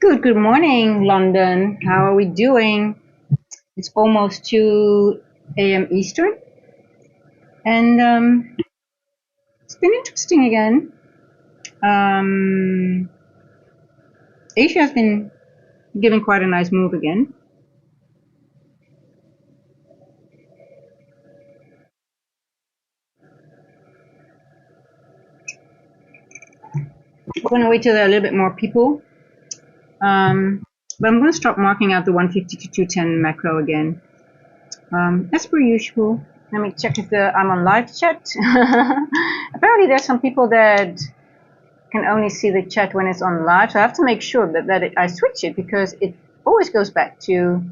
Good morning, London. How are we doing? It's almost 2 a.m. Eastern, and it's been interesting again. Um, Asia has been giving quite a nice move again. We're going to wait till there are a little bit more people. But I'm going to start marking out the 150 to 210 macro again. As per usual, let me check if I'm on live chat. Apparently, there's some people that can only see the chat when it's on live, so I have to make sure that I switch it because it always goes back to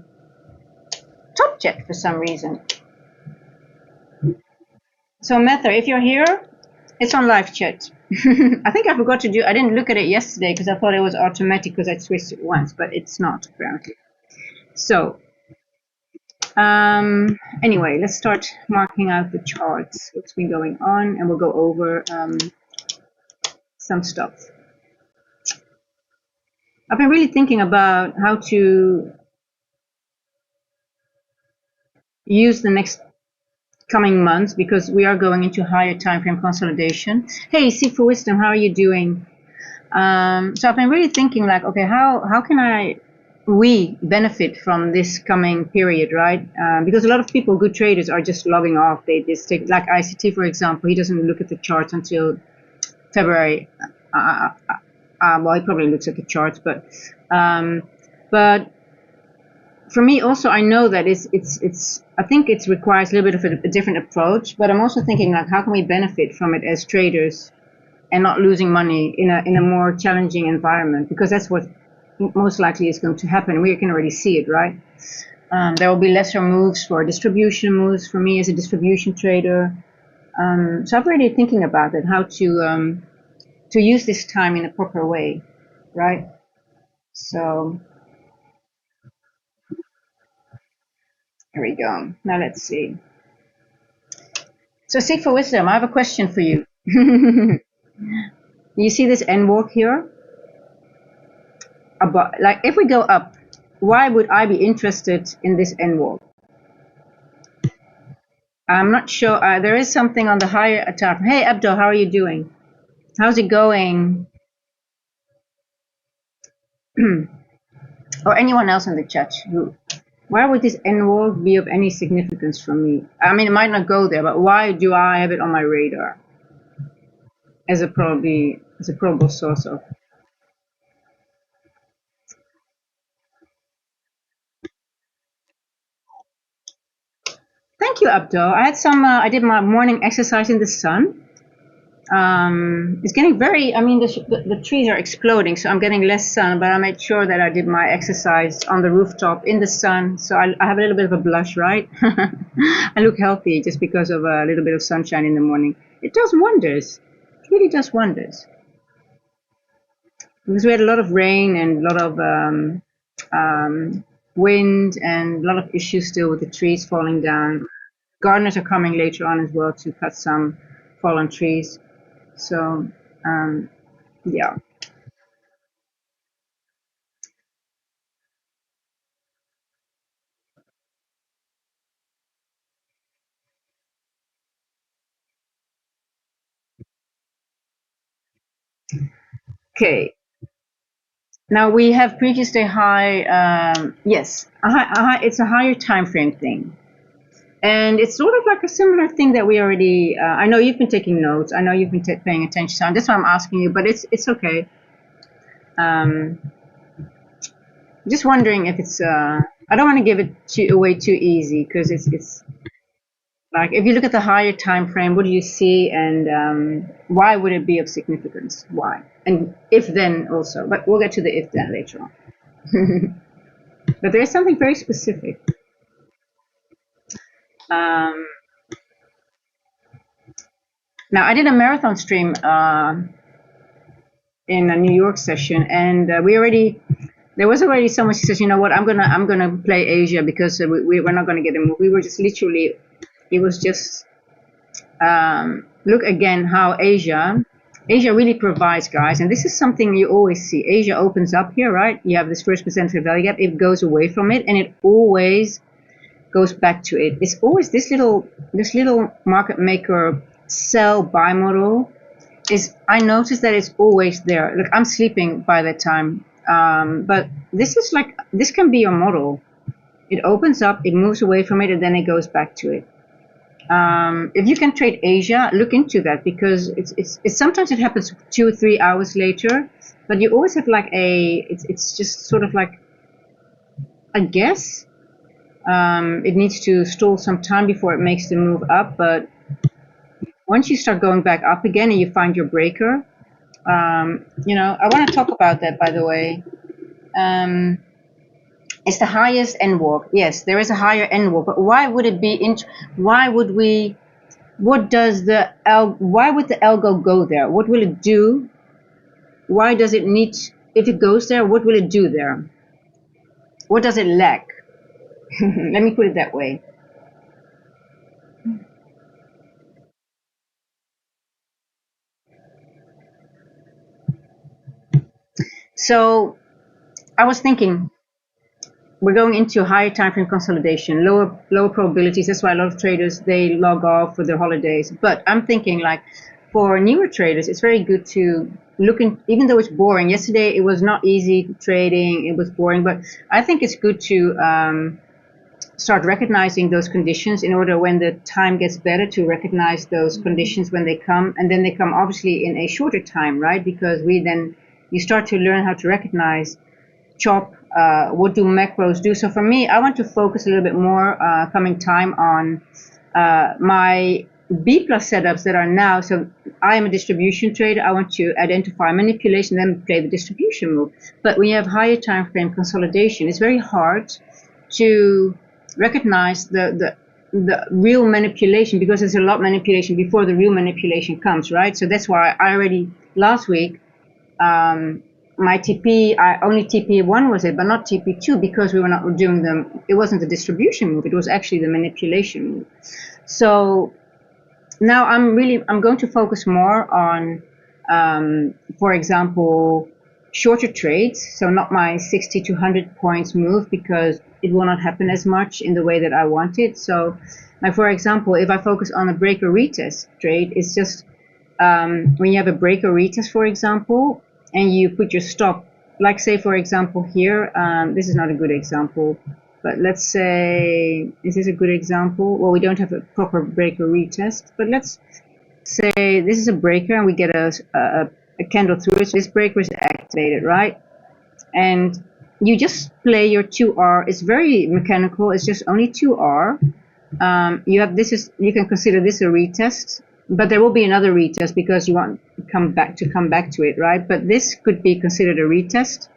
top chat for some reason. So Mether, if you're here, it's on live chat. I think I forgot to I didn't look at it yesterday because I thought it was automatic because I switched it once, but it's not apparently. So anyway, let's start marking out the charts, what's been going on, and we'll go over some stuff. I've been really thinking about how to use the next coming months because we are going into higher time frame consolidation. Hey, Seek for Wisdom, how are you doing? So I've been really thinking like, okay, how can we benefit from this coming period, right? Because a lot of people, good traders, are just logging off. They just take, like ICT, for example, he doesn't look at the charts until February. Well, he probably looks at the charts, but for me also, I know that I think it requires a little bit of a different approach, but I'm also thinking like, how can we benefit from it as traders and not losing money in a more challenging environment? Because that's what most likely is going to happen. We can already see it, right? There will be lesser moves for distribution moves for me as a distribution trader. So I'm really thinking about it, how to use this time in a proper way, right? So here we go. Now let's see. So Seek for Wisdom, I have a question for you. You see this N walk here? Like if we go up, why would I be interested in this N walk? I'm not sure. There is something on the higher attack. Hey Abdul, how are you doing? How's it going? Or anyone else in the chat? Why would this N walk be of any significance for me? I mean, it might not go there, but why do I have it on my radar as a probable source of? Thank you, Abdul. I had some. I did my morning exercise in the sun. It's getting very. I mean, the trees are exploding, so I'm getting less sun. But I made sure that I did my exercise on the rooftop in the sun, so I have a little bit of a blush, right? I look healthy just because of a little bit of sunshine in the morning. It does wonders. It really does wonders. Because we had a lot of rain and a lot of wind and a lot of issues still with the trees falling down. Gardeners are coming later on as well to cut some fallen trees. So, yeah. Okay. Now we have previous day high. Yes, it's a higher time frame thing. And it's sort of like a similar thing that we already. I know you've been taking notes. I know you've been paying attention. So that's why I'm asking you. But it's okay. Just wondering if it's. I don't want to give it away too easy because it's like if you look at the higher time frame, what do you see, and why would it be of significance? Why? And if then also. But we'll get to the if then later on. But there is something very specific. Now I did a marathon stream in a New York session, and there was already someone who says, you know what, I'm gonna play Asia because we're not gonna get a move. We were just literally, it was just look again how Asia Asia really provides, guys, and this is something you always see. Asia opens up here, right? You have this first percentile value gap. It goes away from it, and it always goes back to it. It's always this little market maker sell buy model. I noticed that it's always there. Look, I'm sleeping by that time, but this can be your model. It opens up, it moves away from it, and then it goes back to it. If you can trade Asia, look into that, because it's sometimes it happens 2 or 3 hours later, but you always have like it's just sort of like a guess. It needs to stall some time before it makes the move up, but once you start going back up again and you find your breaker, I want to talk about that, by the way. It's the highest end walk. Yes, there is a higher end walk, but why would it be? Why would we? What does the Why would the algo go there? What will it do? Why does it need? If it goes there, what will it do there? What does it lack? Let me put it that way. So I was thinking, we're going into higher time frame consolidation, lower probabilities. That's why a lot of traders, they log off for their holidays. But I'm thinking, like, for newer traders, it's very good to look in, even though it's boring. Yesterday it was not easy trading, it was boring, but I think it's good to start recognizing those conditions in order, when the time gets better, to recognize those conditions when they come, and then they come obviously in a shorter time, right? Because you start to learn how to recognize chop, what do macros do. So for me, I want to focus a little bit more coming time on my B plus setups that are now. So I am a distribution trader. I want to identify manipulation, then play the distribution move. But when you have higher time frame consolidation, it's very hard to recognize the real manipulation, because there's a lot of manipulation before the real manipulation comes, right? So that's why I already last week, my TP, I only TP1 was it, but not TP2, because we were not doing them. It wasn't the distribution move, it was actually the manipulation move. So now I'm going to focus more on, for example, shorter trades. So not my 60 to 100 points move, because it will not happen as much in the way that I want it. So, like, for example, if I focus on a breaker retest trade, it's just when you have a breaker retest, for example, and you put your stop, like, say, for example, here, this is not a good example, but let's say, is this a good example? Well, we don't have a proper breaker retest, but let's say this is a breaker and we get a candle through it. So this breaker is activated, right? And you just play your 2R. It's very mechanical. It's just only 2R. You can consider this a retest, but there will be another retest because you want to come back to it, right? But this could be considered a retest.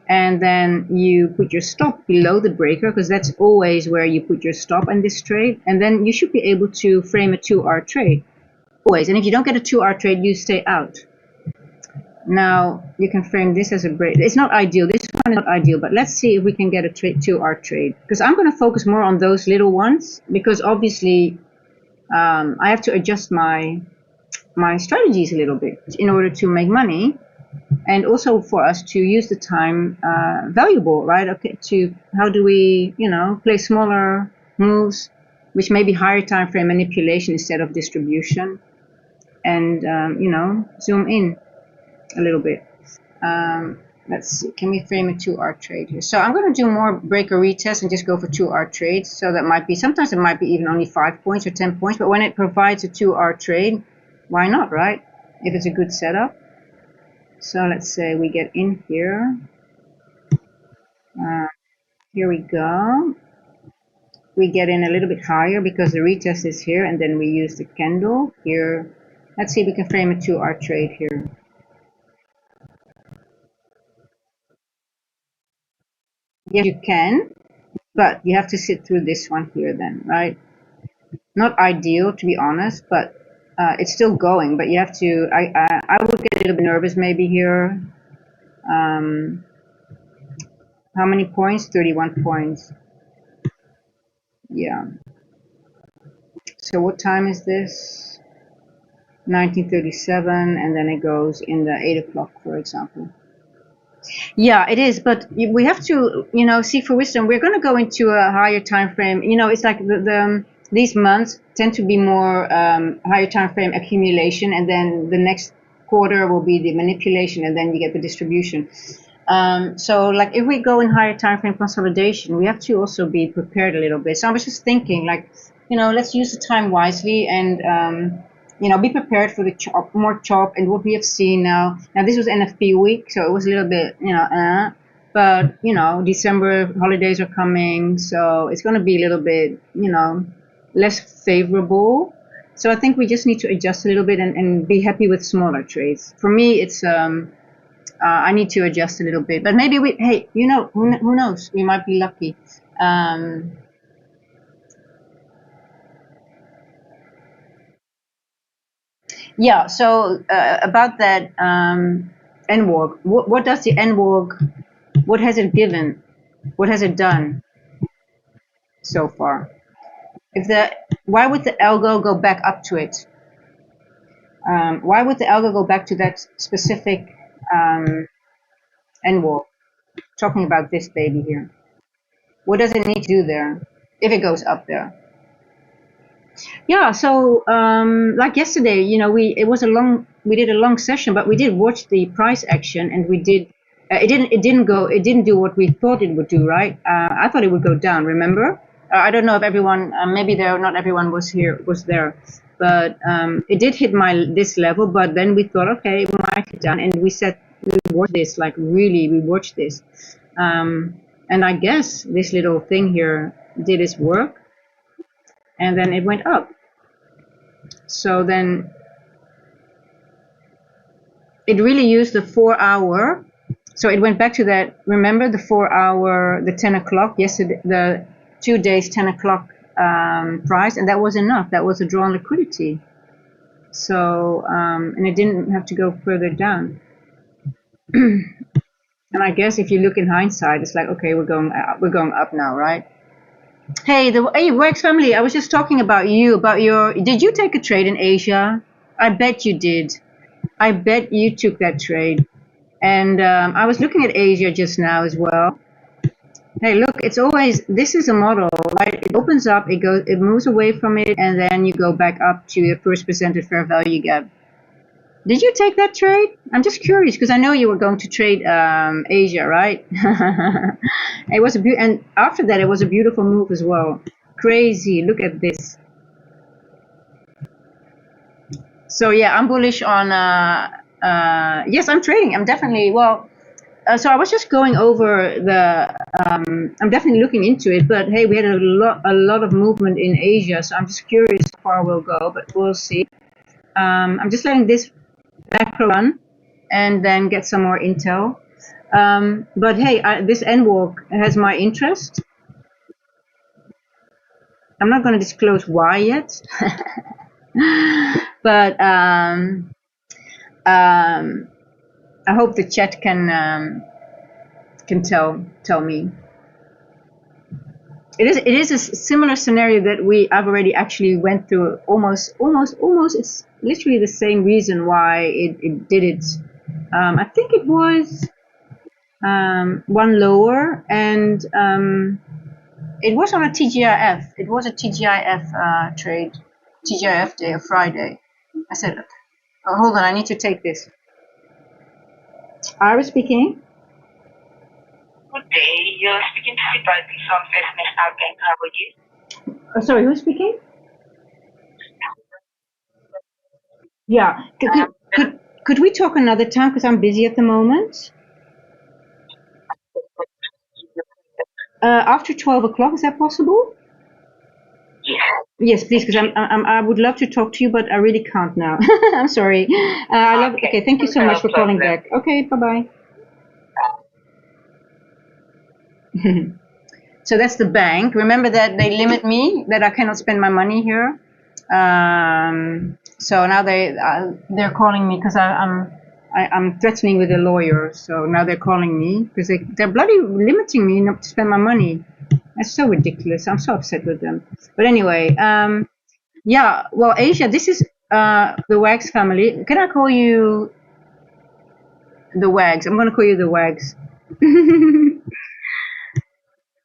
And then you put your stop below the breaker, because that's always where you put your stop in this trade. And then you should be able to frame a 2R trade. Always. And if you don't get a 2R trade, you stay out. Now you can frame this as a break. It's not ideal. This one is not ideal, but let's see if we can get a 2R trade. Because I'm going to focus more on those little ones, because obviously I have to adjust my strategies a little bit in order to make money, and also for us to use the time valuable, right? Okay, how do we play smaller moves, which may be higher time frame manipulation instead of distribution, and zoom in a little bit. Let's see, can we frame a 2R trade here? So I'm going to do more breaker retest and just go for 2R trades. So that might be, sometimes it might be even only 5 points or 10 points, but when it provides a 2R trade, why not, right? If it's a good setup. So let's say we get in here. Here we go. We get in a little bit higher because the retest is here, and then we use the candle here. Let's see if we can frame a 2R trade here. Yes, you can, but you have to sit through this one here then, right? Not ideal, to be honest, but it's still going. But you have to, I would get a little bit nervous maybe here. How many points? 31 points. Yeah. So what time is this? 1937, and then it goes in the 8 o'clock, for example. Yeah, it is, but we have to, see for wisdom. We're going to go into a higher time frame. It's like these months tend to be more higher time frame accumulation, and then the next quarter will be the manipulation, and then you get the distribution. So, like, if we go in higher time frame consolidation, we have to also be prepared a little bit. So I was just thinking, like, let's use the time wisely and be prepared for the more chop and what we have seen now. Now, this was NFP week, so it was a little bit, but, December holidays are coming, so it's going to be a little bit, less favorable. So I think we just need to adjust a little bit and be happy with smaller trades. For me, it's, I need to adjust a little bit, but maybe who knows? We might be lucky. Yeah, so about that NWOG, what does the NWOG, what has it given? What has it done so far? Why would the algo go back up to it? Why would the algo go back to that specific NWOG? Talking about this baby here. What does it need to do there if it goes up there? Yeah, so like yesterday, we did a long session, but we did watch the price action, and we did it didn't do what we thought it would do, right? I thought it would go down, remember? I don't know if everyone, maybe not everyone was there, but it did hit this level, but then we thought, okay, it might hit down, and we watched this, like really, we watched this. And I guess this little thing here did its work, and then it went up. So then it really used the 4 hour. So it went back to that, remember the 4 hour, the 10 o'clock, yesterday, the 2 days 10 o'clock price, and that was enough. That was a drawn liquidity. So, and it didn't have to go further down. And I guess if you look in hindsight, it's like, okay, we're going up now, right? Hey, Works family, I was just talking about did you take a trade in Asia? I bet you did. I bet you took that trade. And I was looking at Asia just now as well. Hey, look, this is a model, right? It opens up, it moves away from it, and then you go back up to the first presented fair value gap. Did you take that trade? I'm just curious because I know you were going to trade Asia, right? It was and after that, it was a beautiful move as well. Crazy! Look at this. So yeah, I'm bullish on. Yes, I'm trading. I'm definitely so I was just going over I'm definitely looking into it. But hey, we had a lot of movement in Asia, so I'm just curious how far we'll go. But we'll see. I'm just letting this macro run and then get some more intel. But hey, this NWOG has my interest. I'm not going to disclose why yet, but I hope the chat can tell me. It is a similar scenario that I've already actually went through. Almost. It's literally the same reason why it did it. I think it was one lower, and it was on a TGIF. It was a TGIF trade, TGIF day, a Friday. I said, oh, hold on, I need to take this. Iris speaking. Good day. You're speaking to Sipati from First National Bank. How are you? Oh, sorry, who's speaking? Yeah. Could we talk another time because I'm busy at the moment? After 12 o'clock, is that possible? Yes. Yes, please, because I would love to talk to you, but I really can't now. I'm sorry. Okay, thank you so much for calling back. Okay, bye-bye. So that's the bank. Remember that they limit me, that I cannot spend my money here. So now they're calling me because I'm threatening with a lawyer. So now they're calling me because they're bloody limiting me not to spend my money. That's so ridiculous. I'm so upset with them. But anyway, yeah. Well, Asia. This is The Wags family. Can I call you the Wags? I'm going to call you the Wags.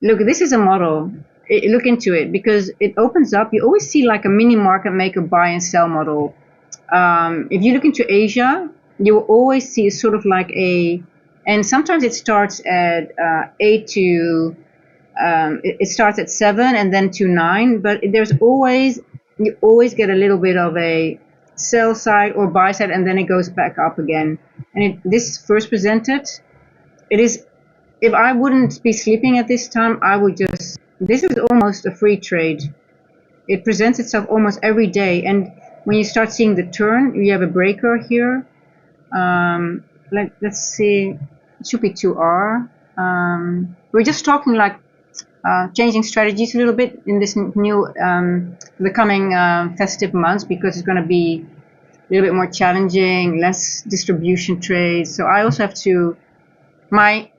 Look, this is a model. Look into it because it opens up. You always see like a mini market maker buy and sell model. If you look into Asia, you will always see sort of like and sometimes it starts at 8 to, it starts at 7 and then to 9, but you always get a little bit of a sell side or buy side, and then it goes back up again. And this first presented, it is, if I wouldn't be sleeping at this time, I would this is almost a free trade. It presents itself almost every day. And when you start seeing the turn, you have a breaker here. Let's see, it should be 2R. We're just talking like changing strategies a little bit in this new, the coming festive months, because it's going to be a little bit more challenging, less distribution trades. So I also have to, my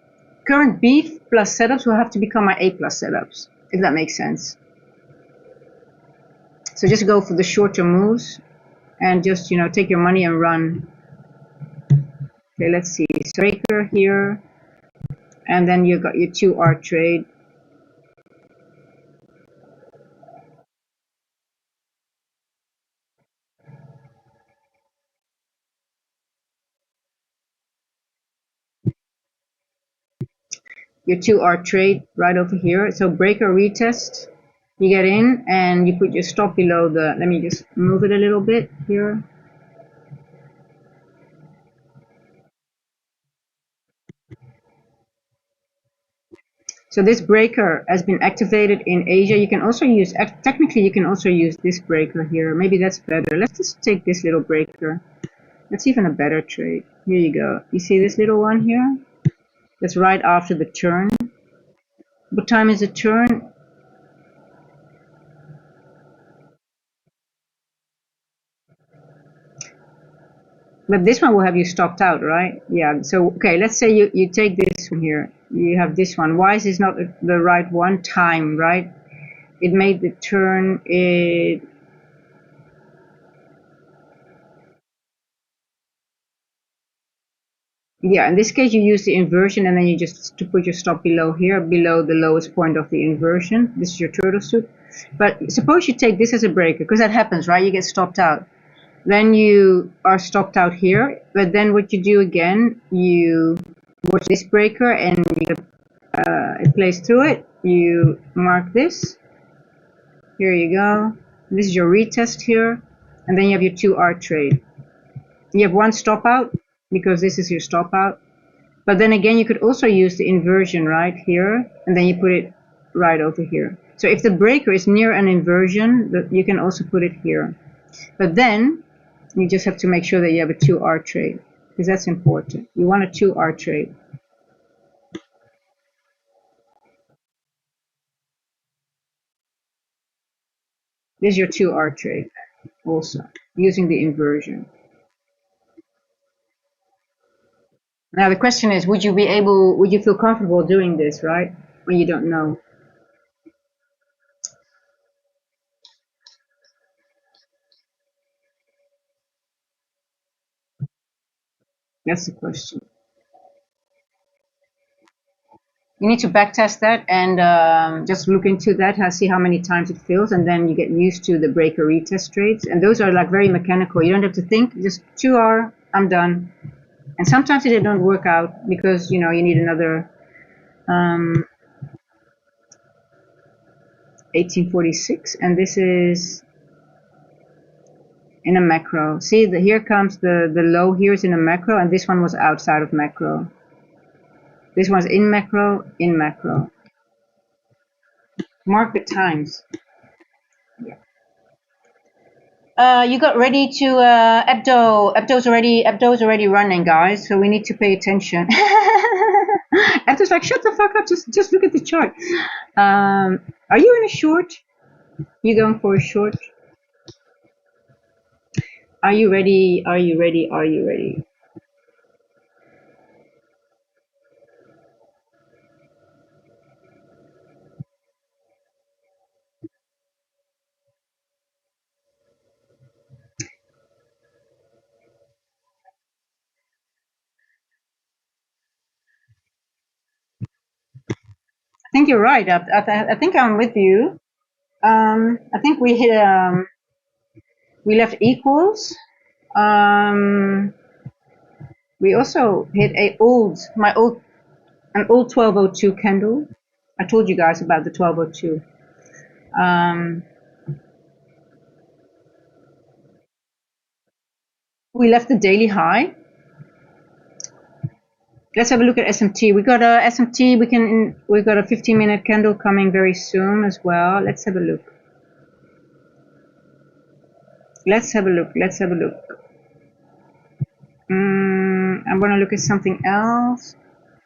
current B plus setups will have to become my A plus setups, if that makes sense. So just go for the shorter moves and just, take your money and run. Okay, let's see. Breaker here. And then you got your 2R trade. Your 2R trade right over here. So breaker retest. You get in and you put your stop below the, let me just move it a little bit here. So this breaker has been activated in Asia. You can also use, technically you can also use this breaker here. Maybe that's better. Let's just take this little breaker. That's even a better trade. Here you go. You see this little one here? That's right after the turn. What time is the turn? But this one will have you stopped out, right? Yeah. So, okay, let's say you take this one here. You have this one. Why is this not the right one? Time, right? It made the turn. Yeah, in this case, you use the inversion, and then you just to put your stop below here, below the lowest point of the inversion. This is your turtle soup. But suppose you take this as a breaker, because that happens, right? You get stopped out. Then you are stopped out here. But then what you do again, you watch this breaker, and it plays through it. You mark this. Here you go. This is your retest here. And then you have your 2R trade. You have one stop out, because this is your stop out. But then again, you could also use the inversion right here, and then you put it right over here. So if the breaker is near an inversion, you can also put it here. But then you just have to make sure that you have a 2R trade, because that's important. You want a 2R trade. This is your 2R trade also, using the inversion. Now the question is, would you feel comfortable doing this, right? When you don't know. That's the question. You need to backtest that and just look into that, see how many times it fills, and then you get used to the breaker retest trades. And those are like very mechanical. You don't have to think, just 2R, I'm done. And sometimes they don't work out because, you need another 1846, and this is in a macro. See, here comes the low here is in a macro, and this one was outside of macro. This one's in macro, in macro. Mark the times. You got ready to Ebdo's already running, guys, so we need to pay attention. Ebdo's like, shut the fuck up, just look at the chart. Are you in a short? You going for a short? Are you ready? Are you ready? Are you ready? think you're right. I think I'm with you. I think we hit we left equals. Um, we also hit an old 1202 candle. I told you guys about the 1202. We left the daily high. Let's have a look at SMT. We got a SMT. We got a 15-minute candle coming very soon as well. Let's have a look. Let's have a look. Let's have a look. I'm gonna look at something else.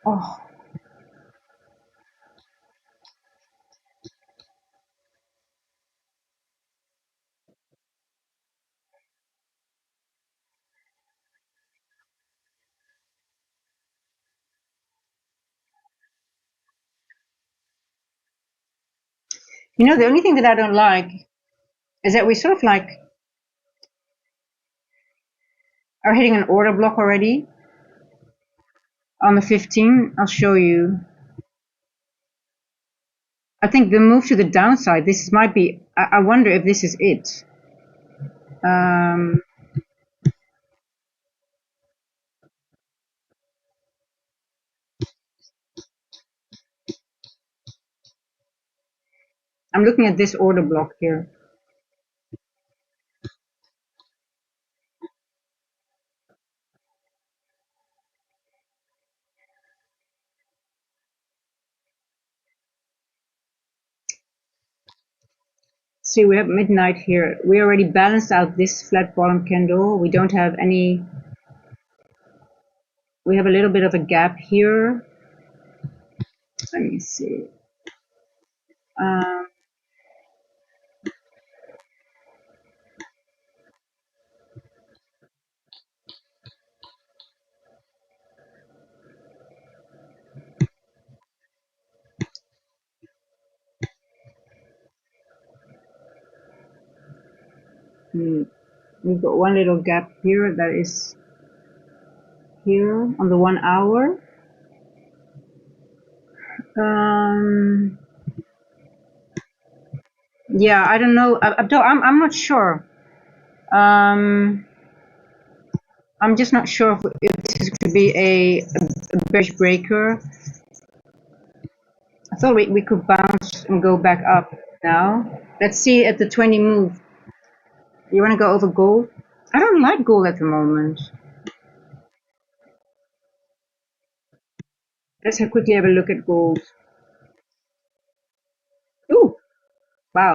Oh, you know, the only thing that I don't like is that we sort of like are hitting an order block already on the 15. I'll show you. I think the move to the downside. This might be. I wonder if this is it. Um, I'm looking at this order block here. See, we have midnight here. We already balanced out this flat bottom candle. We don't have any. We have a little bit of a gap here. Let me see. Um, we've got one little gap here that is here on the 1 hour. Um, yeah, I don't know. I'm not sure. I'm just not sure if this is going to be a bearish breaker. I thought we could bounce and go back up now. Let's see at the 20 move. You want to go over gold? I don't like gold at the moment. Let's quickly have a look at gold. Ooh, wow.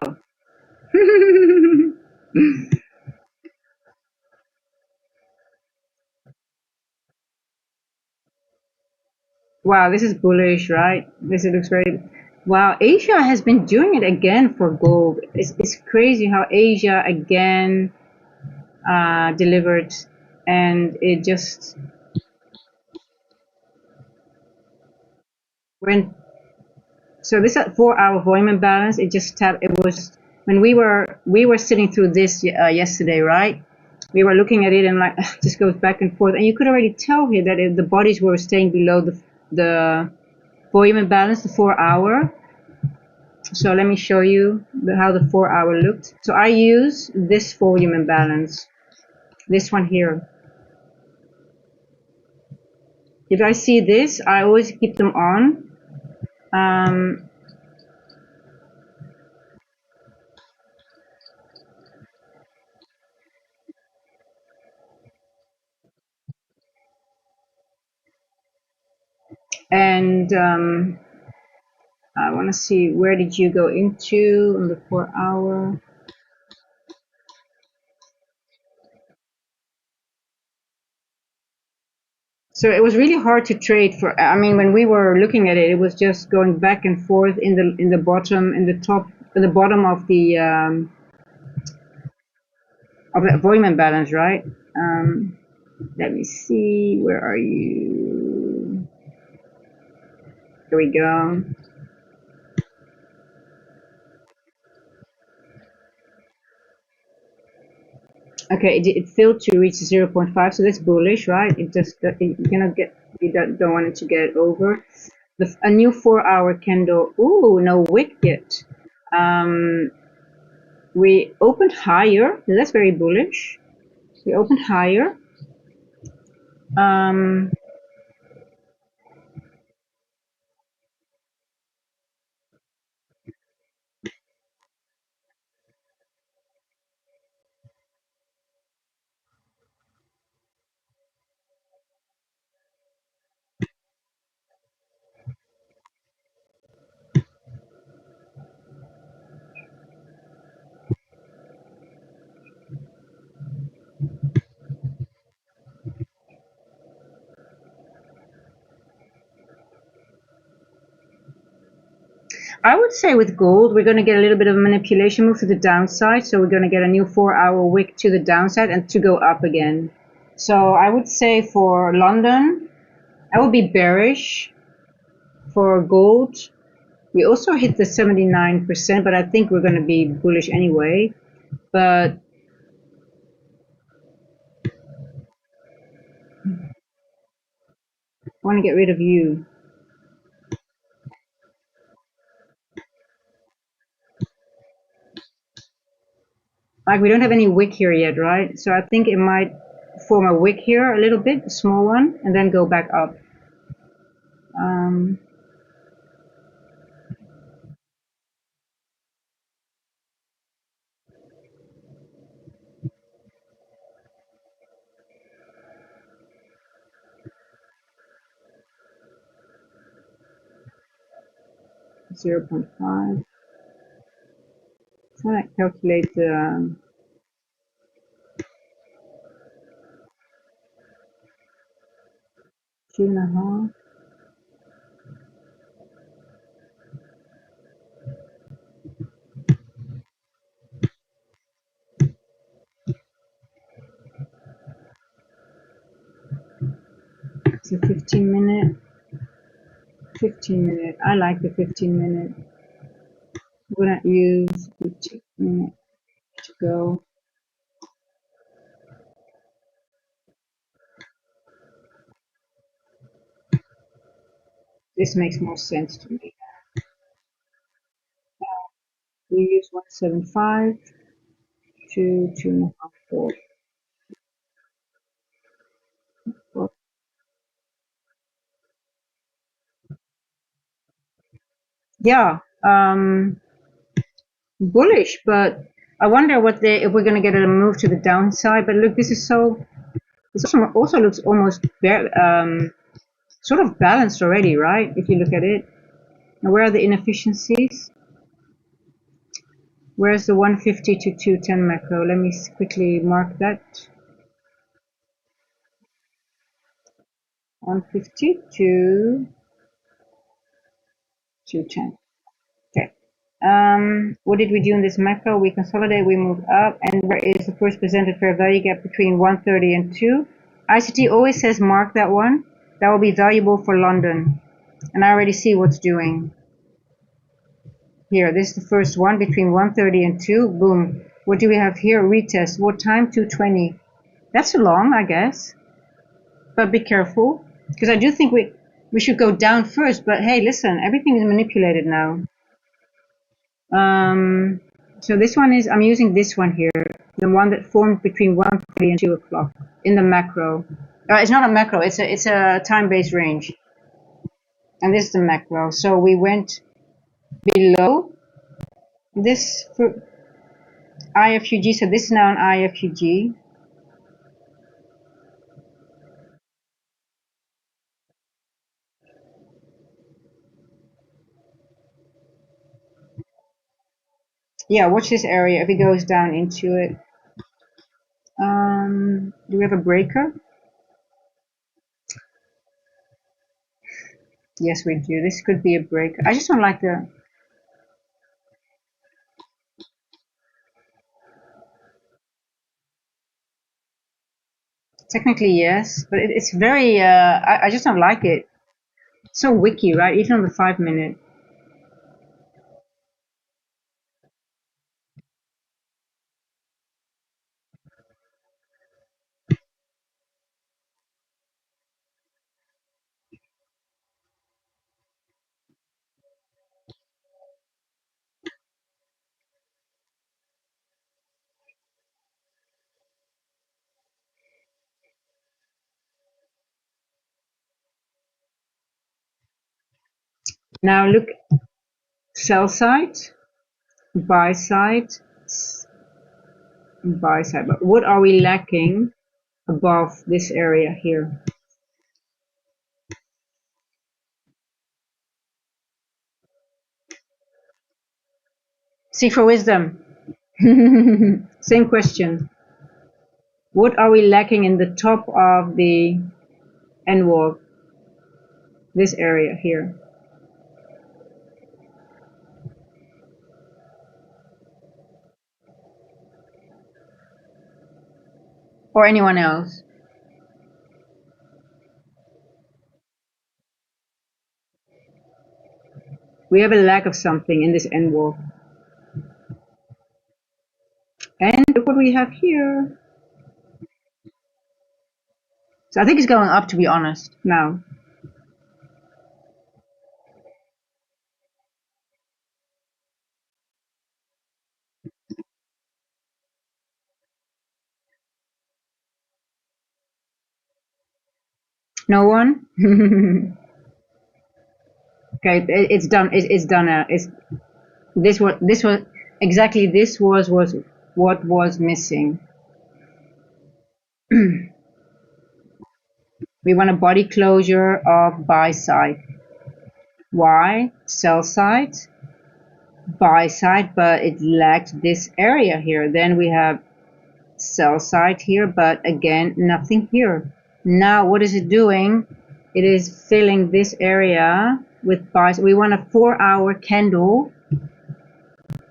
Wow, this is bullish, right? This looks very. Wow, Asia has been doing it again for gold. It's crazy how Asia again delivered, and it just went. So this at 4 hour volume imbalance. It just tapped. It was when we were sitting through this yesterday, right? We were looking at it and like just goes back and forth, and you could already tell here that the bodies were staying below the volume imbalance, the 4 hour. So let me show you how the 4 hour looked. So I use this volume imbalance, this one here. If I see this, I always keep them on. And I want to see, where did you go into on the 4 hour? So it was really hard to trade for. I mean, when we were looking at it, it was just going back and forth in the bottom, in the top, in the bottom of the volume imbalance, right? Let me see. Where are you? Here we go. Okay, it failed to reach 0.5, so that's bullish, right? It just you cannot get, you don't want it to get over. A new 4-hour candle. Ooh, no wick yet. Um, we opened higher. That's very bullish. We opened higher. Um, I would say with gold, we're going to get a little bit of a manipulation move to the downside. So we're going to get a new 4-hour wick to the downside and to go up again. So I would say for London, I would be bearish. For gold, we also hit the 79%, but I think we're going to be bullish anyway. But I want to get rid of you. Like we don't have any wick here yet, right? So I think it might form a wick here a little bit, a small one, and then go back up. 0.5. Trying to calculate the 2.5. It's a 15 minute. 15 minute. I like the 15 minute. I'm gonna use 15 minute to go. This makes more sense to me. We use 175 to 2.5, 4. Yeah, bullish, but I wonder what they if we're gonna get a move to the downside. But look, this is so. This also looks almost sort of balanced already, right? If you look at it. Now, where are the inefficiencies? Where's the 150 to 210 macro? Let me quickly mark that. 150 to 210. Okay. What did we do in this macro? We consolidate, we move up, and where is the first presented fair value gap between 130 and 2? ICT always says mark that one. That will be valuable for London. And I already see what's doing. Here, this is the first one between 130 and 2. Boom. What do we have here? Retest. What time? 220. That's long, I guess. But be careful. Because I do think we should go down first. But hey, listen, everything is manipulated now. So this one is, I'm using this one here. The one that formed between 1:30 and 2 o'clock in the macro. It's not a macro, it's a time-based range. And this is the macro. So we went below this for IFUG. So this is now an IFUG. Yeah, watch this area if it goes down into it. Do we have a breaker? Yes, we do. This could be a breaker. I just don't like the. Technically, yes, but it's very. I just don't like it. It's so wicky, right? Even on the 5 minute. Now look, sell side, buy side, buy side. But what are we lacking above this area here? Seek for wisdom. Same question. What are we lacking in the top of the end wall? This area here. Or anyone else? We have a lack of something in this end wall. And look what we have here. So I think it's going up, to be honest, now. No one? Okay, it's done. It's done. This was exactly this was what was missing. We want a body closure of buy side. Why? Sell side, buy side, but it lacked this area here. Then we have sell side here, but again, nothing here. Now, what is it doing? It is filling this area with buys. We want a 4-hour candle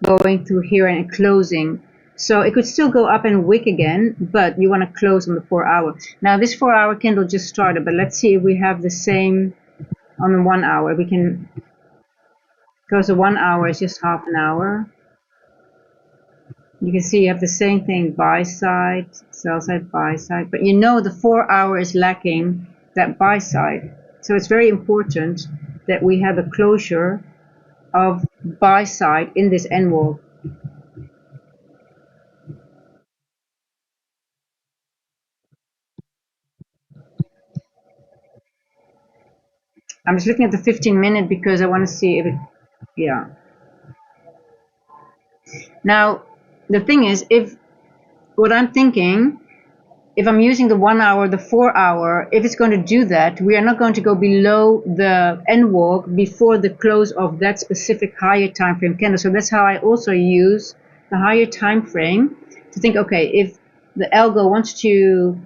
going through here and closing. So it could still go up and wick again, but you want to close on the 4-hour. Now, this 4-hour candle just started, but let's see if we have the same on the 1 hour. We can, because the 1 hour is just half an hour. You can see you have the same thing, buy side, sell side, buy side. But you know the 4-hour is lacking that buy side. So it's very important that we have a closure of buy side in this end wall. I'm just looking at the 15-minute because I want to see if it, yeah. Now, the thing is, if what I'm thinking, if I'm using the 1 hour, the 4-hour, if it's going to do that, we are not going to go below the end wall before the close of that specific higher time frame candle. So that's how I also use the higher time frame to think, okay, if the algo wants to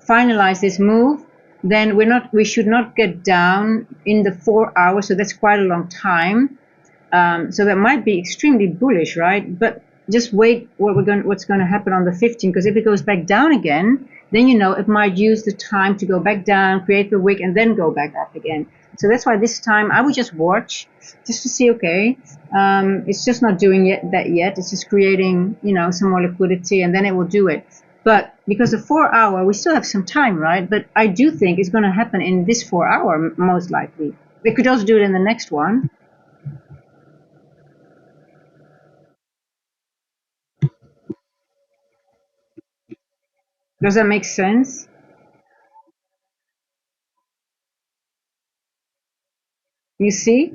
finalize this move, then we should not get down in the 4 hours. So that's quite a long time. So that might be extremely bullish, right? But just wait what's going to happen on the 15, because if it goes back down again, then you know it might use the time to go back down, create the wick, and then go back up again. So that's why this time I would just watch, just to see, okay, it's just not doing that yet. It's just creating, some more liquidity, and then it will do it. But because the 4-hour, we still have some time, right? But I do think it's going to happen in this 4-hour, most likely. We could also do it in the next one. Does that make sense? You see?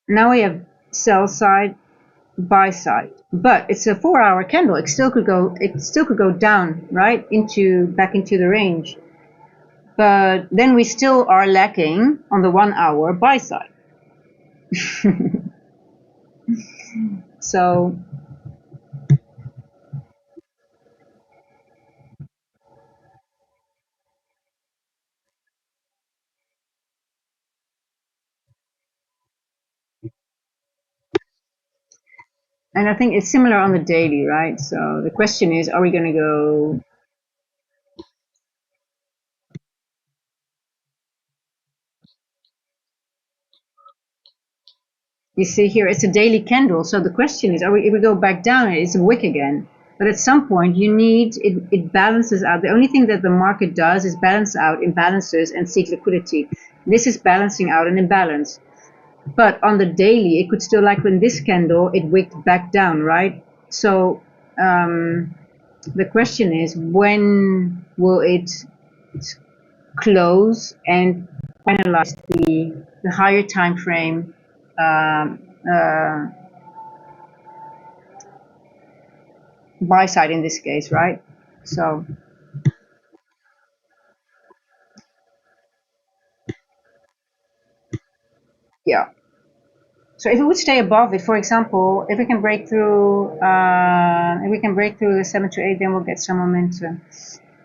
Now we have sell side, buy side. But it's a 4-hour candle. It still could go down, right? Back into the range. But then we still are lacking on the 1-hour buy side. So and I think it's similar on the daily, right? So the question is, are we going to go? You see here, it's a daily candle. So the question is, if we go back down, it's a wick again. But at some point, it balances out. The only thing that the market does is balance out imbalances and seek liquidity. This is balancing out an imbalance. But on the daily, it could still, like in this candle, it wicked back down, right? So the question is, when will it close and finalize the higher time frame buy side in this case, right? So yeah. So if it would stay above it, for example, if we can break through, the 7 to 8, then we'll get some momentum.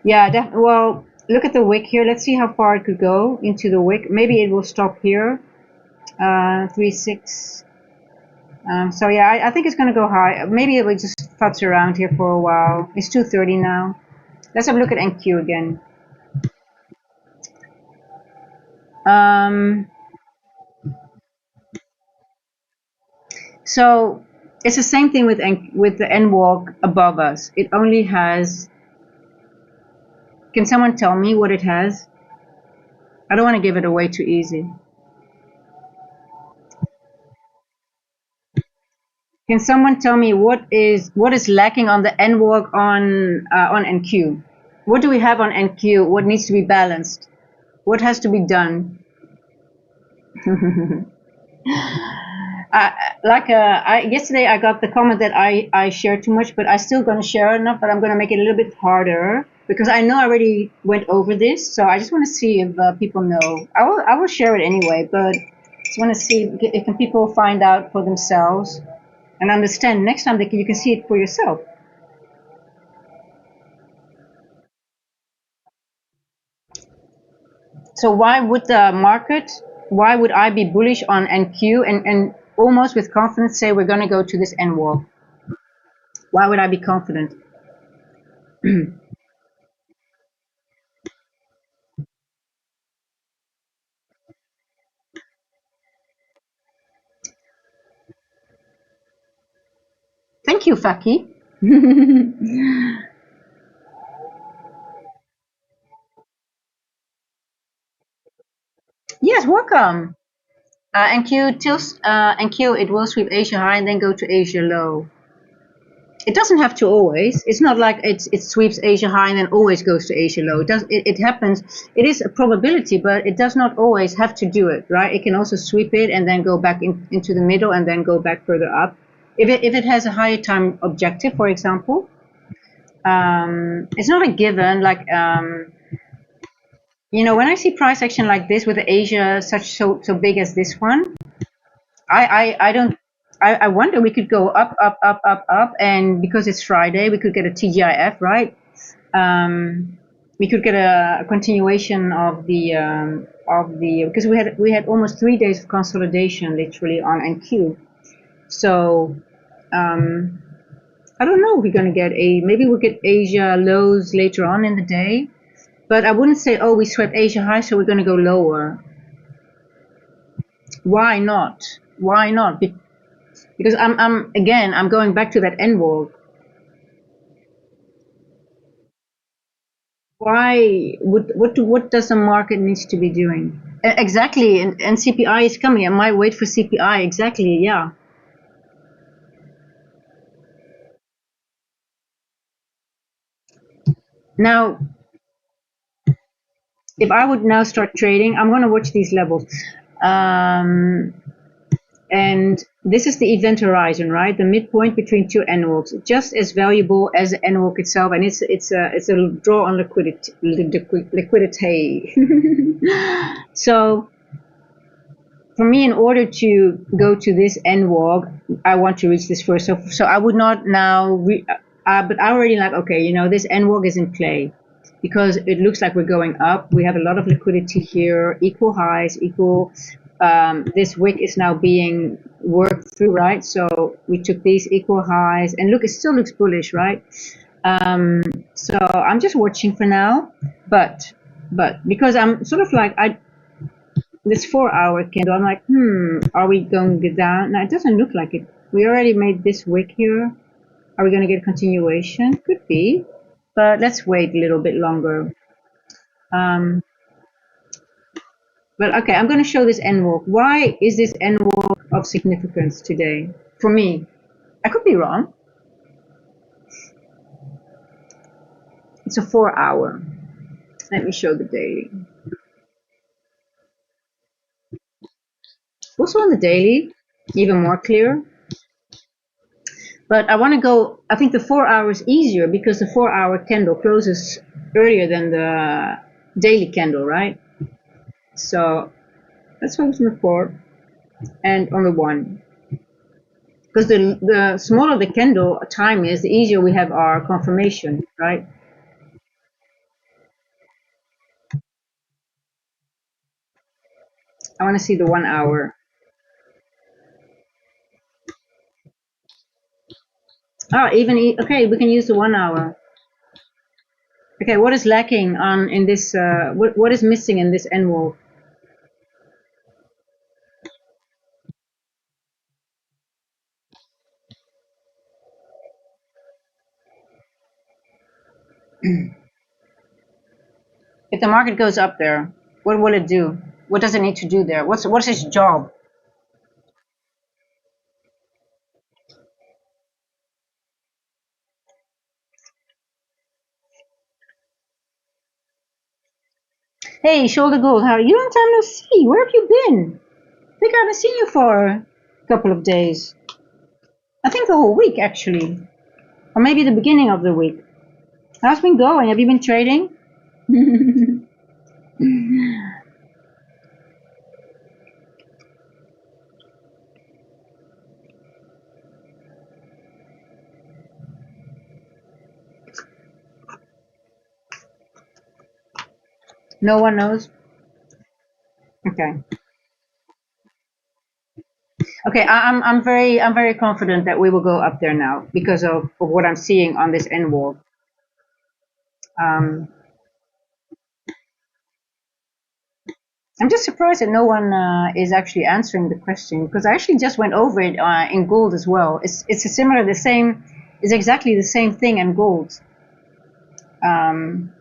Yeah, well, look at the wick here. Let's see how far it could go into the wick. Maybe it will stop here. 3-6. So yeah, I think it's going to go high. Maybe it will just futz around here for a while. It's 2:30 now. Let's have a look at NQ again. So it's the same thing with the N walk above us. It only has. Can someone tell me what it has? I don't want to give it away too easy. Can someone tell me what is lacking on the N walk on NQ? What do we have on NQ? What needs to be balanced? What has to be done? Yesterday I got the comment that I share too much, but I'm still going to share enough, but I'm going to make it a little bit harder because I know I already went over this. So I just want to see if people know. I will share it anyway, but just want to see if can people find out for themselves and understand next time you can see it for yourself. So why would I be bullish on NQ and almost with confidence say we're going to go to this N wall? Why would I be confident? Thank you, Faki. Yes, welcome. NQ, it will sweep Asia high and then go to Asia low. It doesn't have to always. It's not like it sweeps Asia high and then always goes to Asia low. It happens. It is a probability, but it does not always have to do it, right? It can also sweep it and then go back into the middle and then go back further up. If it has a higher time objective, for example, it's not a given. Like when I see price action like this with Asia so big as this one, I don't. I wonder we could go up, up, up, up, up, and because it's Friday, we could get a TGIF, right? We could get a continuation of the because we had almost 3 days of consolidation literally on NQ. So I don't know if we're going to get maybe we'll get Asia lows later on in the day, but I wouldn't say, oh, we swept Asia high, so we're going to go lower. Why not? Why not? Because I'm going back to that N wall. Why? What does the market needs to be doing? Exactly, and CPI is coming. I might wait for CPI. Exactly, yeah. Now, if I would now start trading, I'm going to watch these levels. And this is the event horizon, right? The midpoint between two N walks, just as valuable as the N walk itself, and it's a draw on liquidity. So for me, in order to go to this N walk, I want to reach this first. So I would not now, but I already like, okay, this N walk is in play because it looks like we're going up. We have a lot of liquidity here, equal highs, this wick is now being worked through, right? So we took these equal highs, and look, it still looks bullish, right? So I'm just watching for now, but because I'm sort of like this 4-hour candle, I'm like, are we going to get down? Now it doesn't look like it. We already made this wick here. Are we going to get a continuation? Could be, but let's wait a little bit longer. But okay, I'm going to show this N walk. Why is this N walk of significance today? For me, I could be wrong. It's a 4-hour. Let me show the daily. Also on the daily, even more clear. But I want to go, I think the 4 hours easier because the 4-hour candle closes earlier than the daily candle, right? So let's focus on the 4 and on the 1. Because the smaller the candle time is, the easier we have our confirmation, right? I want to see the 1 hour. Okay, we can use the 1 hour. Okay, what is lacking on in this? What is missing in this annual? If the market goes up there, what will it do? What does it need to do there? What's its job? Hey, Shoulder Gold, how are you? Long time no see. Where have you been? I think I haven't seen you for a couple of days. I think the whole week actually, or maybe the beginning of the week. How's it been going? Have you been trading? No one knows. Okay. Okay, I'm very confident that we will go up there now because of what I'm seeing on this end wall. Um, I'm just surprised that no one is actually answering the question because I actually just went over it in gold as well. It's a similar, the same, it's exactly the same thing in gold. Um,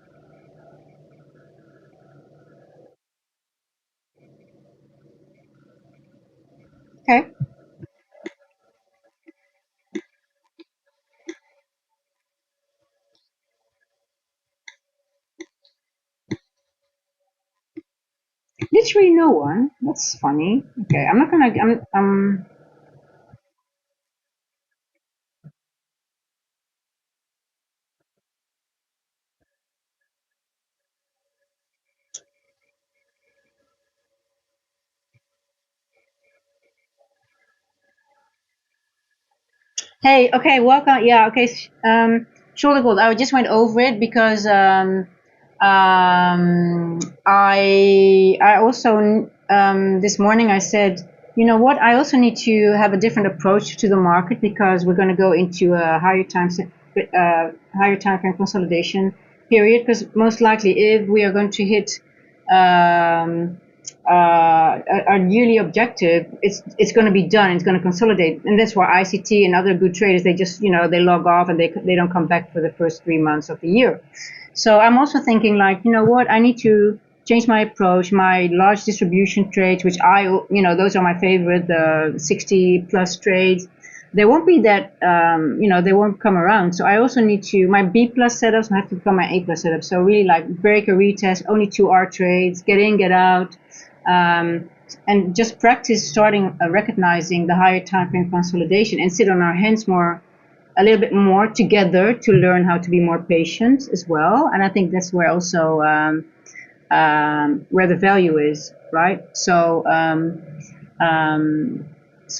okay. Literally no one. That's funny. Okay, I'm not gonna. Hey, okay, welcome. Yeah, okay. Shoulder gold. I just went over it because I also this morning I said, you know what? I also need to have a different approach to the market because we're going to go into a higher time frame consolidation period. Because most likely, if we are going to hit um, our yearly objective, it's going to be done. It's going to consolidate, and that's why ICT and other good traders they just they log off and they don't come back for the first 3 months of the year. So I'm also thinking like what I need to change my approach. My large distribution trades, which those are my favorite, the 60 plus trades. They won't be that they won't come around. So I also need to my B plus setups have to become my A plus setups. So really like break a retest, only 2 hour trades, get in, get out. And just practice starting recognizing the higher time frame consolidation and sit on our hands a little bit more together to learn how to be more patient as well. And I think that's where also where the value is, right? So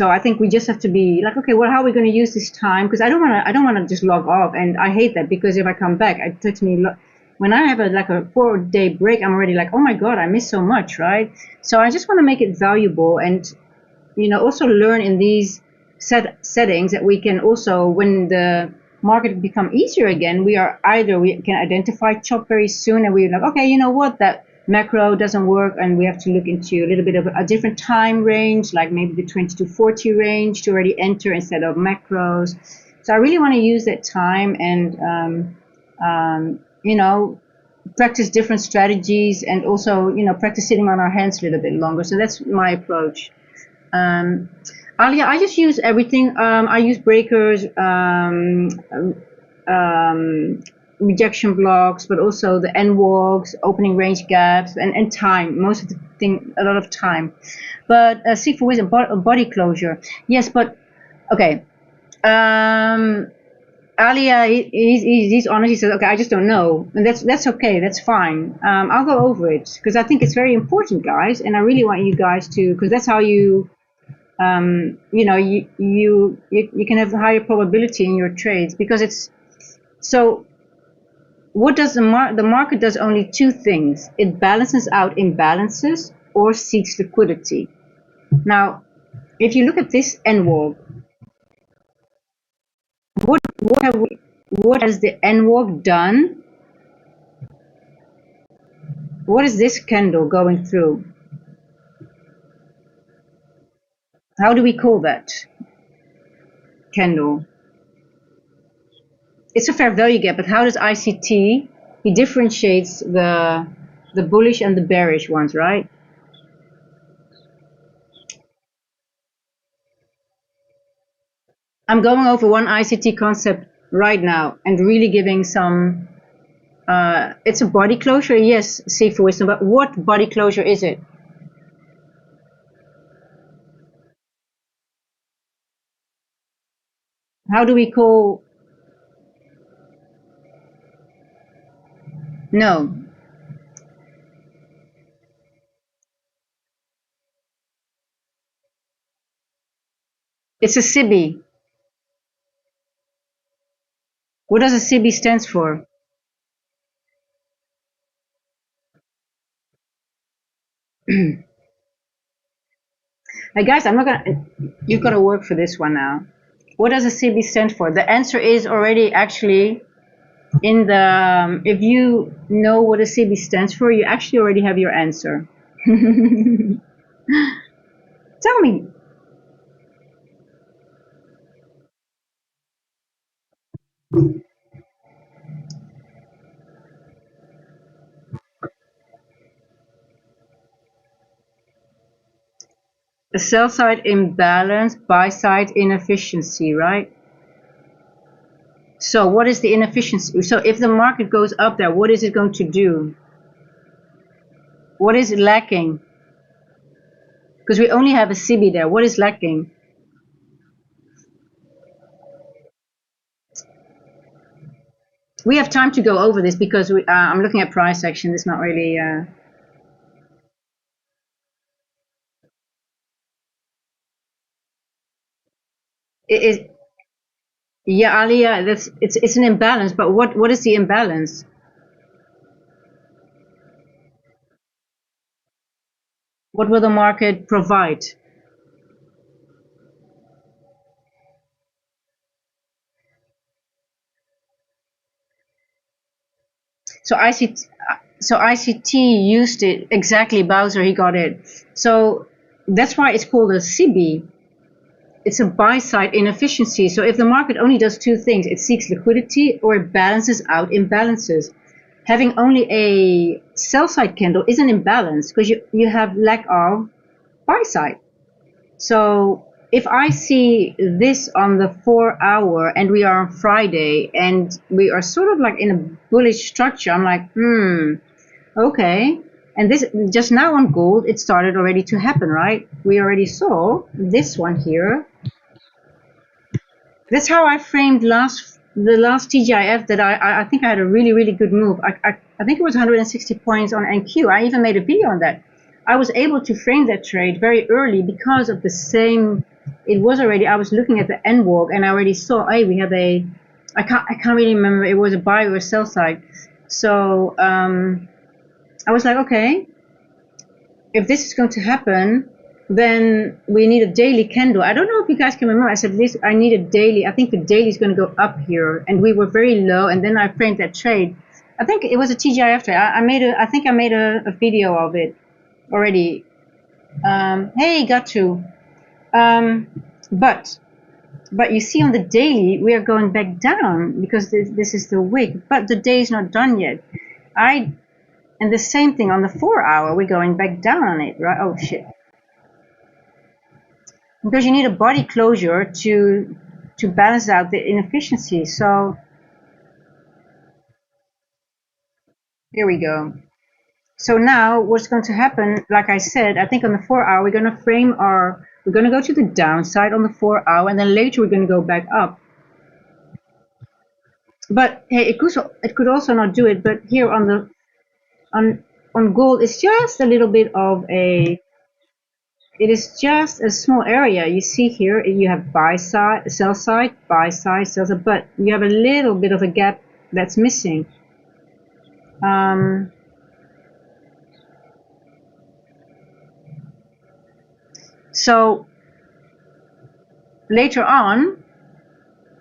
I think we just have to be like, okay, well, how are we going to use this time? Because I don't want to just log off, and I hate that because if I come back, it takes me. When I have a 4-day break, I'm already like, oh my god, I missed so much, right? So I just want to make it valuable, and also learn in these settings that we can also, when the market become easier again, we can identify chop very soon, and we're like, okay, you know what, that macro doesn't work, and we have to look into a little bit of a different time range, like maybe the 20 to 40 range to already enter instead of macros. So I really want to use that time and practice different strategies and also practice sitting on our hands a little bit longer. So that's my approach. Alia, I just use everything. I use breakers, rejection blocks, but also the end walks, opening range gaps, and time. Most of the wasting a lot of time. But see for a body closure, yes, but okay. Alia, he's honest. He says, "Okay, I just don't know," and that's okay. That's fine. I'll go over it because I think it's very important, guys, and I really want you guys to, because that's how you, you can have a higher probability in your trades, because it's so. What does the market does only two things. It balances out imbalances or seeks liquidity. Now, if you look at this NWOG, what has the NWOG done? What is this candle going through? How do we call that candle? It's a fair value gap, but how does ICT? He differentiates the bullish and the bearish ones, right? I'm going over one ICT concept right now and really giving some. It's a body closure, yes, see for wisdom, but what body closure is it? How do we call? No. It's a SIBI. What does a SIBI stands for? Hey guys, I'm not gonna. You've got to work for this one now. What does a SIBI stand for? The answer is already actually in the. If you know what a SIBI stands for, you actually already have your answer. Tell me. A sell side imbalance, buy side inefficiency, right? So what is the inefficiency? So if the market goes up there, what is it going to do? What is lacking? Because we only have a SIBI there. What is lacking? We have time to go over this because I'm looking at price action. It's not really. It is. Yeah, Alia, it's an imbalance. But what is the imbalance? What will the market provide? So ICT used it exactly. Bowser, he got it. So that's why it's called a CB. It's a buy side inefficiency. So if the market only does two things, it seeks liquidity or it balances out imbalances. Having only a sell side candle is an imbalance because you have lack of buy side. So if I see this on the 4 hour and we are on Friday and we are sort of like in a bullish structure, I'm like, okay. And this just now on gold, it started already to happen, right? We already saw this one here. That's how I framed the last TGIF that I think I had a really good move. I think it was 160 points on NQ. I even made a video on that. I was able to frame that trade very early because of the same. It was already. I was looking at the NWOG and I already saw. Hey, we have a. I can't really remember. It was a buy or a sell side. So I was like, okay, if this is going to happen, then we need a daily candle. I don't know if you guys can remember. I said this. I need a daily. I think the daily is going to go up here, and we were very low. And then I framed that trade. I think it was a TGIF trade. I think I made a video of it already. Hey, got to. But you see on the daily we are going back down because this is the wick. But the day is not done yet. And the same thing on the 4 hour, we're going back down on it, right? Oh shit. Because you need a body closure to balance out the inefficiency. So here we go. So now what's going to happen, like I said, I think on the 4 hour, we're going to we're going to go to the downside on the 4 hour, and then later we're going to go back up. But hey, it could also not do it. But here on gold, it's just a little bit of it is just a small area. You see here, you have buy side, sell side, buy side, sell side, but you have a little bit of a gap that's missing. So later on,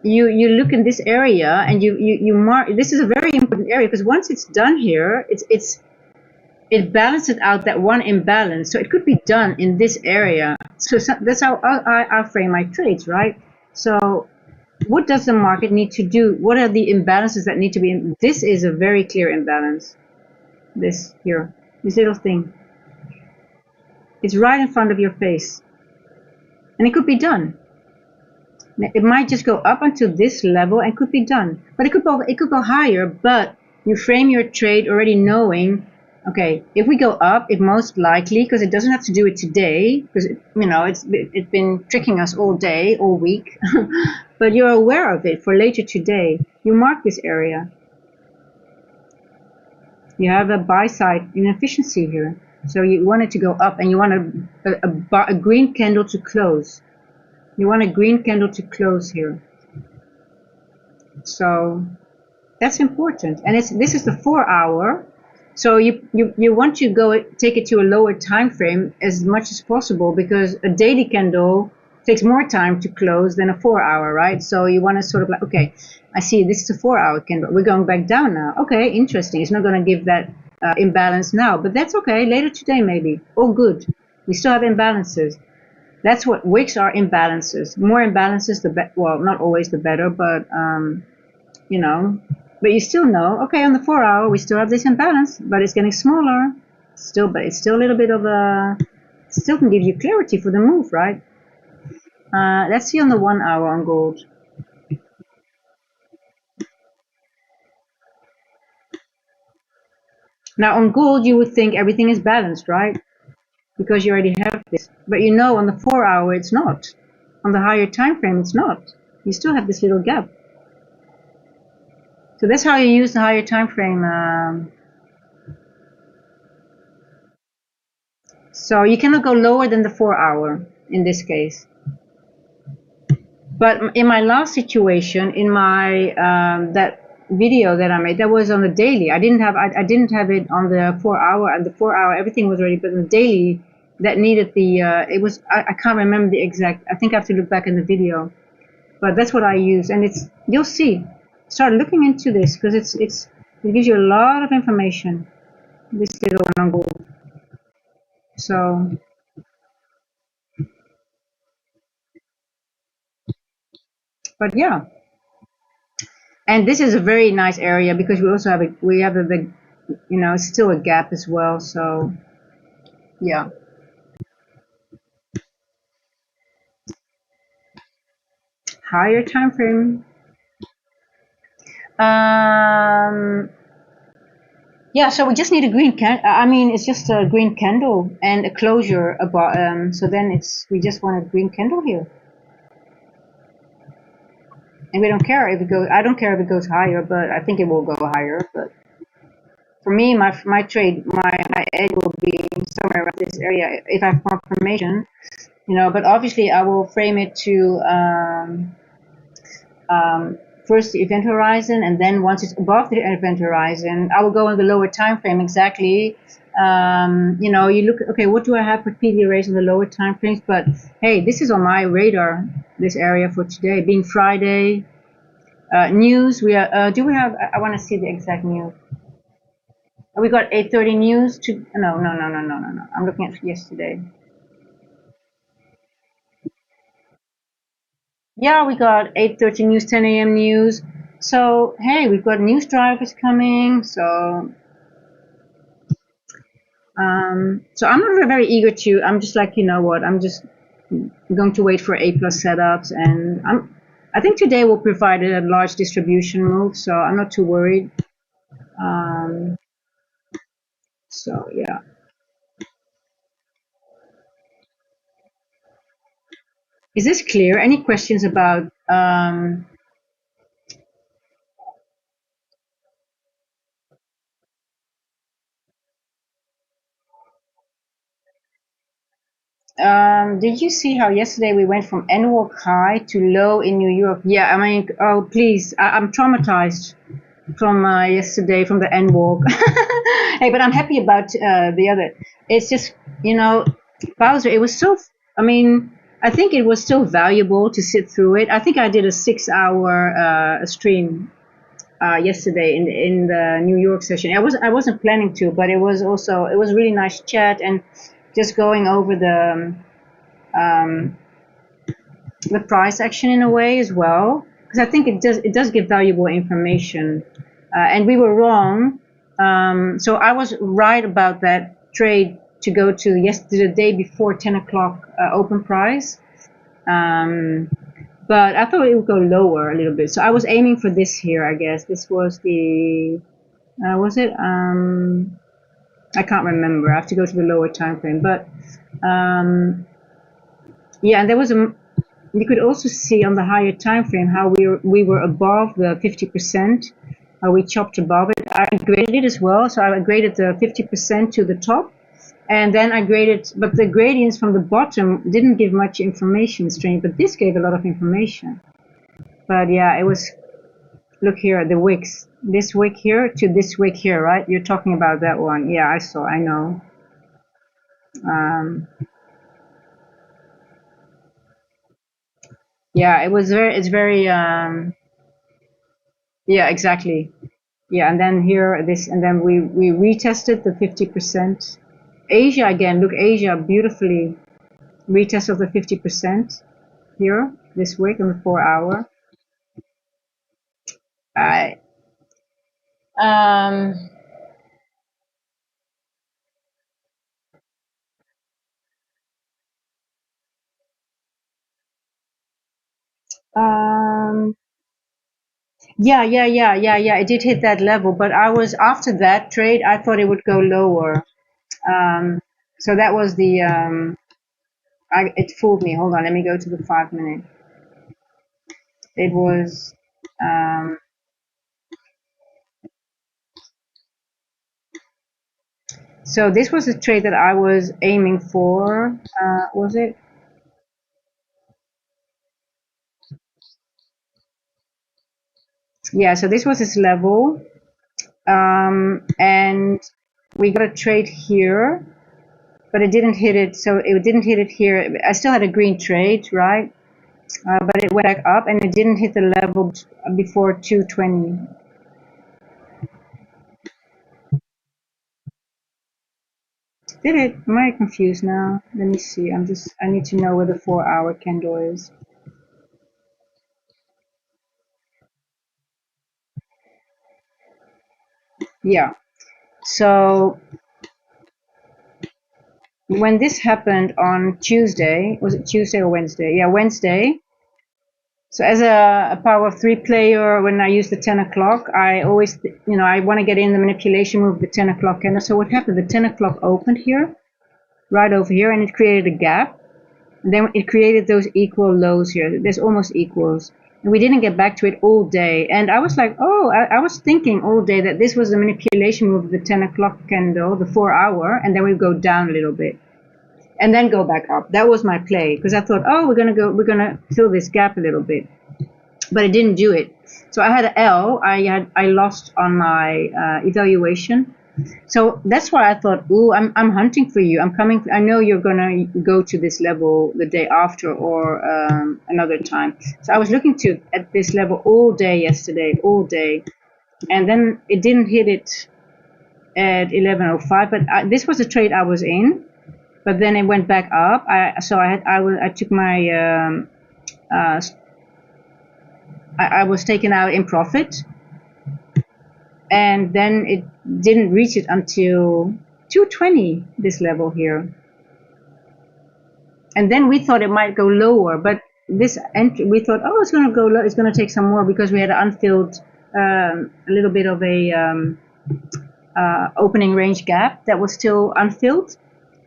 you look in this area and you mark. This is a very important area because once it's done here, it balances out that one imbalance. So it could be done in this area. So that's how I frame my trades, right? So what does the market need to do? What are the imbalances that need to be in? This is a very clear imbalance. This here, this little thing. It's right in front of your face. And it could be done. It might just go up until this level and could be done. But it could go higher, but you frame your trade already knowing, okay, if we go up, it most likely, because it doesn't have to do it today, because it's been tricking us all day, all week, but you're aware of it for later today. You mark this area. You have a buy side inefficiency here. So you want it to go up and you want a green candle to close. You want a green candle to close here. So that's important. And this is the 4 hour. So you want to take it to a lower time frame as much as possible because a daily candle takes more time to close than a 4 hour, right? So you want to sort of like, okay, I see this is a 4 hour candle. We're going back down now. Okay, interesting. It's not going to give that imbalance now, but that's okay. Later today, maybe. All good. We still have imbalances. That's what wicks are, imbalances. More imbalances, the better. Well, not always the better, but but you still know. Okay, on the 4 hour, we still have this imbalance, but it's getting smaller. But it's still a little bit of a. Still can give you clarity for the move, right? Let's see on the 1 hour on gold. Now on gold, you would think everything is balanced, right? Because you already have this. But on the 4 hour, it's not. On the higher time frame, it's not. You still have this little gap. So that's how you use the higher time frame. So you cannot go lower than the 4 hour in this case. But in my last situation, in my that video that I made, that was on the daily. I didn't have it on the 4 hour. And the 4 hour, everything was ready. But on the daily, that needed the. It was I can't remember the exact. I think I have to look back in the video. But that's what I use, and you'll see. Start looking into this because it gives you a lot of information. This little one on gold. So. But yeah, and this is a very nice area because we also have a big, still a gap as well. So yeah. Higher time frame. Yeah, so we just need a green it's just a green candle and a closure about. So then we just want a green candle here. And we don't care if it goes. I don't care if it goes higher, but I think it will go higher. But for me, my trade, my edge will be somewhere around this area if I have confirmation. But obviously I will frame it to first the event horizon, and then once it's above the event horizon, I will go in the lower time frame exactly. You look, okay, what do I have for PD arrays on the lower time frames? But hey, this is on my radar, this area for today, being Friday. News, we are, do we have, I want to see the exact news. We got 8:30 news to, no. I'm looking at yesterday. Yeah, we got 8:30 news, 10 a.m. news. So, hey, we've got news drivers coming. So I'm not very eager to. I'm just like, you know what? I'm just going to wait for A+ setups, and I think today will provide a large distribution move. So I'm not too worried. So yeah. Is this clear? Any questions about did you see how yesterday we went from N-walk high to low in New York? Yeah, I mean, oh please, I'm traumatized from yesterday from the N-walk. Hey, but I'm happy about the other. It's just, Bowser, it was so, I mean, I think it was so valuable to sit through it. I think I did a 6-hour stream yesterday in the New York session. I wasn't planning to, but it was really nice chat and just going over the price action in a way as well, because I think it does give valuable information, and we were wrong. So I was right about that trade to go to yesterday, the day before 10 o'clock open price. But I thought it would go lower a little bit. So I was aiming for this here, I guess. This was the, was it? I can't remember. I have to go to the lower time frame. But yeah, and there was you could also see on the higher time frame how we were above the 50%. We chopped above it. I graded it as well. So I graded the 50% to the top. And then I graded, but the gradients from the bottom didn't give much information, strange, but this gave a lot of information. But yeah, it was, look here at the wicks. This wick here to this wick here, right? You're talking about that one. Yeah, I know. Yeah, it's very, yeah, exactly. Yeah, and then here, this, and then we retested the 50%. Asia again, look, Asia beautifully retest of the 50% here this week on the 4-hour. I um um yeah, it did hit that level, but I was, after that trade I thought it would go lower. So that was the it fooled me. Hold on, let me go to the 5 minute. It was so this was a trade that I was aiming for. Was it? Yeah, so this was this level, and we got a trade here, but it didn't hit it. So it didn't hit it here. I still had a green trade, right? But it went back up and it didn't hit the level before 220. Did it? Am I confused now? Let me see. I need to know where the 4-hour candle is. Yeah. So when this happened on Tuesday, was it Tuesday or Wednesday? Yeah, Wednesday. So as a power of 3 player, when I use the 10 o'clock, I always, I want to get in the manipulation move, the 10 o'clock candle. So what happened? The 10 o'clock opened here, right over here, and it created a gap. And then it created those equal lows here. There's almost equals. And we didn't get back to it all day. And I was like, I was thinking all day that this was the manipulation move of the 10 o'clock candle, the 4-hour, and then we go down a little bit. And then go back up. That was my play. Because I thought, we're gonna fill this gap a little bit. But it didn't do it. So I had an L. I lost on my evaluation. So that's why I thought, I'm hunting for you. I'm coming. I know you're gonna go to this level the day after or another time. So I was looking at this level all day yesterday, all day, and then it didn't hit it at 11:05. But this was a trade I was in, but then it went back up. I took my I was taken out in profit, and then it didn't reach it until 220, this level here. And then we thought it might go lower, but this entry, we thought, it's going to go low. It's going to take some more because we had unfilled, a little bit of a opening range gap that was still unfilled.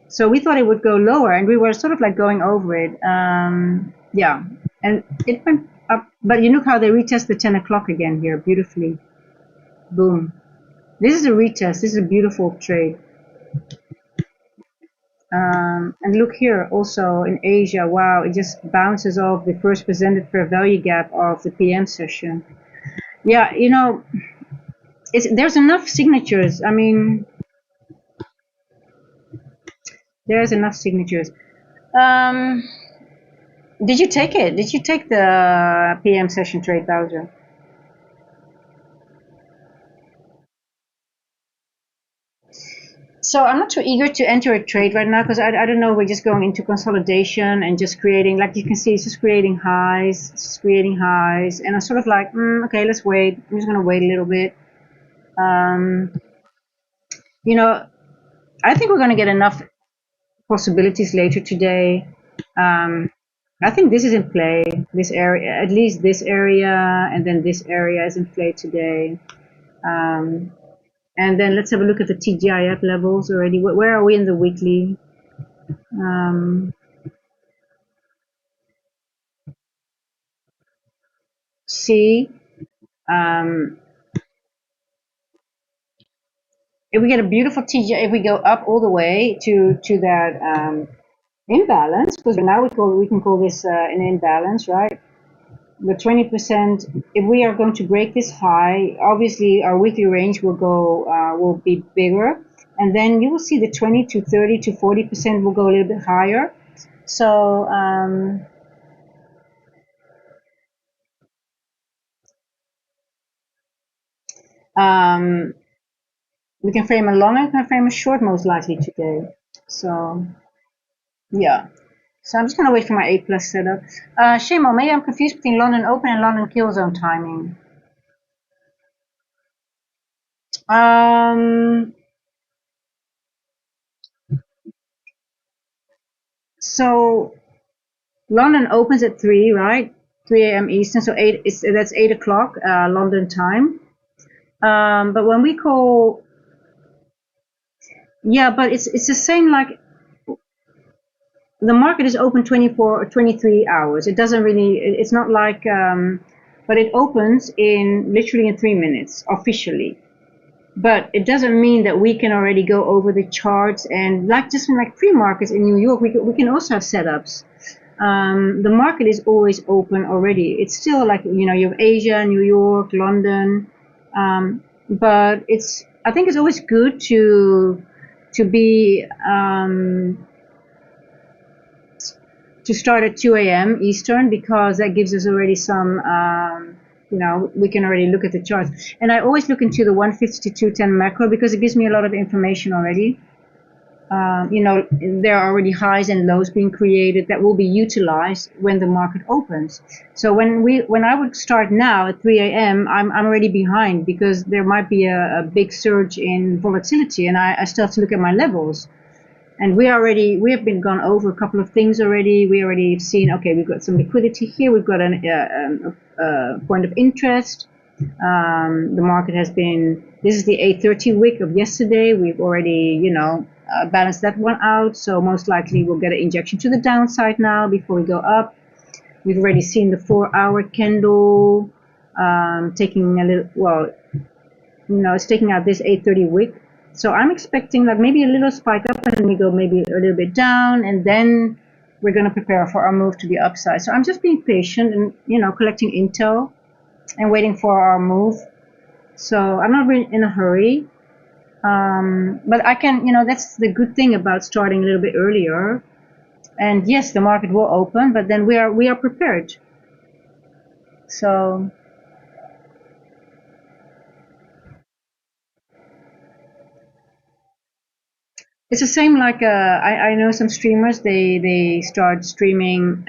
So we thought it would go lower, and we were sort of like going over it. Yeah, and it went up. But you look how they retest the 10 o'clock again here, beautifully. Boom. This is a retest. This is a beautiful trade. And look here, also in Asia, wow, it just bounces off the first presented fair value gap of the PM session. Yeah, you know, there's enough signatures. I mean, there's enough signatures. Did you take it? Did you take the PM session trade, Bowser? So I'm not too eager to enter a trade right now because I don't know. We're just going into consolidation and just creating, like you can see, it's just creating highs, and I'm sort of like, okay, let's wait. I'm just gonna wait a little bit. You know, I think we're gonna get enough possibilities later today. I think this is in play. This area, at least this area, and then this area is in play today. And then let's have a look at the TGIF levels already. Where are we in the weekly? See, if we get a beautiful TGI, if we go up all the way to that imbalance, because now we can call this an imbalance, right? The 20%. If we are going to break this high, obviously our weekly range will be bigger, and then you will see the 20 to 30 to 40% will go a little bit higher. So we can frame a long and can frame a short most likely today. So yeah. So I'm just gonna wait for my A+ setup. Shemo, maybe I'm confused between London open and London kill zone timing. So London opens at 3, right? 3 a.m. Eastern, so that's 8 o'clock London time. But when we call, yeah, but it's the same, like the market is open 24 or 23 hours. It doesn't really, it's not like, but it opens literally in 3 minutes officially. But it doesn't mean that we can already go over the charts, and like just like pre-markets in New York, we can also have setups. The market is always open already. It's still like, you have Asia, New York, London, but I think it's always good to be to start at 2 a.m. Eastern, because that gives us already some, we can already look at the charts. And I always look into the 150 to 210 macro because it gives me a lot of information already. There are already highs and lows being created that will be utilized when the market opens. So when I would start now at 3 a.m., I'm already behind because there might be a big surge in volatility, and I still have to look at my levels. And we have been gone over a couple of things already. We already have seen, okay, we've got some liquidity here. We've got a point of interest. The market has been, this is the 830 wick of yesterday. We've already, balanced that one out. So most likely we'll get an injection to the downside now before we go up. We've already seen the 4-hour candle taking a little, it's taking out this 830 wick. So I'm expecting like maybe a little spike up and then we go maybe a little bit down, and then we're going to prepare for our move to the upside. So I'm just being patient and, collecting intel and waiting for our move. So I'm not really in a hurry. But I can, that's the good thing about starting a little bit earlier. And yes, the market will open, but then we are prepared. So it's the same like I know some streamers, they start streaming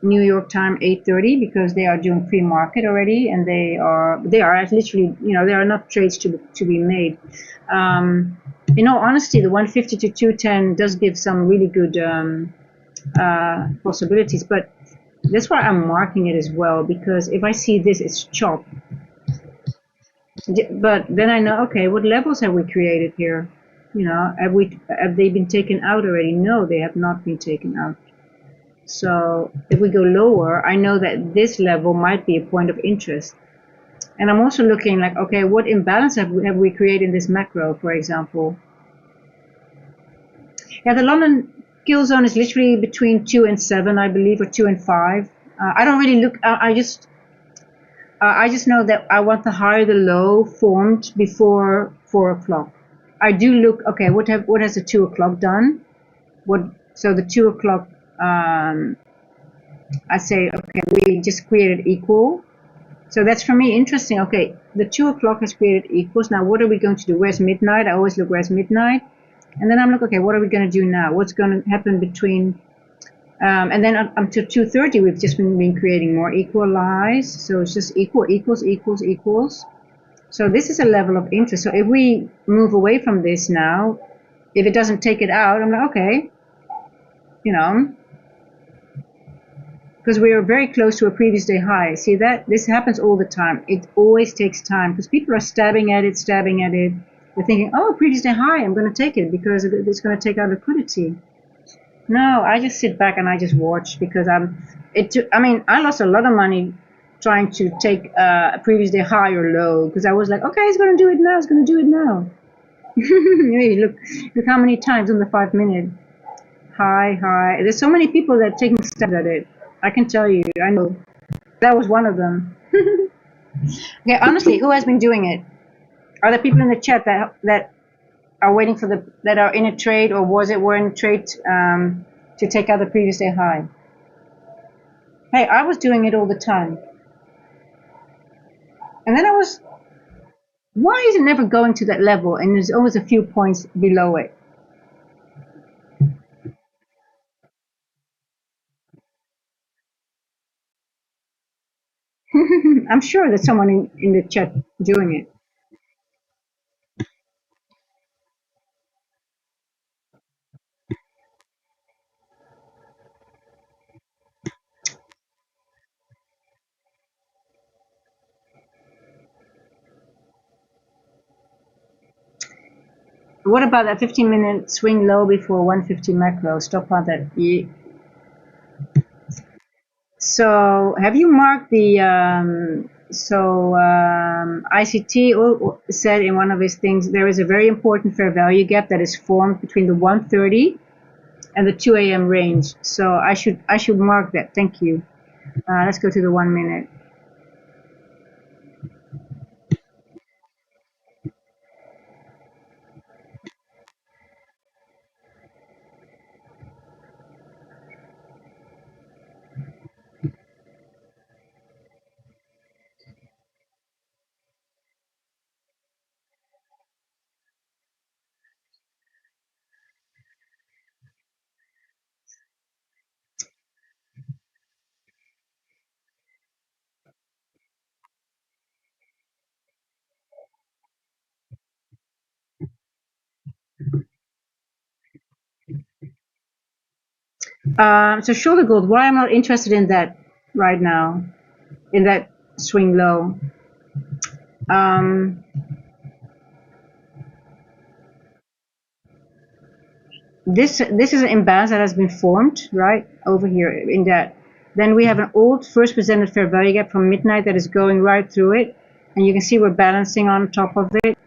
New York time 8:30 because they are doing pre-market already, and they are literally, there are enough trades to be made. In all honesty, the 150 to 210 does give some really good possibilities, but that's why I'm marking it as well, because if I see this, it's chop. But then I know, okay, what levels have we created here? Have they been taken out already? No, they have not been taken out. So if we go lower, I know that this level might be a point of interest. And I'm also looking like, okay, what imbalance have we created in this macro, for example? Yeah, the London kill zone is literally between 2 and 7, I believe, or 2 and 5. I don't really look. I just know that I want the high or the low formed before 4 o'clock. I do look. Okay, what has the 2 o'clock done? So the 2 o'clock. I say, okay, we just created equal. So that's for me interesting. Okay, the 2 o'clock has created equals. Now what are we going to do? Where's midnight? I always look where's midnight. And then I'm like, okay, what are we going to do now? What's going to happen between, and then up to 2:30, we've just been creating more equalize. So it's just equals. So this is a level of interest. So if we move away from this now, if it doesn't take it out, I'm like, okay, because we are very close to a previous day high. See that? This happens all the time. It always takes time because people are stabbing at it. They're thinking, oh, previous day high, I'm going to take it because it's going to take out liquidity. No, I just sit back and I just watch because I lost a lot of money trying to take a previous day high or low because I was like, okay, it's going to do it now. Look how many times on the 5 minute. High. There's so many people that are taking stabs at it. I can tell you, I know. That was one of them. Okay, honestly, who has been doing it? Are there people in the chat that are waiting for that are in a trade, or were in a trade to take out the previous day high? Hey, I was doing it all the time. And then why is it never going to that level? And there's always a few points below it. I'm sure there's someone in the chat doing it. What about that 15-minute swing low before 150 macro? Stop on that. So have you marked the ICT said in one of his things there is a very important fair value gap that is formed between the 130 and the 2 a.m. range. So I should mark that. Thank you. Let's go to the 1 minute. So shoulder gold, why I'm not interested in that right now, in that swing low. This is an imbalance that has been formed right over here in that. Then we have an old first presented fair value gap from midnight that is going right through it, and you can see we're balancing on top of it.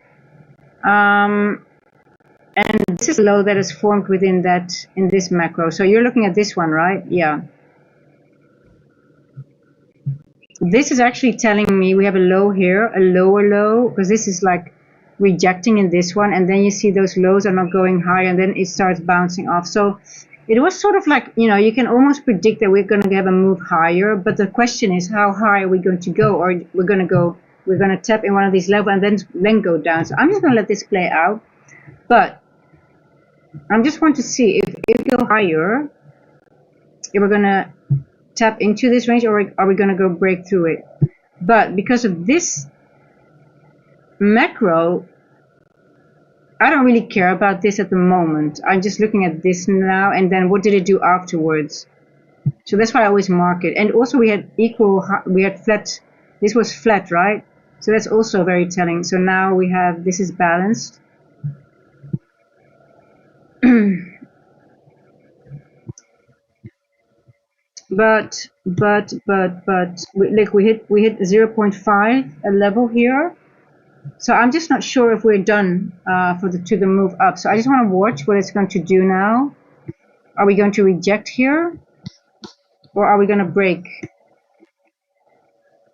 And this is a low that is formed within that in this macro. So you're looking at this one, right? Yeah. This is actually telling me we have a low here, a lower low, because this is like rejecting in this one, and then you see those lows are not going higher, and then it starts bouncing off. So it was sort of like, you can almost predict that we're going to have a move higher, but the question is how high are we going to go, or we're going to tap in one of these levels and then go down. So I'm just going to let this play out, but I just want to see if we go higher, if we're going to tap into this range, or are we going to go break through it? But because of this macro, I don't really care about this at the moment. I'm just looking at this now, and then what did it do afterwards? So that's why I always mark it. And also we had flat. This was flat, right? So that's also very telling. So now we have, this is balanced. but like we hit 0.5 a level here. So I'm just not sure if we're done to the move up. So I just want to watch what it's going to do now. Are we going to reject here, or are we going to break?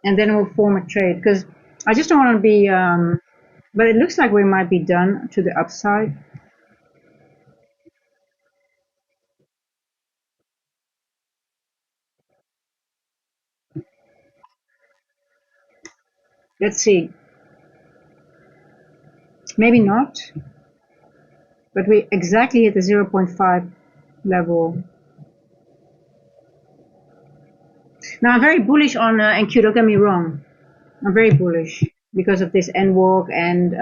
And then we'll form a trade, because I just don't want to be, but it looks like we might be done to the upside. Let's see. Maybe not, but we exactly hit the 0.5 level. Now I'm very bullish on NQ, don't get me wrong. I'm very bullish because of this N walk and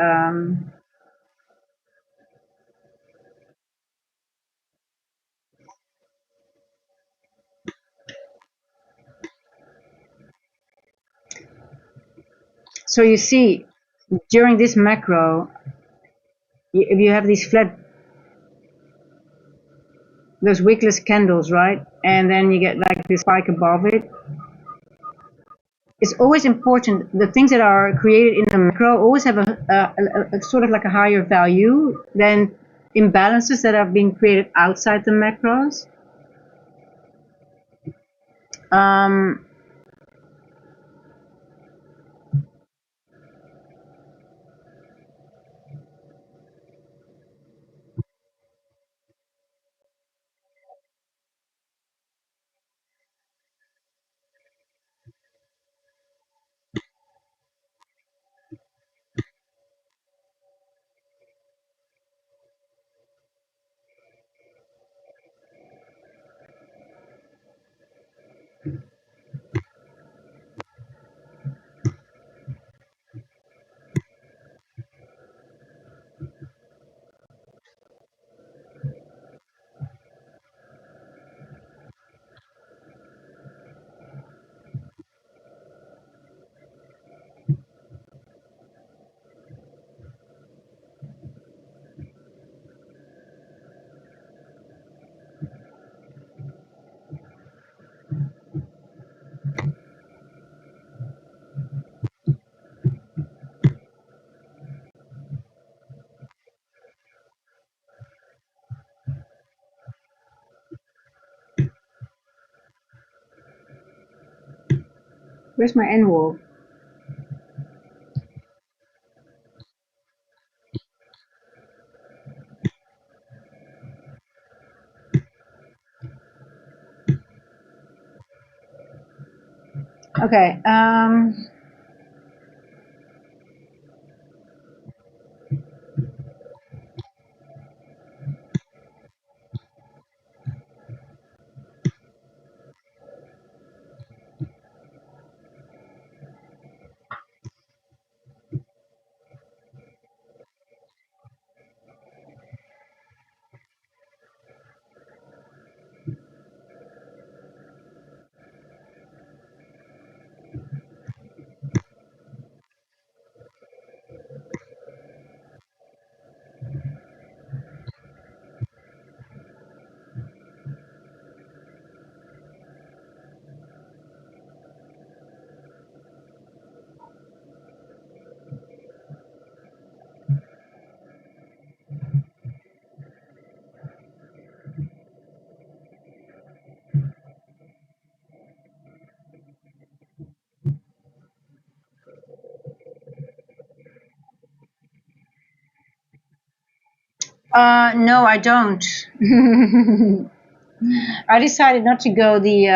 so you see, during this macro, if you have these flat, those wickless candles, right? And then you get like this spike above it. It's always important, the things that are created in the macro always have a sort of like a higher value than imbalances that are being created outside the macros. Where's my N wall? Okay. No, I don't. I decided not to go the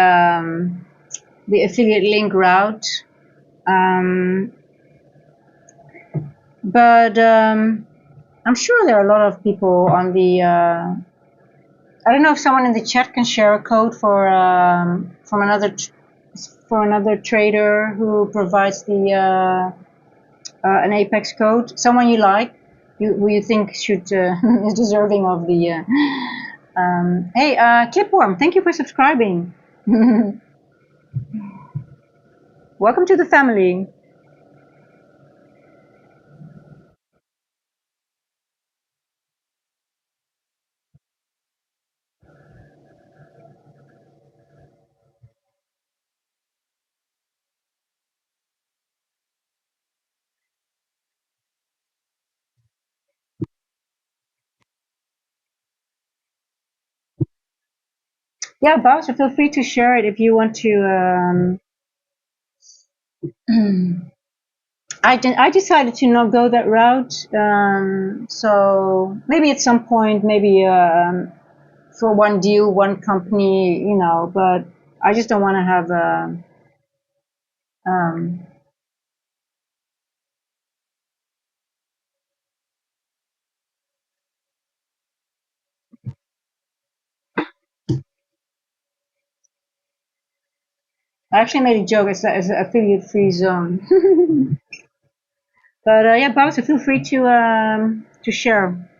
affiliate link route, but I'm sure there are a lot of people on the. I don't know if someone in the chat can share a code for from another trader who provides the an Apex code. Someone you like, who you think should is deserving of the. Hey, Clipworm, thank you for subscribing. Welcome to the family. Yeah, Bowser, feel free to share it if you want to. I decided to not go that route. So maybe at some point, maybe for one deal, one company, but I just don't want to have a. Um, I actually made a joke. It's an affiliate-free zone. But yeah, Bowser, feel free to share.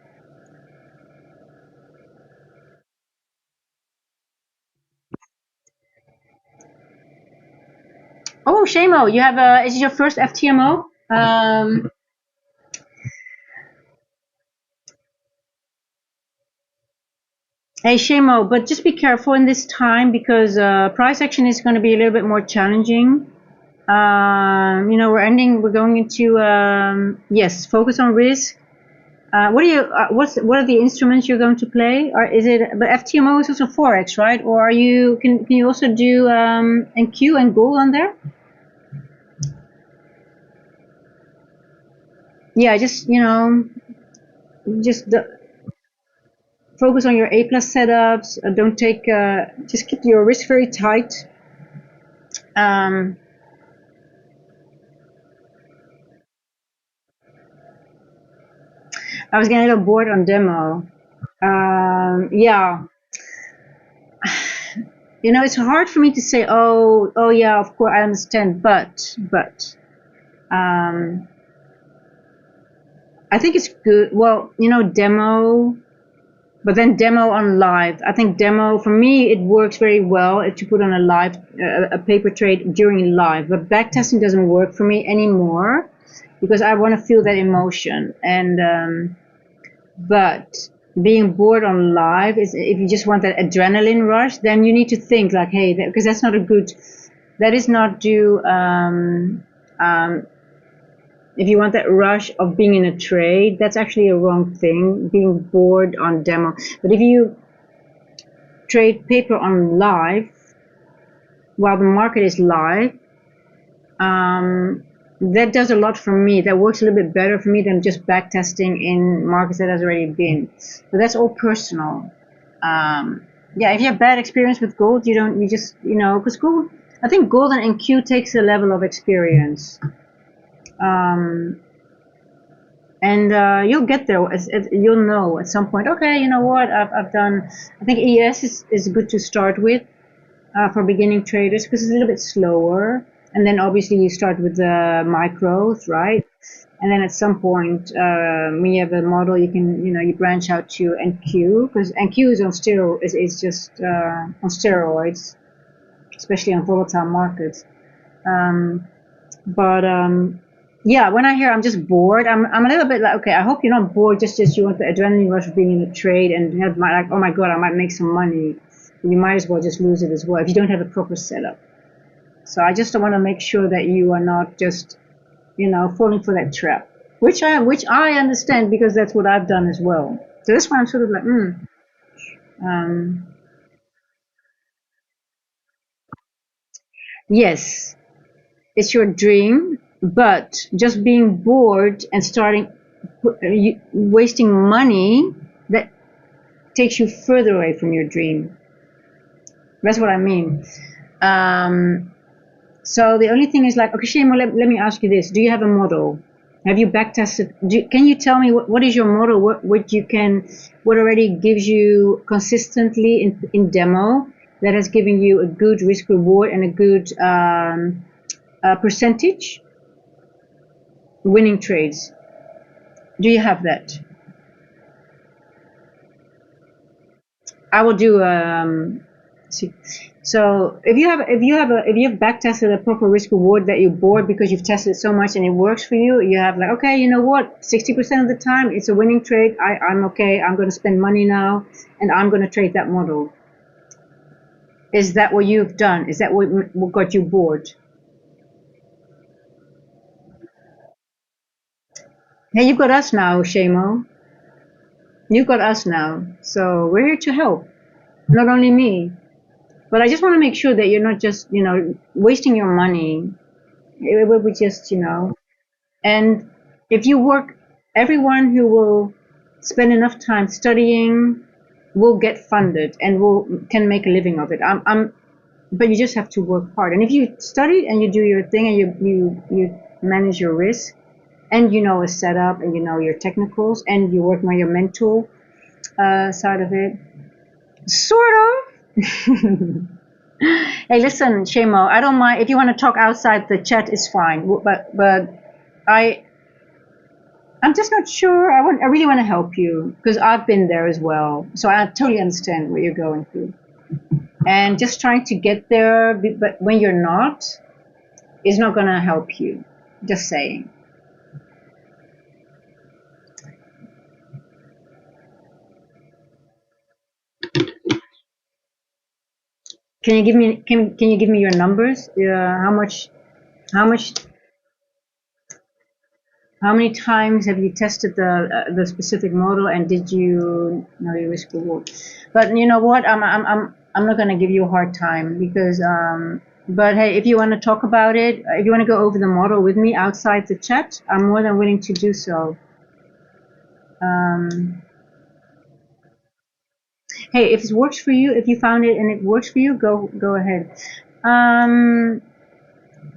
Oh, Shamo, you have is it your first FTMO? Hey, Shamo, but just be careful in this time because price action is going to be a little bit more challenging. We're going into yes, focus on risk. What are the instruments you're going to play? Or is it, but FTMO is also Forex, right? Or can you also do NQ and gold on there? Yeah, just focus on your A plus setups. Don't take, just keep your risk very tight. Um, I was getting a little bored on demo. Yeah, it's hard for me to say, oh yeah, of course I understand, but um, I think it's good. Well, demo, but then demo on live. I think demo for me it works very well if you put on a live a paper trade during live. But backtesting doesn't work for me anymore because I want to feel that emotion. And but being bored on live is if you just want that adrenaline rush, then you need to think like, hey, because that's not a good. That is not due. If you want that rush of being in a trade, that's actually a wrong thing, being bored on demo. But if you trade paper on live, while the market is live, that does a lot for me. That works a little bit better for me than just back testing in markets that has already been. But that's all personal. Yeah, if you have bad experience with gold, because gold, I think gold and NQ takes a level of experience. And you'll get there. You'll know at some point. Okay, you know what? I've done. I think ES is good to start with for beginning traders because it's a little bit slower. And then obviously you start with the micros, right? And then at some point, when you have a model, you can you branch out to NQ because NQ is on is just on steroids, especially on volatile markets. But yeah, when I hear I'm just bored, I'm a little bit like, okay, I hope you're not bored just you want the adrenaline rush of being in a trade and have like, oh my god, I might make some money. You might as well just lose it as well if you don't have a proper setup. So I just want to make sure that you are not just falling for that trap, which I understand because that's what I've done as well. So that's why I'm sort of like, yes, it's your dream, but just being bored and wasting money that takes you further away from your dream. That's what I mean. So the only thing is like, okay, Shemo, let me ask you this: do you have a model? Have you backtested? Can you tell me what is your model? What already gives you consistently in demo that has given you a good risk reward and a good percentage winning trades? Do you have that? I will do. See. So if you've back tested a proper risk reward that you're bored because you've tested so much and it works for you, you have like, okay, you know what, 60% of the time it's a winning trade. I'm okay. I'm going to spend money now, and I'm going to trade that model. Is that what you've done? Is that what got you bored? Hey, you got us now, Shamo. You got us now. So we're here to help. Not only me. But I just want to make sure that you're not just, wasting your money. It will be just, and if you work, everyone who will spend enough time studying will get funded and can make a living of it. But you just have to work hard. And if you study and you do your thing and you manage your risk, and you know a setup, and you know your technicals, and you work on your mental side of it, sort of. Hey, listen, Shamo, I don't mind if you want to talk outside the chat. It's fine, but I'm just not sure. I really want to help you because I've been there as well, so I totally understand what you're going through. And just trying to get there, but when you're not, is not going to help you. Just saying. Can you give me your numbers? How many times have you tested the specific model, and did you know your risk reward? But you know what? I'm not going to give you a hard time because but hey, if you want to talk about it, if you want to go over the model with me outside the chat, I'm more than willing to do so. Hey, if it works for you, if you found it and it works for you, go ahead.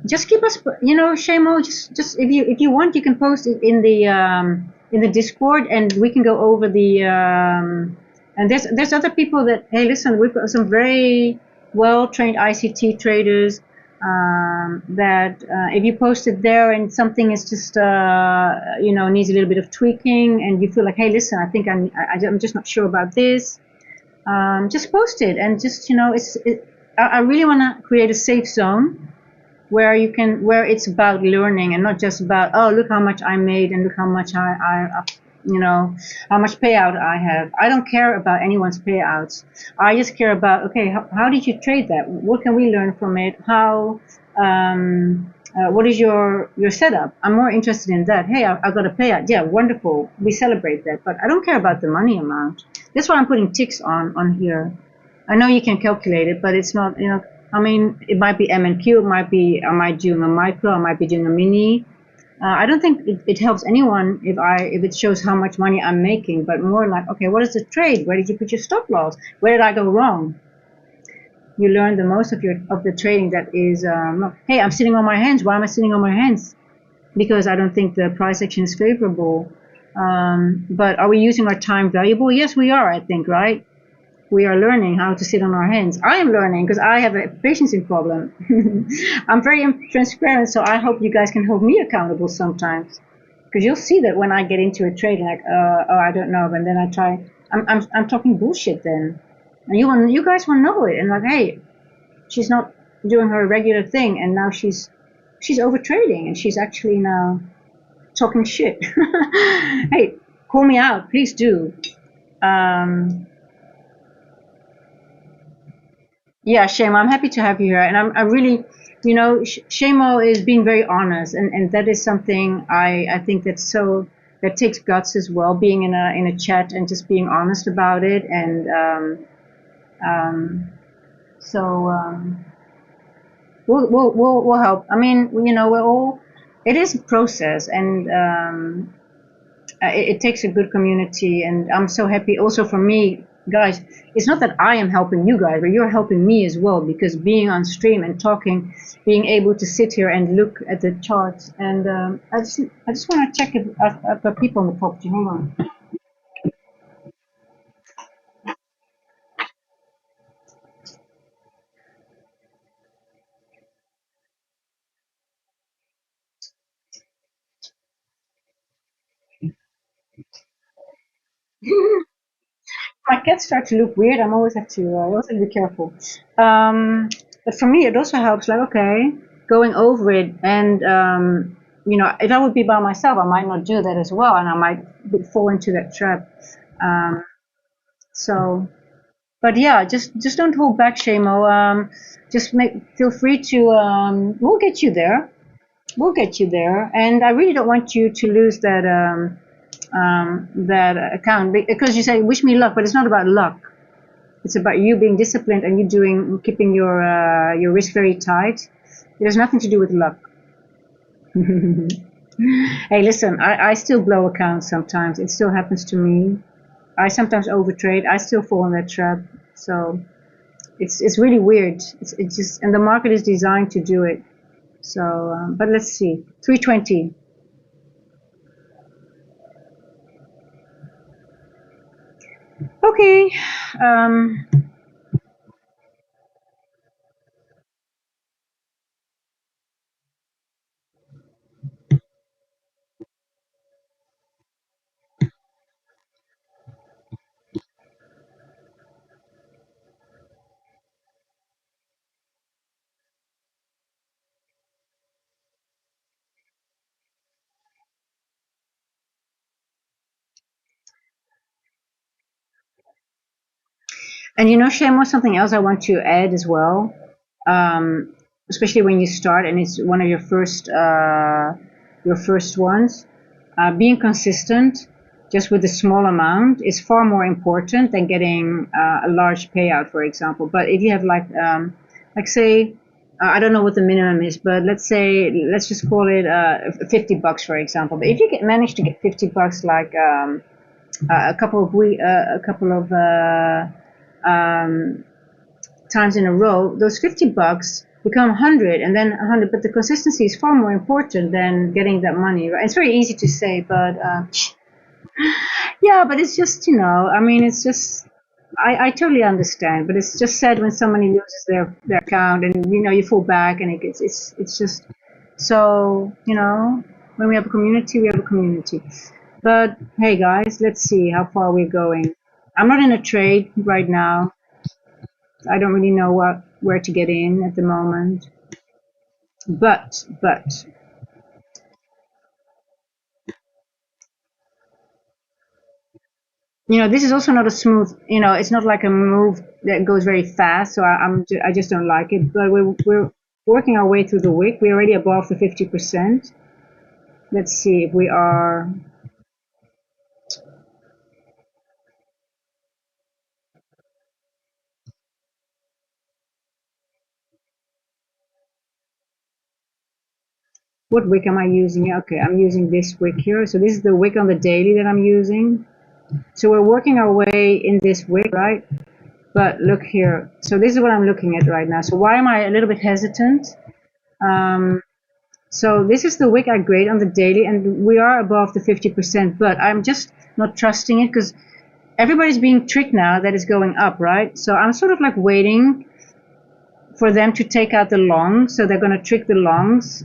Just keep us, Shamo. Just if you want, you can post it in the Discord, and we can go over the. And there's other people that, hey, listen, we've got some very well trained ICT traders that if you post it there and something is just needs a little bit of tweaking, and you feel like, hey, listen, I think I'm just not sure about this. Just post it, and just I really want to create a safe zone where it's about learning and not just about, oh, look how much I made and look how much how much payout I have. I don't care about anyone's payouts. I just care about, okay, how did you trade that? What can we learn from it? What is your setup? I'm more interested in that. Hey, I got a payout. Yeah, wonderful. We celebrate that. But I don't care about the money amount. That's why I'm putting ticks on here. I know you can calculate it, but it's not, it might be M&Q, I might be doing a micro, I might be doing a mini. I don't think it helps anyone if it shows how much money I'm making, but more like, okay, what is the trade? Where did you put your stop loss? Where did I go wrong? You learn the most of the trading that is, hey, I'm sitting on my hands. Why am I sitting on my hands? Because I don't think the price action is favorable. But are we using our time valuable? Yes, we are, I think, right? We are learning how to sit on our hands. I am learning because I have a patience problem. I'm very transparent, so I hope you guys can hold me accountable sometimes. Because you'll see that when I get into a trade, like, oh, I don't know, and then I try, I'm talking bullshit then. And you guys will know it, and like, hey, she's not doing her regular thing, and now she's over trading, and she's actually now talking shit. Hey, call me out, please do. Yeah, Shamo, I'm happy to have you here, and I really, Shamo is being very honest, and that is something I think that takes guts as well, being in a chat and just being honest about it, and we'll help. I mean, it is a process, and it takes a good community, and I'm so happy also for me. Guys, it's not that I am helping you guys, but you're helping me as well, because being on stream and talking, being able to sit here and look at the charts, and I just want to check if I've got people on the property. Hold on. My cats start to look weird. I always have to be careful. But for me, it also helps. Like, okay, going over it, and if I would be by myself, I might not do that as well, and I might fall into that trap. So, but yeah, just don't hold back, Shamo. Just feel free to. We'll get you there. We'll get you there, and I really don't want you to lose that account, because you say wish me luck, but it's not about luck. It's about you being disciplined and you keeping your risk very tight. It has nothing to do with luck. Hey, listen, I still blow accounts sometimes. It still happens to me. I sometimes overtrade. I still fall in that trap. So it's really weird. It's just, and the market is designed to do it. So, but let's see, 320. Okay. And you know, Shamo, something else I want to add as well, especially when you start and it's one of your first ones. Being consistent, just with a small amount, is far more important than getting a large payout, for example. But if you have like say, I don't know what the minimum is, but let's just call it $50, for example. But if you manage to get $50, like a couple of times in a row, those $50 become 100 and then 100. But the consistency is far more important than getting that money. Right? It's very easy to say, but yeah, but it's just, you know, I mean, it's just, I totally understand, but it's just sad when somebody loses their account and, you know, you fall back and it's just, so, you know, when we have a community, we have a community. But hey guys, let's see how far we're going. I'm not in a trade right now. I don't really know where to get in at the moment. But you know, this is also not a smooth, you know, it's not like a move that goes very fast. So I just don't like it. But we're working our way through the wick. We're already above the 50%. Let's see if we are. What wick am I using? Yeah, okay, I'm using this wick here. So this is the wick on the daily that I'm using. So we're working our way in this wick, right? But look here. So this is what I'm looking at right now. So why am I a little bit hesitant? So this is the wick I grade on the daily, and we are above the 50%, but I'm just not trusting it because everybody's being tricked now that it's going up, right? So I'm sort of like waiting for them to take out the longs. So they're going to trick the longs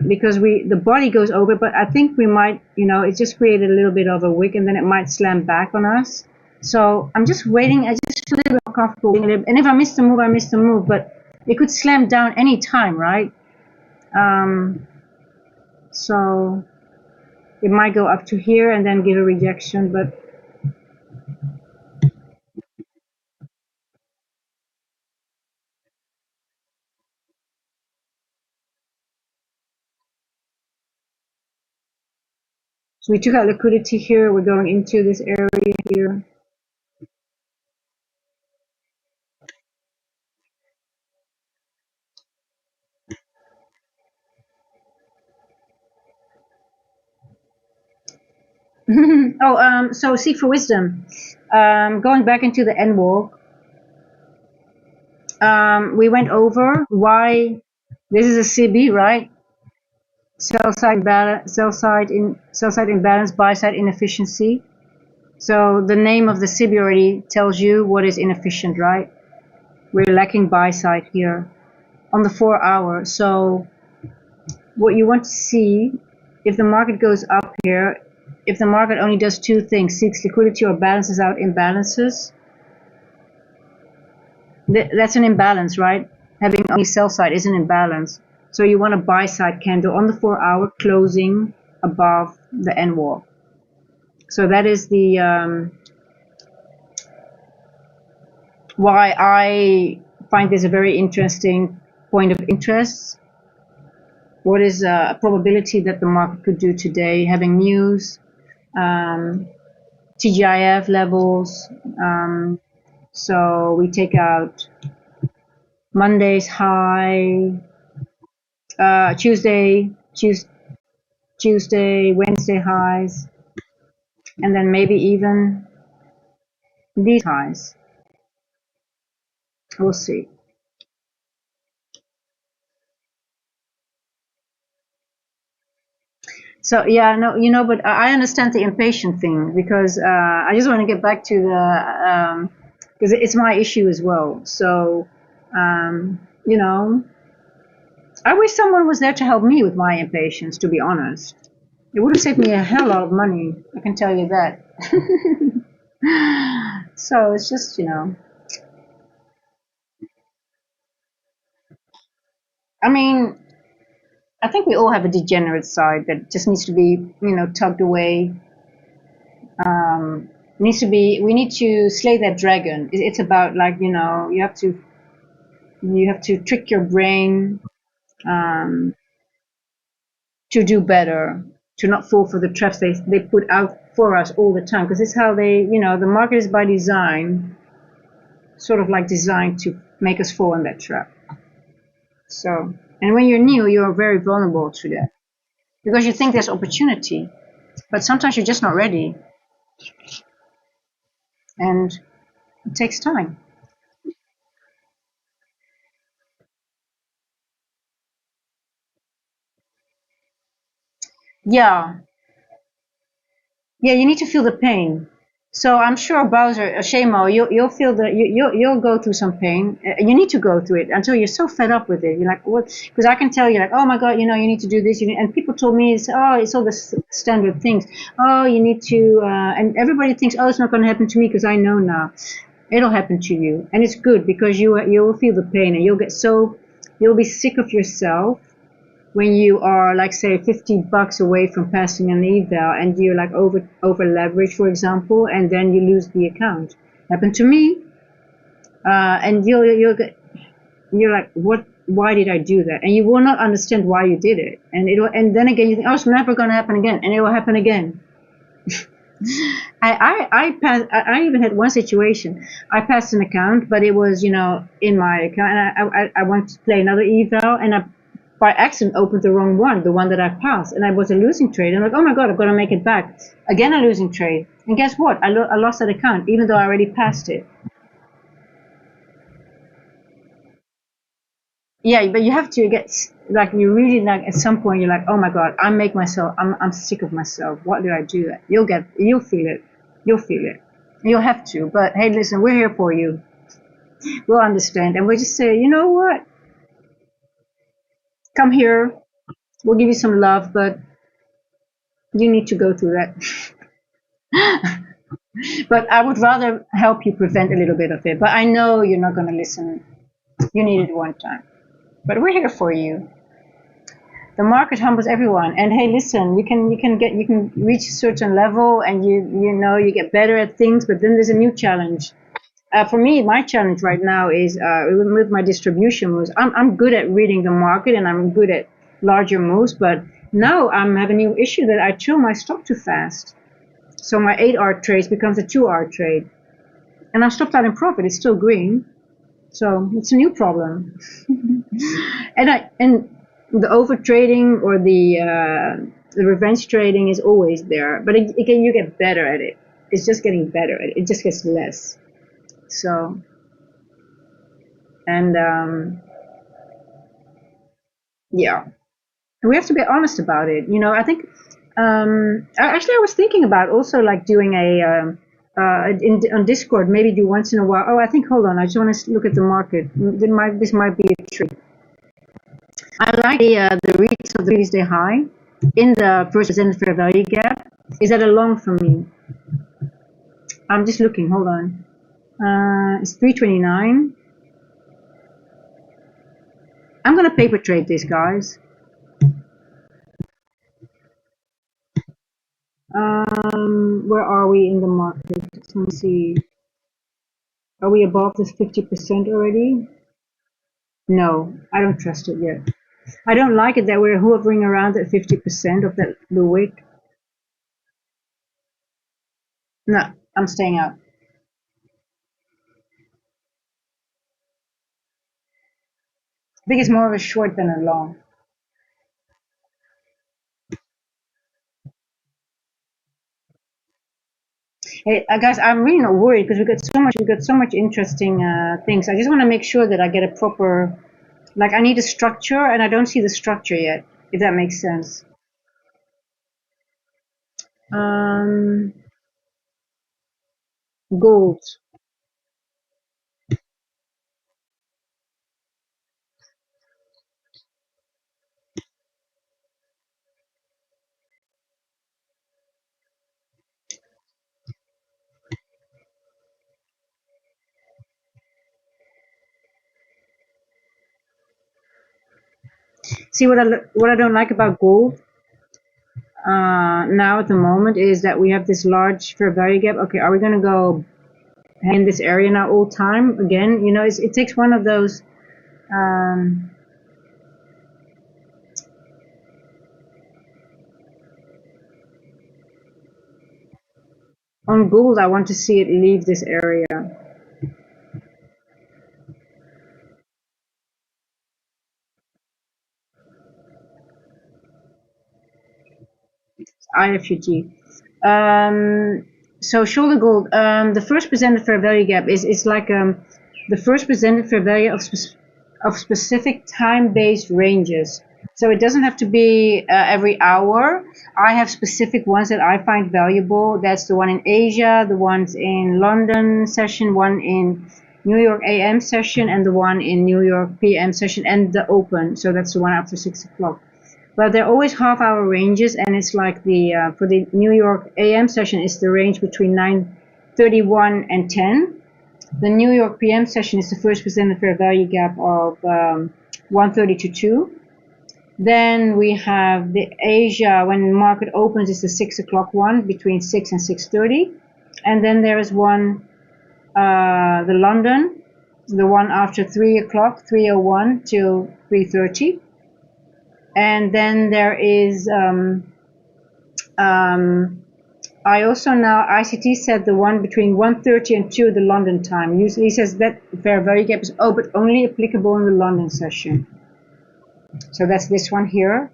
because the body goes over, but I think we might, you know, it just created a little bit of a wick and then it might slam back on us. So I'm just waiting. I just feel a little bit more comfortable. And if I miss the move, I miss the move, but it could slam down any time, right? So it might go up to here and then give a rejection, but so we took out liquidity here. We're going into this area here. Oh, so seek for wisdom. Going back into the end walk, we went over why this is a CB, right? Sell side imbalance, buy side inefficiency. So the name of the CB already tells you what is inefficient, right? We're lacking buy side here on the 4 hour. So what you want to see, if the market goes up here, if the market only does two things, seeks liquidity or balances out imbalances, that's an imbalance, right? Having only sell side is an imbalance. So you want a buy side candle on the 4 hour closing above the N wall. So that is the why I find this a very interesting point of interest. What is a probability that the market could do today, having news, TGIF levels, So we take out Monday's high, Tuesday, Wednesday highs, and then maybe even these highs. We'll see. So yeah, no, but I understand the impatient thing, because I just want to get back to the because it's my issue as well. So you know, I wish someone was there to help me with my impatience. To be honest, it would have saved me a hell lot of money. I can tell you that. So it's just, I mean, I think we all have a degenerate side that just needs to be, tugged away. We need to slay that dragon. It's about, like, you have to trick your brain to do better, to not fall for the traps they put out for us all the time. Because it's how the market is by design, sort of like designed to make us fall in that trap. So, and when you're new, you're very vulnerable to that, because you think there's opportunity, but sometimes you're just not ready, and it takes time. Yeah, yeah, you need to feel the pain. So I'm sure Bowser, Shamo, you'll feel you'll go through some pain. You need to go through it until you're so fed up with it. You're like, what? Because I can tell you, like, oh my God, you need to do this. And people told me, it's all the standard things. Oh, you need to, and everybody thinks, oh, it's not going to happen to me because I know now. It'll happen to you, and it's good, because you will feel the pain, and you'll be sick of yourself when you are, like, say, $50 away from passing an eval, and you're like over leverage, for example, and then you lose the account. Happened to me, and you're like, what? Why did I do that? And you will not understand why you did it, and then again you think, oh, it's never going to happen again, and it will happen again. I even had one situation. I passed an account, but it was, in my account, and I wanted to play another eval, and I by accident opened the wrong one, the one that I passed, and I was a losing trade. And I'm like, oh my God, I've got to make it back. Again, a losing trade. And guess what? I lost that account, even though I already passed it. Yeah, but you have to get, like, you really, like, at some point you're like, oh my God, I'm sick of myself. What did I do? You'll feel it. You'll feel it. You'll have to. But hey, listen, we're here for you. We'll understand, and we'll just say, you know what? Come here. We'll give you some love, but you need to go through that. But I would rather help you prevent a little bit of it. But I know you're not going to listen. You need it one time. But we're here for you. The market humbles everyone. And hey, listen, you can reach a certain level, and you get better at things. But then there's a new challenge. For me, my challenge right now is with my distribution moves. I'm good at reading the market, and I'm good at larger moves. But now I'm having a new issue that I chill my stop too fast. So my 8-hour trade becomes a 2-hour trade. And I stopped out in profit. It's still green. So it's a new problem. and the over trading, or the revenge trading, is always there. But again, you get better at it. It's just getting better at it. It just gets less. So, and yeah, we have to be honest about it. I think actually I was thinking about also, like, doing on Discord, maybe do once in a while. Oh, I think, hold on, I just want to look at the market. This might be a trick. I like the reads of the previous day high in the first presented fair value gap. Is that a long for me? I'm just looking. Hold on. It's 329. I'm gonna paper trade this, guys. Where are we in the market? Let's see. Are we above this 50% already? No, I don't trust it yet. I don't like it that we're hovering around at 50% of the wick. No, I'm staying out. think it's more of a short than a long. Hey, guys, I'm really not worried because we got so much interesting things. I just want to make sure that I get a proper, like I need a structure, and I don't see the structure yet. If that makes sense. Um, Gold. See what I don't like about gold now at the moment is that we have this large fair value gap. Okay, are we going to go in this area now all time again? You know, it takes one of those. Um, on gold, I want to see it leave this area. IFUG. So shoulder gold. The first presented fair value gap is like the first presented fair value of specific time-based ranges. So it doesn't have to be every hour. I have specific ones that I find valuable. That's the one in Asia, the ones in London session, one in New York AM session, and the one in New York PM session, and the open. So that's the one after 6 o'clock. But they're always half-hour ranges, and it's like the for the New York AM session is the range between 9:31 and 10. The New York PM session is the first presented fair value gap of 1:30 to 2. Then we have the Asia, when market opens, is the 6 o'clock one between 6 and 6:30. And then there is one, the London, the one after 3 o'clock, 3:01 till 3:30. And then there is, I also now, ICT said the one between 1:30 and 2 the London time. Usually he says that fair value gap is, but only applicable in the London session. So that's this one here.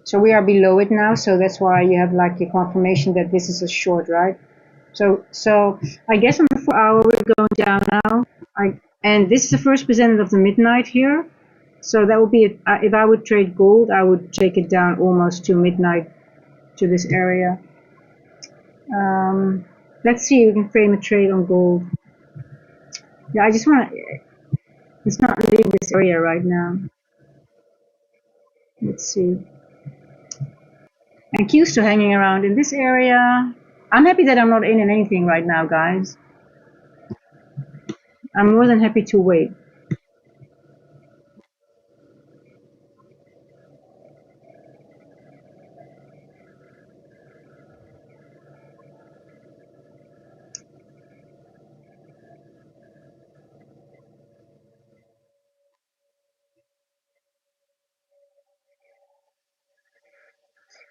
So we are below it now, so that's why you have like a confirmation that this is a short, right? So I guess on the 4 hour we're going down now. And this is the first presented of the midnight here. So that would be, if I would trade gold, I would take it down almost to midnight to this area. Let's see if we can frame a trade on gold. Yeah, I just want to, it's not leaving this area right now. Let's see. And Q's still hanging around in this area. I'm happy that I'm not in anything right now, guys. I'm more than happy to wait.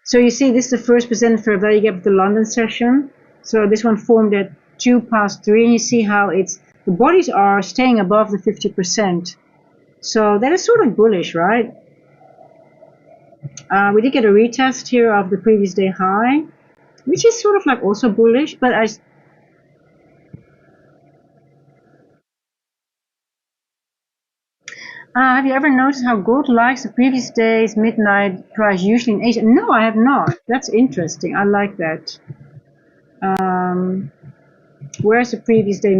So you see, this is the first presented fair value gap of the London session. So this one formed at 3:02, and you see how the bodies are staying above the 50%. So that is sort of bullish, right? We did get a retest here of the previous day high, which is sort of like also bullish, but have you ever noticed how gold likes the previous day's midnight price usually in Asia? No, I have not. That's interesting. I like that. Where's the previous day?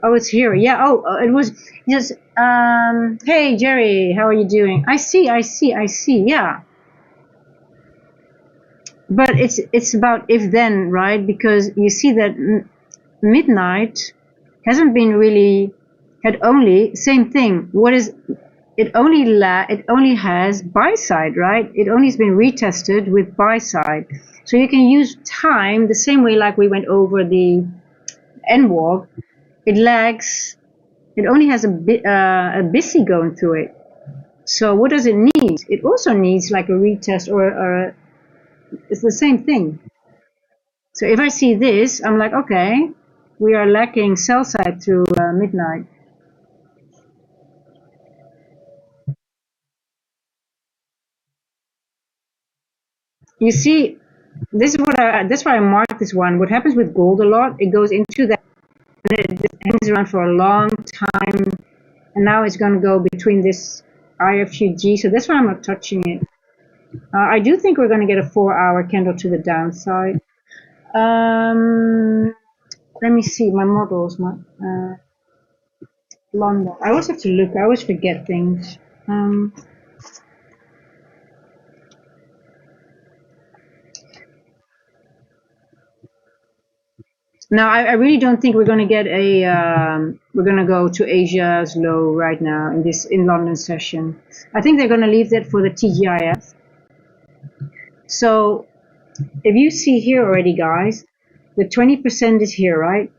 Oh, it's here. Yeah. Oh, it was just. Hey, Jerry, how are you doing? I see. Yeah. But it's about if then, right? Because you see that midnight hasn't been really had only same thing. What is it only has buy side, right? It only has been retested with buy side. So you can use time the same way like we went over the NWOG. It lags. It only has a busy going through it. So what does it need? It also needs like a retest or it's the same thing. So if I see this, I'm like, okay, we are lacking sell side through midnight. You see, this is what that's why I marked this one. What happens with gold a lot, it goes into that and it hangs around for a long time, and now it's going to go between this IFUG, so that's why I'm not touching it. I do think we're going to get a 4-hour candle to the downside. Let me see my models. London. I always have to look. I always forget things. Now, I really don't think we're going to get a. We're going to go to Asia's low right now in London session. I think they're going to leave that for the TGIF. So, if you see here already, guys, the 20% is here, right?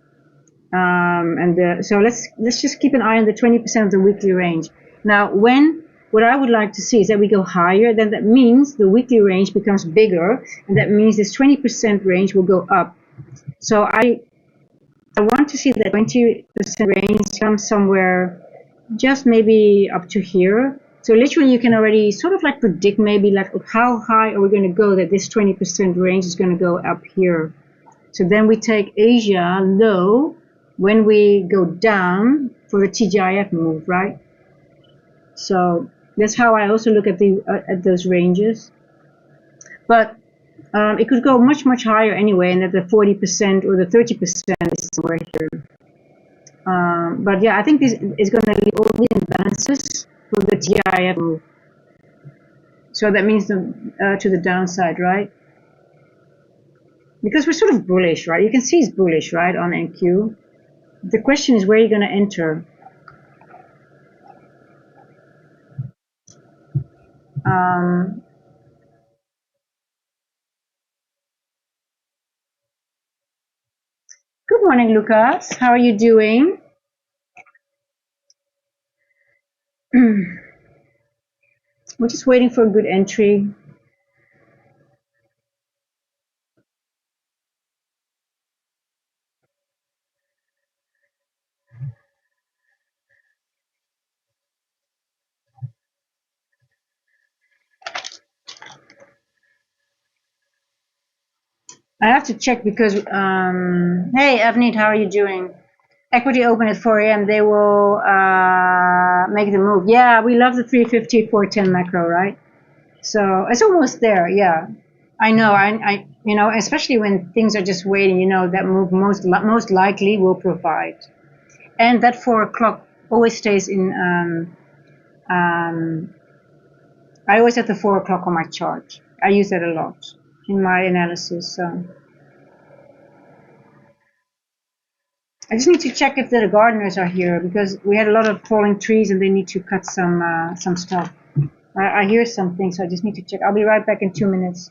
So let's just keep an eye on the 20% of the weekly range. Now, what I would like to see is that we go higher, then that means the weekly range becomes bigger, and that means this 20% range will go up. So I want to see that 20% range come somewhere just maybe up to here. So literally you can already sort of like predict maybe like how high are we going to go that this 20% range is going to go up here. So then we take Asia low when we go down for the TGIF move, right? So that's how I also look at those ranges. But it could go much, much higher anyway, and that the 40% or the 30% is somewhere here. But yeah, I think this is going to leave all the imbalances for the TGIF move. So that means to the downside, right? Because we're sort of bullish, right? You can see it's bullish, right, on NQ. The question is where you're going to enter. Good morning, Lucas. How are you doing? We're just waiting for a good entry. I have to check because, hey, Avneet, how are you doing? Equity open at 4 a.m. They will make the move. Yeah, we love the 350, 410 macro, right? So it's almost there. Yeah, I know. I especially when things are just waiting, that move most likely will provide. And that 4 o'clock always stays in. I always have the 4 o'clock on my chart. I use that a lot in my analysis. So I just need to check if the gardeners are here because we had a lot of falling trees and they need to cut some stuff. I hear something, so I just need to check. I'll be right back in 2 minutes.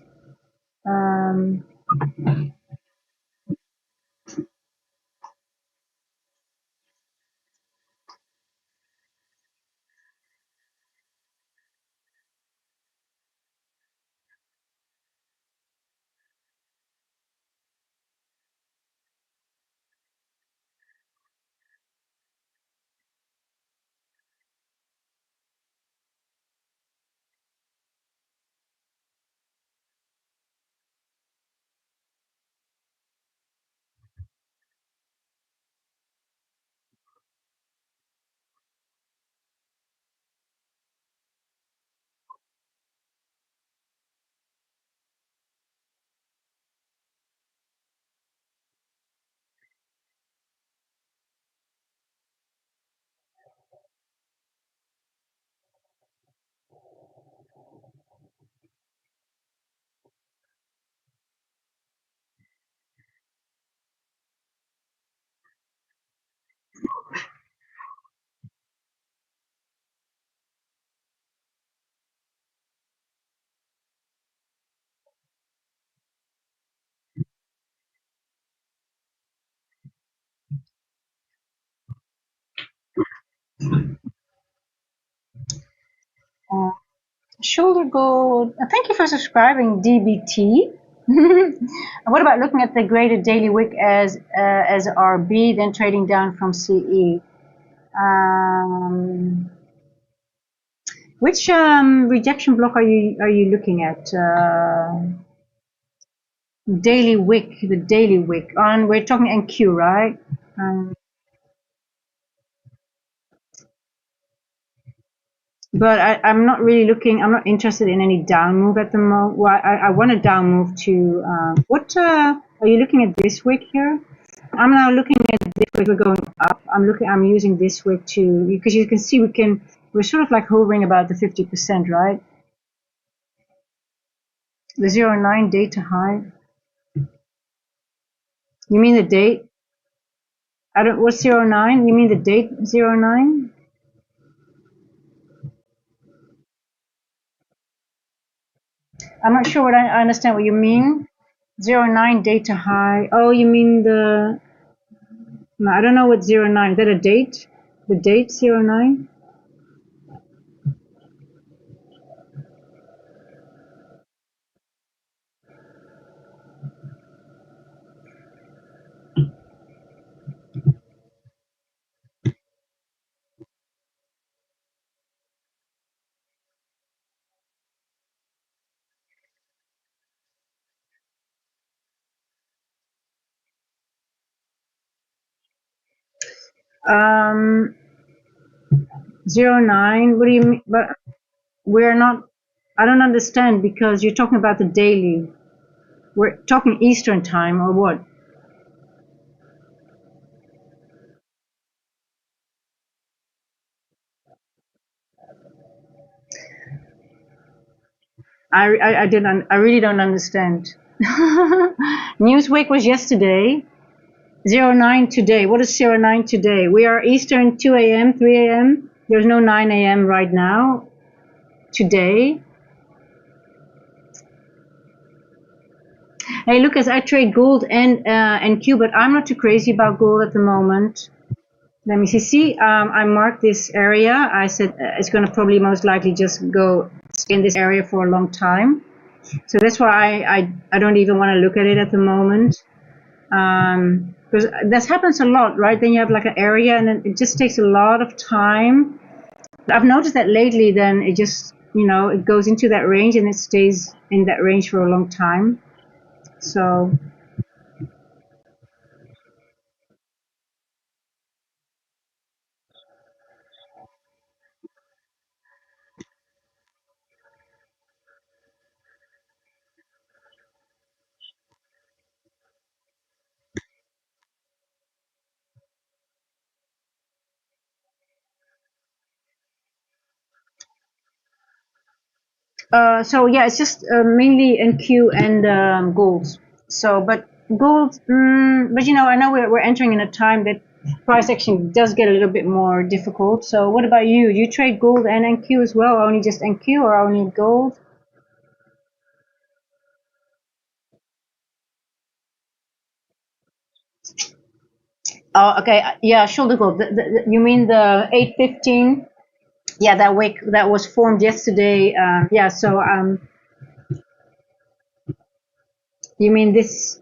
Shoulder gold. Thank you for subscribing, DBT. What about looking at the graded daily wick as RB, then trading down from CE? Which rejection block are you looking at? Daily wick, the daily wick. On we're talking NQ, right? But I'm not really looking. I'm not interested in any down move at the moment. Well, I want a down move to. What are you looking at this wick here? I'm now looking at this wick. We're going up. I'm using this wick to, because you can see we're sort of like hovering about the 50%, right? The 09 data high. You mean the date? I don't. What's 09? You mean the date 09? I'm not sure what I understand what you mean. 09 data high. Oh, you mean the. No, I don't know what 09. Is that a date? The date 09? Um, 09. What do you mean? But we're not. I don't understand because you're talking about the daily. We're talking Eastern time or what? I didn't. I really don't understand. Newsweek was yesterday. 09 today. What is 09 today? We are Eastern 2 a.m., 3 a.m. There's no 9 a.m. right now. Today. Hey, Lucas, I trade gold and Q, but I'm not too crazy about gold at the moment. Let me see. See, I marked this area. I said it's going to probably most likely just go in this area for a long time. So that's why I don't even want to look at it at the moment. Because this happens a lot, right? Then you have like an area and then it just takes a lot of time. I've noticed that lately, then it just, it goes into that range and it stays in that range for a long time. So, so yeah, it's just mainly NQ and gold. So, but gold, but I know we're entering in a time that price action does get a little bit more difficult. So, what about you? You trade gold and NQ as well, or only just NQ, or only gold? Oh, okay. Yeah, shoulder gold. You mean the 815? Yeah, that wick that was formed yesterday. Yeah, so you mean this?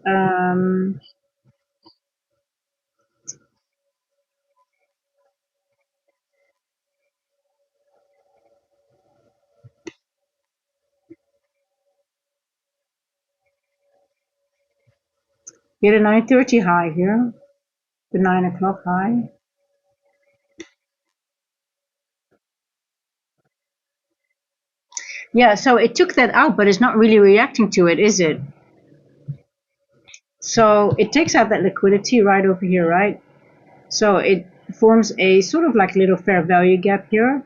Yeah, the 9:30 high here, the 9 o'clock high. Yeah, so it took that out, but it's not really reacting to it, is it? So it takes out that liquidity right over here, right? So it forms a sort of like little fair value gap here.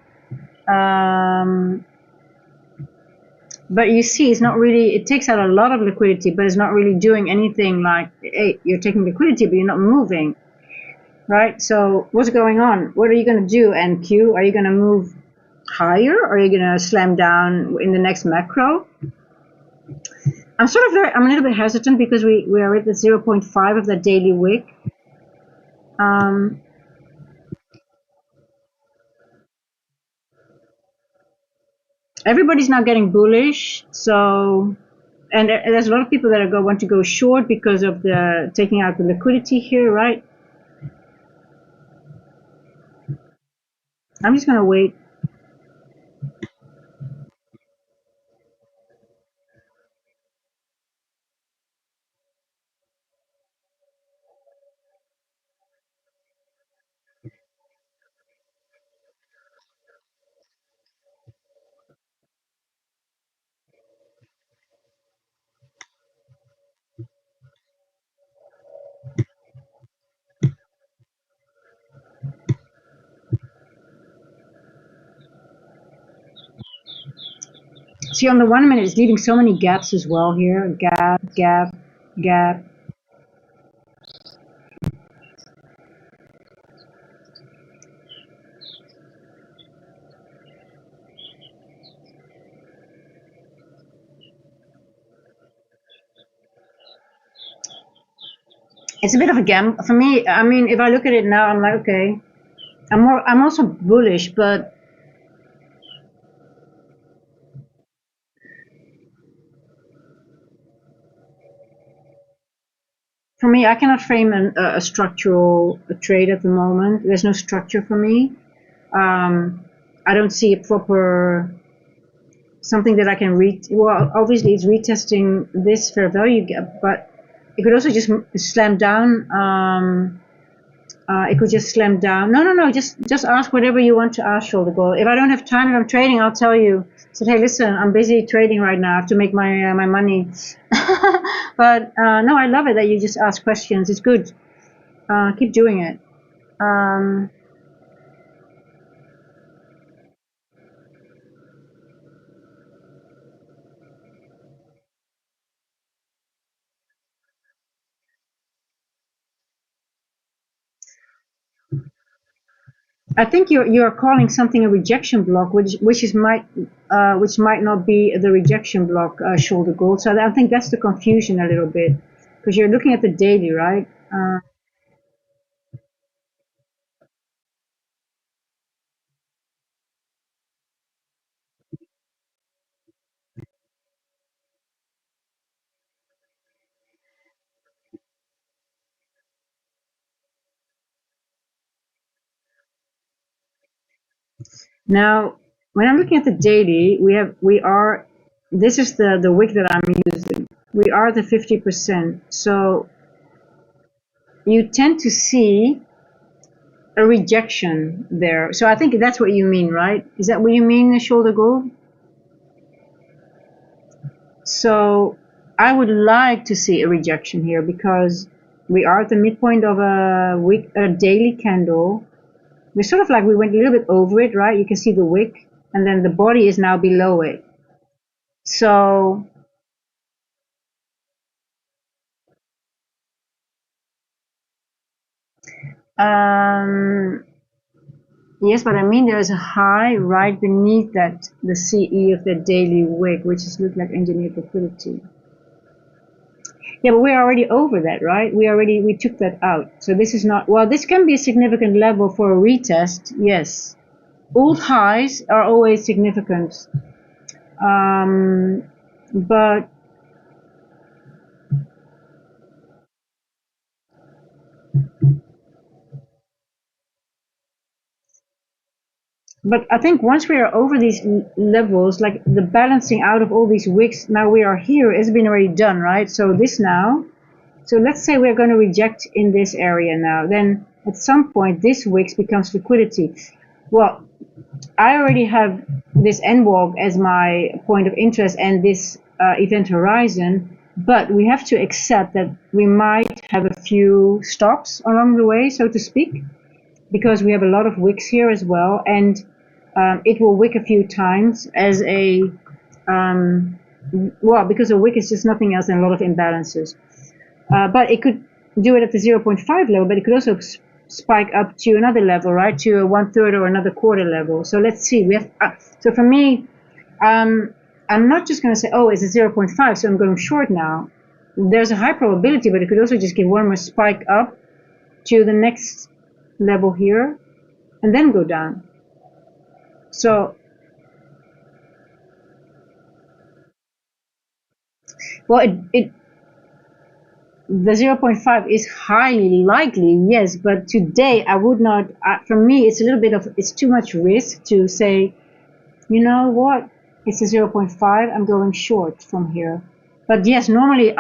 But you see, it's not really, it takes out a lot of liquidity, but it's not really doing anything like, hey, you're taking liquidity, but you're not moving, right? So what's going on? What are you going to do, NQ? Are you going to move higher or are you going to slam down in the next macro? I'm a little bit hesitant because we are at the zero 0.5 of the daily wick. Everybody's now getting bullish, so and there's a lot of people that want to go short because of the taking out the liquidity here, right? I'm just gonna wait. See, on the 1 minute, it's leaving so many gaps as well here. Gap, gap, gap. It's a bit of a gamble for me. I mean, if I look at it now, I'm like, okay, I'm also bullish, but for me, I cannot frame a structural trade at the moment. There's no structure for me. I don't see a proper something that I can read. Well, obviously it's retesting this fair value gap, but it could also just slam down. It could just slam down. No. Just ask whatever you want to ask, Shoulder Goal. If I don't have time, if I'm trading, I'll tell you. Say, hey, listen, I'm busy trading right now. I have to make my money. But no, I love it that you just ask questions. It's good. Keep doing it. I think you're calling something a rejection block, which might not be the rejection block, Shoulder Goal. So I think that's the confusion a little bit, because you're looking at the daily, right? Now, when I'm looking at the daily, this is the wick that I'm using. We are the 50%. So you tend to see a rejection there. So I think that's what you mean, right? Is that what you mean, Shoulder Goal? So I would like to see a rejection here because we are at the midpoint of a daily candle. We're sort of like we went a little bit over it, right? You can see the wick, and then the body is now below it. So yes, but I mean there's a high right beneath that, the CE of the daily wick, which is look like engineered liquidity. Yeah, but we're already over that, right? We took that out. So this is not, well, this can be a significant level for a retest, yes. Old highs are always significant. But I think once we are over these levels, like the balancing out of all these wicks, now we are here, it's been already done, right? So this now, so let's say we're going to reject in this area now, then at some point this wicks becomes liquidity. Well, I already have this NWOG as my point of interest and this event horizon, but we have to accept that we might have a few stops along the way, so to speak, because we have a lot of wicks here as well, and it will wick a few times as a, well, because a wick is just nothing else than a lot of imbalances. But it could do it at the 0.5 level, but it could also spike up to another level, right, to a 1/3 or another quarter level. So let's see. We have so for me, I'm not just going to say, oh, it's a 0.5, so I'm going short now. There's a high probability, but it could also just give one more spike up to the next level here, and then go down. So, well, the 0.5 is highly likely, yes, but today I would not, for me, it's a little bit of, it's too much risk to say, you know what, it's a 0.5, I'm going short from here. But yes, normally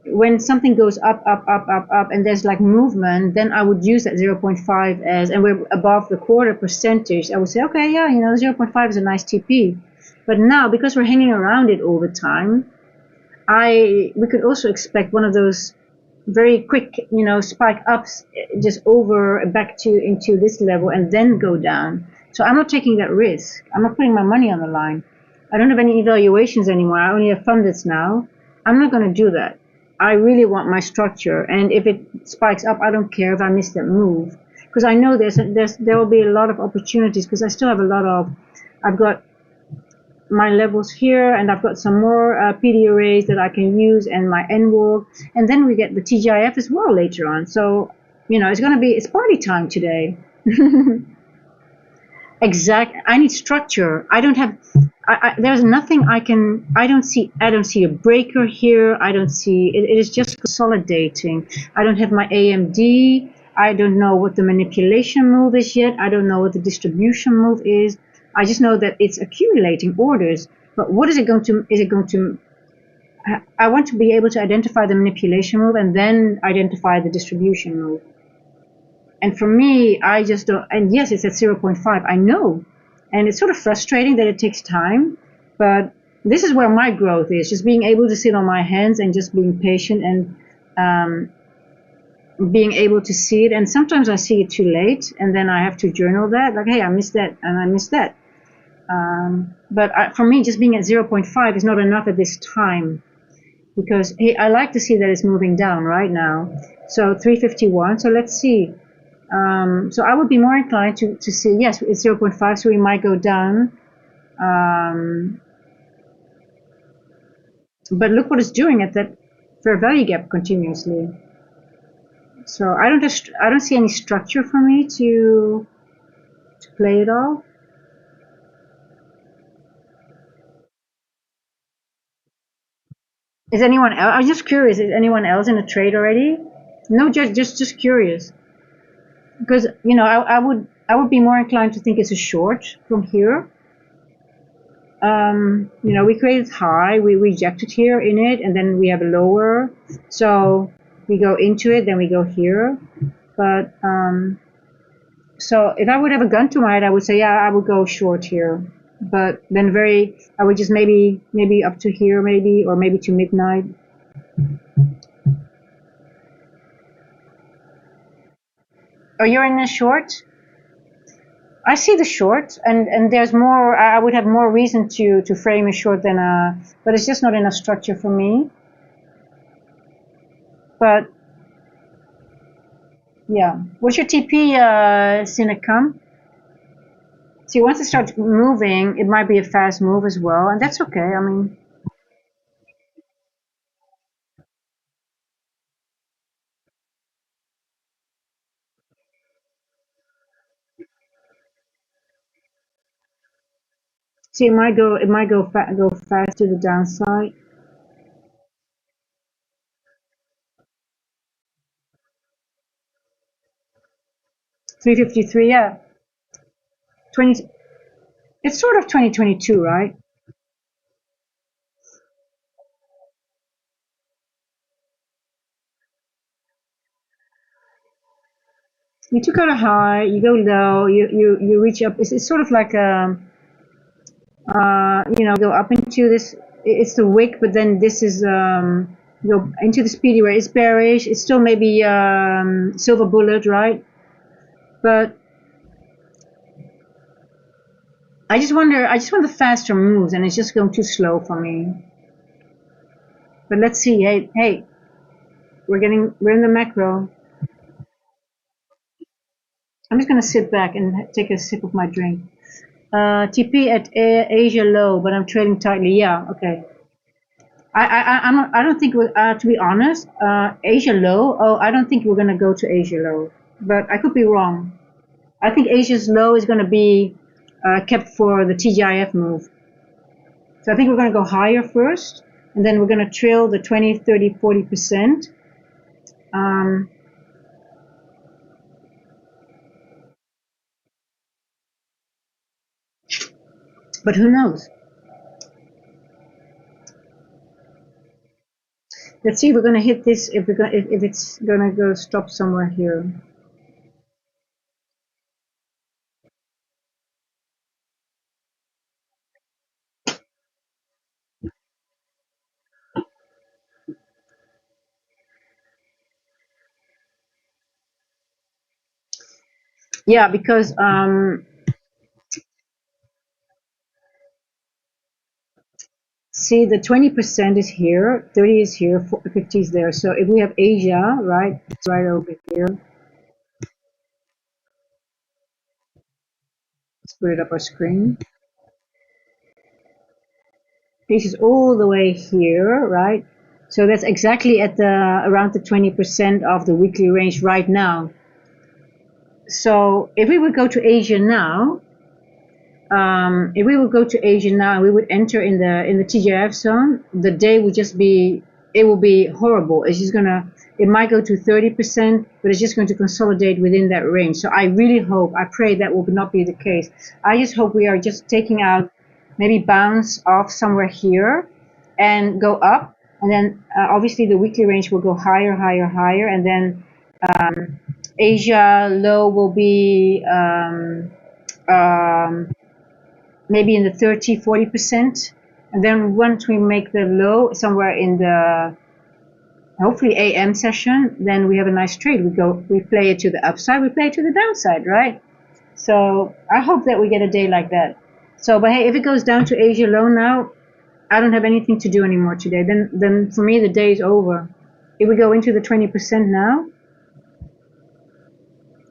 when something goes up, and there's like movement, then I would use that 0.5 as, and we're above the quarter percentage, I would say, okay, yeah, 0.5 is a nice TP. But now, because we're hanging around it all the time, we could also expect one of those very quick, spike ups just over back into this level and then go down. So I'm not taking that risk. I'm not putting my money on the line. I don't have any evaluations anymore. I only have fundeds now. I'm not going to do that. I really want my structure, and if it spikes up, I don't care if I miss that move, because I know there will be a lot of opportunities, because I still have a lot of, I've got my levels here, and I've got some more PD arrays that I can use, and my NWOG, and then we get the TGIF as well later on. So, it's party time today. Exact. I need structure. I don't have. There's nothing I can. I don't see. I don't see a breaker here. I don't see. It is just consolidating. I don't have my AMD. I don't know what the manipulation move is yet. I don't know what the distribution move is. I just know that it's accumulating orders. But what is it going to? Is it going to? I want to be able to identify the manipulation move and then identify the distribution move. And for me, I just don't, and yes, it's at 0.5, I know. And it's sort of frustrating that it takes time, but this is where my growth is, just being able to sit on my hands and just being patient and being able to see it. And sometimes I see it too late, and then I have to journal that, like, hey, I missed that, and I missed that. But for me, just being at 0.5 is not enough at this time, because hey, I like to see that it's moving down right now. So 351, so let's see. So I would be more inclined to say, yes, it's 0.5, so we might go down. But look what it's doing at that fair value gap continuously. So I don't see any structure for me to play it all. Is anyone else? I'm just curious. Is anyone else in a trade already? No, just curious. Because I would be more inclined to think it's a short from here. We created high, we rejected here in it, and then we have a lower. So we go into it, then we go here. But so if I would have a gun to my head, I would say, yeah, I would go short here. But then I would just maybe up to here, maybe, or maybe to midnight. Oh, you're in a short? I see the short, and there's more. I would have more reason to frame a short than but it's just not enough structure for me. But yeah, what's your TP, Cinecom? See, once it starts moving, it might be a fast move as well, and that's okay. I mean, see, it might go fast to the downside. 353, yeah, 20. It's sort of 2022, right? You took out a high, you go low, you reach up. It's sort of like go up into this. It's the wick, but then this is go into the speedy where it's bearish. It's still maybe silver bullet, right? But I just want the faster moves, and it's just going too slow for me. But let's see. Hey, we're in the macro. I'm just gonna sit back and take a sip of my drink. TP at Asia low, but I'm trading tightly. Yeah, okay. I don't think to be honest, Asia low. Oh, I don't think we're gonna go to Asia low, but I could be wrong. I think Asia's low is gonna be kept for the TGIF move. So I think we're gonna go higher first, and then we're gonna trail the 20, 30, 40%. But who knows? Let's see if we're gonna hit this. If it's gonna go stop somewhere here. Yeah, because See, the 20% is here, 30 is here, 50 is there. So if we have Asia, right, it's right over here. Let's put it up our screen. This is all the way here, right? So that's exactly at the around the 20% of the weekly range right now. So if we would go to Asia now, if we would go to Asia now and we would enter in the TGIF zone, the day would just be, it will be horrible. It's just gonna, it might go to 30%, but it's just going to consolidate within that range. So I really hope, I pray that will not be the case. I just hope we are just taking out, maybe bounce off somewhere here and go up, and then obviously the weekly range will go higher, higher, higher, and then Asia low will be maybe in the 30-40%, and then once we make the low somewhere in the hopefully AM session, then we have a nice trade. We play it to the upside, we play it to the downside, right? So I hope that we get a day like that. So, but hey, if it goes down to Asia low now, I don't have anything to do anymore today. Then for me the day is over. If we go into the 20% now,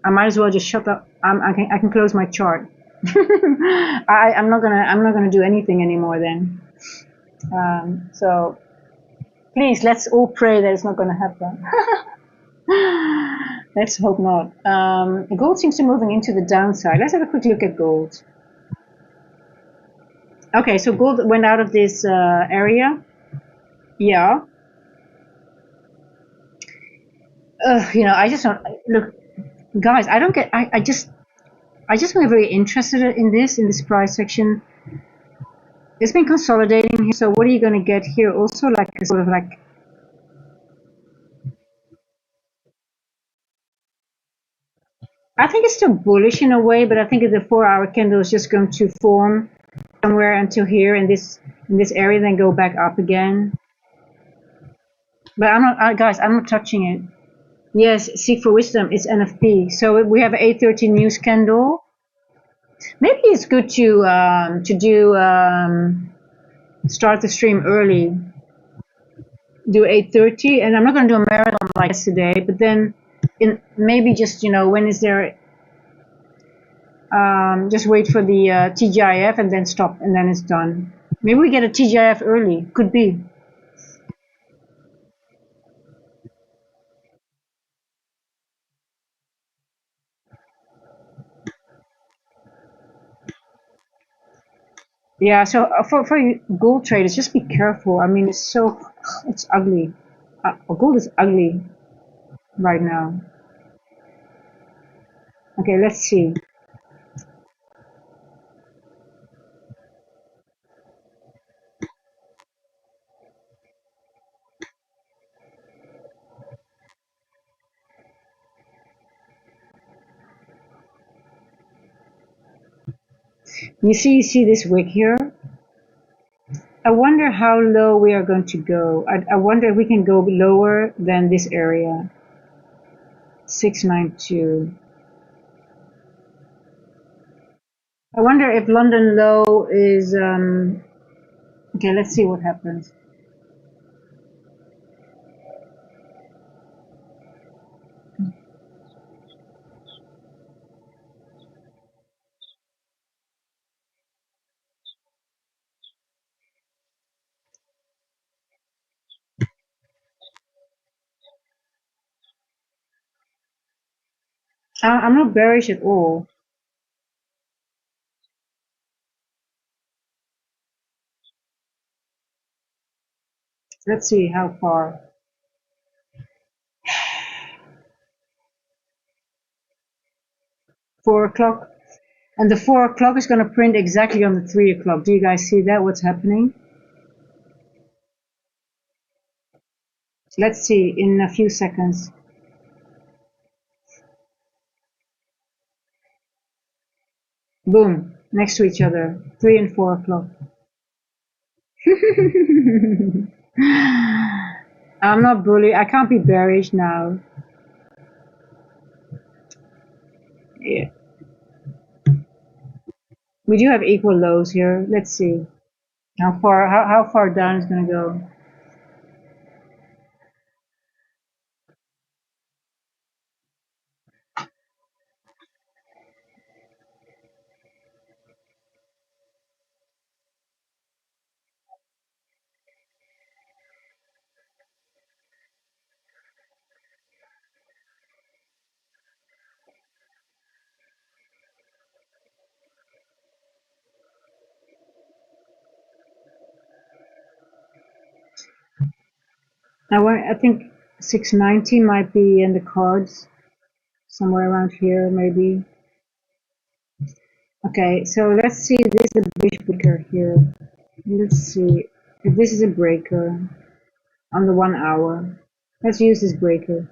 I might as well just shut up. I can close my chart. I'm not gonna do anything anymore then. So please, let's all pray that it's not gonna happen. Let's hope not. Gold seems to be moving into the downside. Let's have a quick look at gold. Okay, so gold went out of this area. Yeah. You know, I just don't look, guys. I don't get. I just am very interested in this price section. It's been consolidating here. So what are you going to get here? Also, like a sort of like. I think it's still bullish in a way, but I think the 4-hour candle is just going to form somewhere until here in this area, then go back up again. But I'm not, guys. I'm not touching it. Yes, seek for wisdom. It's NFP. So we have an 8:30 news candle. Maybe it's good to do start the stream early. Do 8:30, and I'm not going to do a marathon like yesterday. But then, maybe just when is there? Just wait for the TGIF and then stop, and then it's done. Maybe we get a TGIF early. Could be. Yeah, so for you gold traders, just be careful. I mean, it's ugly. Gold is ugly right now. Okay, let's see. You see this wick here? I wonder how low we are going to go. I wonder if we can go lower than this area. 692. I wonder if London low is okay, let's see what happens. I'm not bearish at all. Let's see how far. 4 o'clock. And the 4 o'clock is going to print exactly on the 3 o'clock. Do you guys see that? What's happening? Let's see in a few seconds. Boom, next to each other, 3 and 4 o'clock. I'm not bully. I can't be bearish now. Yeah. We do have equal lows here. Let's see. How far down is gonna go? I think 690 might be in the cards somewhere around here, maybe. Okay, so let's see. This is a bridge breaker here. Let's see if this is a breaker on the 1 hour. Let's use this breaker.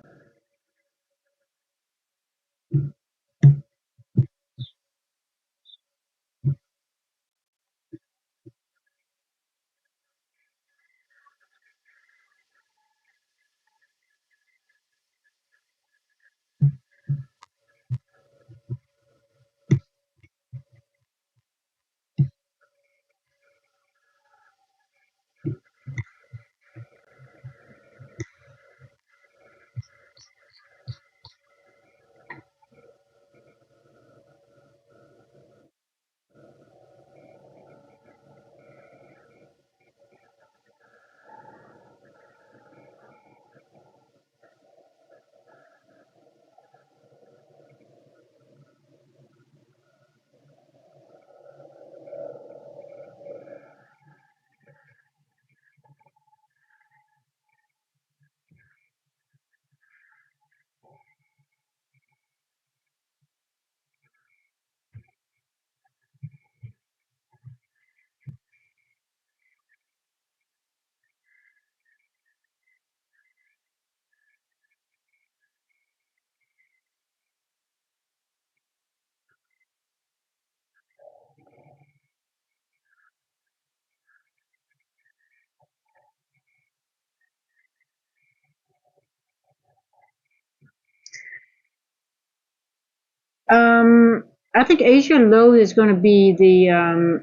I think Asia low is going to be the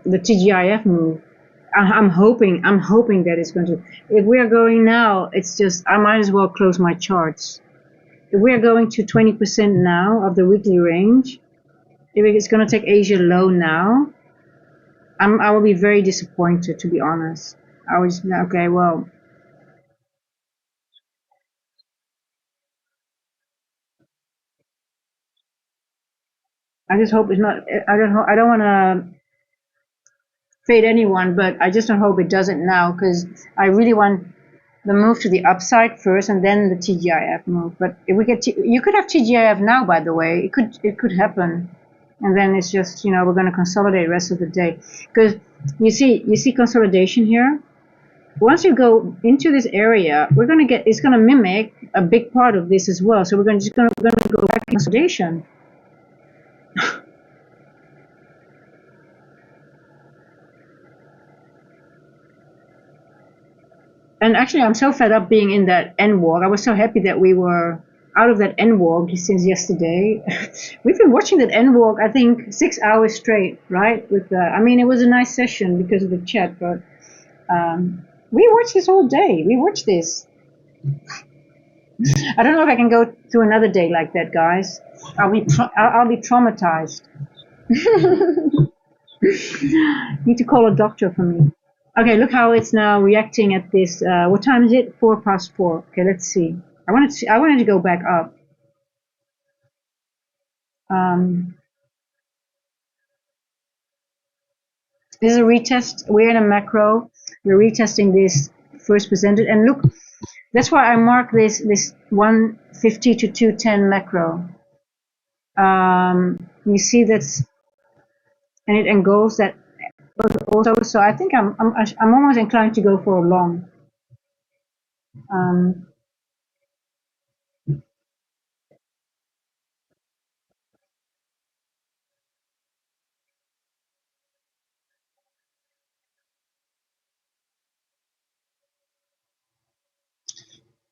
TGIF move. I'm hoping that it's going to. If we are going now, it's just I might as well close my charts. If we are going to 20% now of the weekly range, if it's going to take Asia low now, I will be very disappointed, to be honest. I was okay. Well, I just hope it's not. I don't want to fade anyone, but I just don't hope it doesn't now because I really want the move to the upside first and then the TGIF move. But if we get, you could have TGIF now, by the way. It could happen, and then it's just we're going to consolidate the rest of the day because you see consolidation here. Once you go into this area, we're going to get it's going to mimic a big part of this as well. So we're going to go back to consolidation. And actually, I'm so fed up being in that N walk. I was so happy that we were out of that N walk since yesterday. We've been watching that N walk, I think, 6 hours straight, right? I mean, it was a nice session because of the chat, but we watched this all day. We watched this. I don't know if I can go to another day like that, guys. I'll be traumatized. Need to call a doctor for me. Okay, look how it's now reacting at this. What time is it? 4 past 4. Okay, let's see. I wanted to go back up. Um, this is a retest. We're in a macro. We're retesting this first presented, and look, that's why I mark this 150 to 210 macro. You see that's and it engulfs that also. So I think I'm almost inclined to go for a long. Um,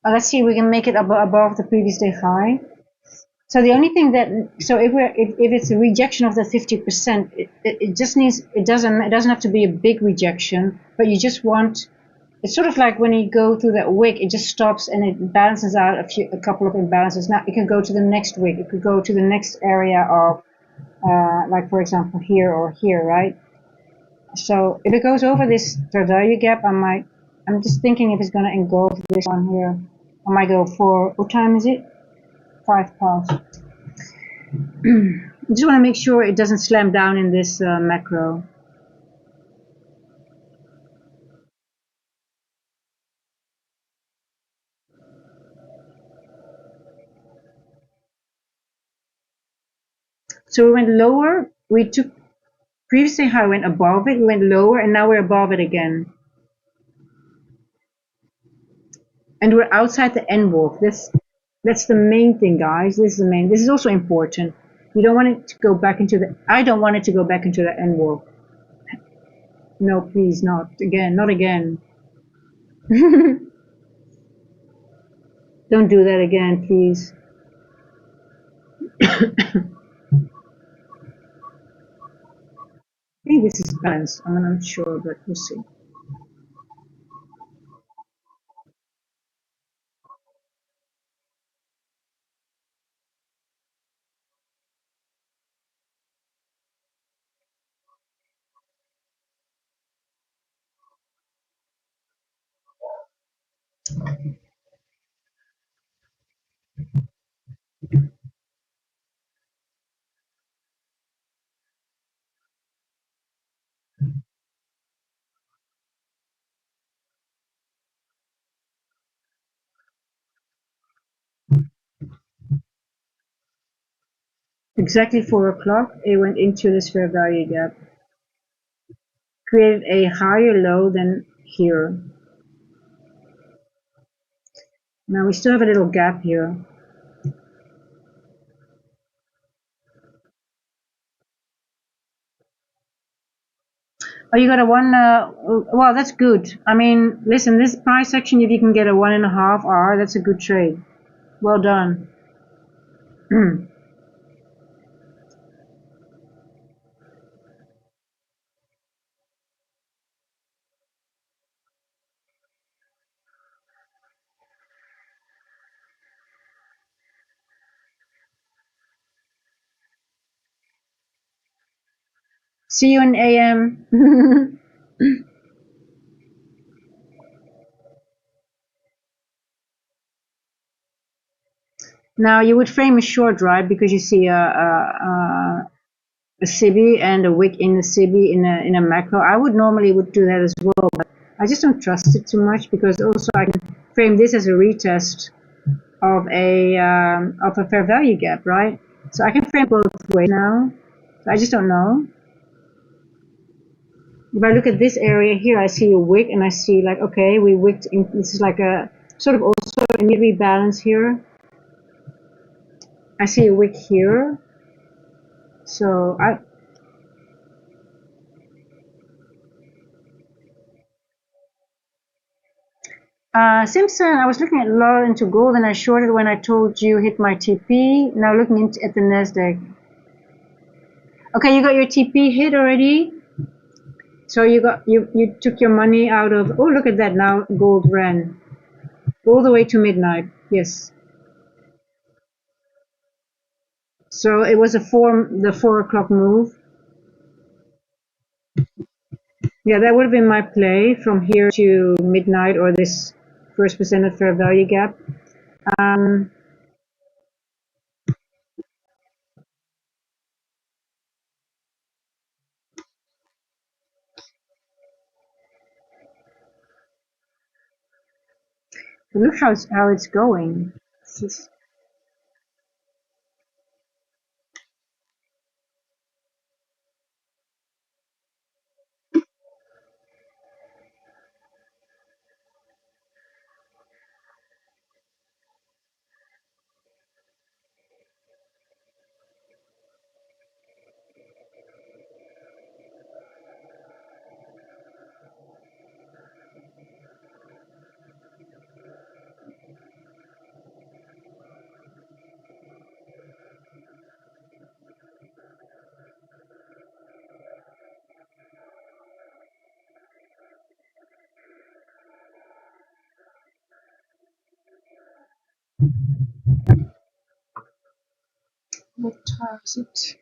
let's see if we can make it above the previous day high. So the only thing that, so if it's a rejection of the 50%, it just needs, it doesn't have to be a big rejection, but you just want, it's sort of like when you go through that wick, it just stops and it balances out a couple of imbalances. Now it can go to the next wick, it could go to the next area of, like for example here or here, right? So if it goes over this fair value gap, I'm just thinking if it's going to engulf this one here. I might go for, what time is it? 5 past. I just want to make sure it doesn't slam down in this macro. So we went lower. We took previously how we went above it. We went lower, and now we're above it again. And we're outside the N wolf. That's the main thing, guys. This is the main. This is also important. You don't want it to go back into the. I don't want it to go back into the N wolf. No, please, not again. Not again. Don't do that again, please. I think this is balanced. I'm not sure, but we'll see. Exactly 4 o'clock, it went into this fair value gap, created a higher low than here. Now we still have a little gap here. Oh, you got a one, well, that's good. I mean, listen, this price action, if you can get a 1.5 R, that's a good trade. Well done. See you in AM. Now you would frame a short, right? Because you see a SIBI and a wick in the SIBI in a macro. I would normally would do that as well, but I just don't trust it too much because also I can frame this as a retest of a fair value gap, right? So I can frame both ways now. So I just don't know. If I look at this area here, I see a wick and I see like, okay, we wicked in, this is like a sort of also a mid rebalance here. I see a wick here. So Simpson, I was looking at LON into gold and I shorted when I told you hit my TP. Now looking at the Nasdaq. Okay, you got your TP hit already. So you took your money out of, oh, look at that, now gold ran all the way to midnight. Yes. So it was the 4 o'clock move. Yeah, that would have been my play from here to midnight or this first percent of fair value gap. Look how it's going. It's just, What time is it?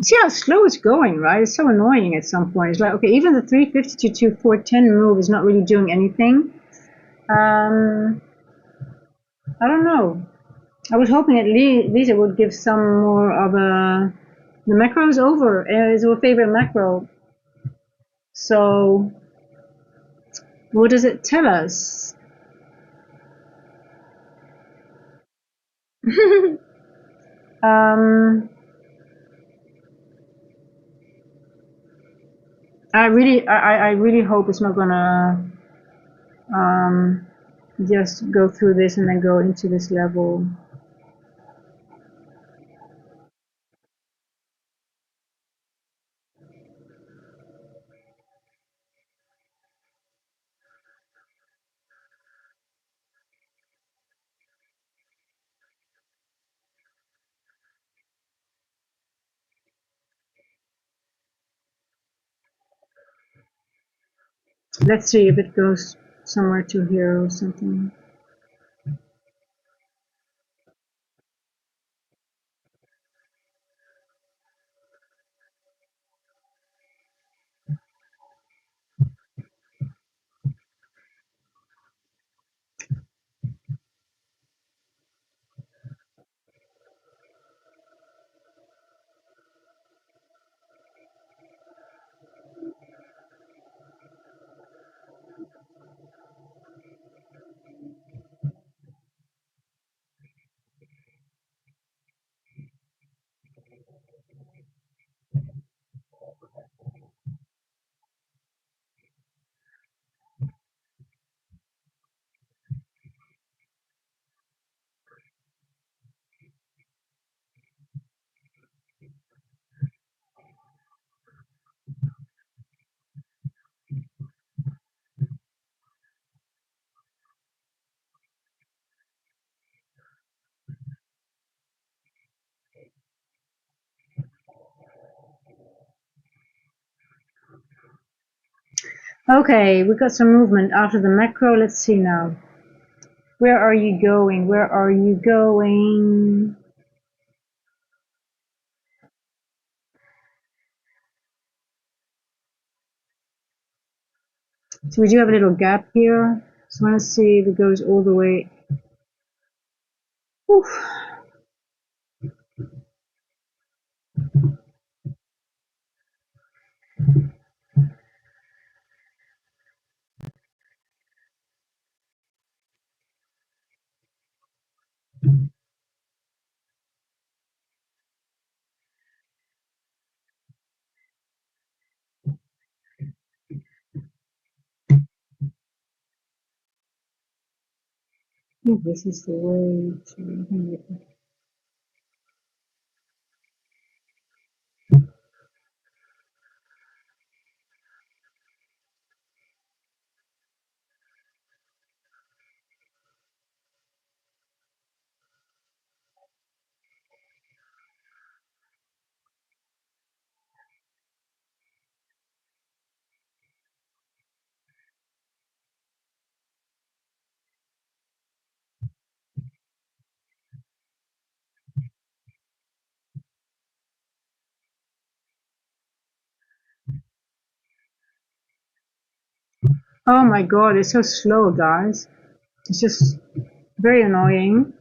See how slow it's going, right? It's so annoying at some point. It's like, okay, even the 350 to 410 move is not really doing anything. I don't know. I was hoping at least it would give some more of a. The macro is over. It's our favorite macro. So, what does it tell us? um, I really hope it's not gonna just go through this and then go into this level. Let's see if it goes somewhere to here or something. Okay, we got some movement after the macro. Let's see now. Where are you going? Where are you going? So we do have a little gap here. So let's see if it goes all the way. Oof. I think this is the way to. Oh my god, it's so slow, guys. It's just very annoying.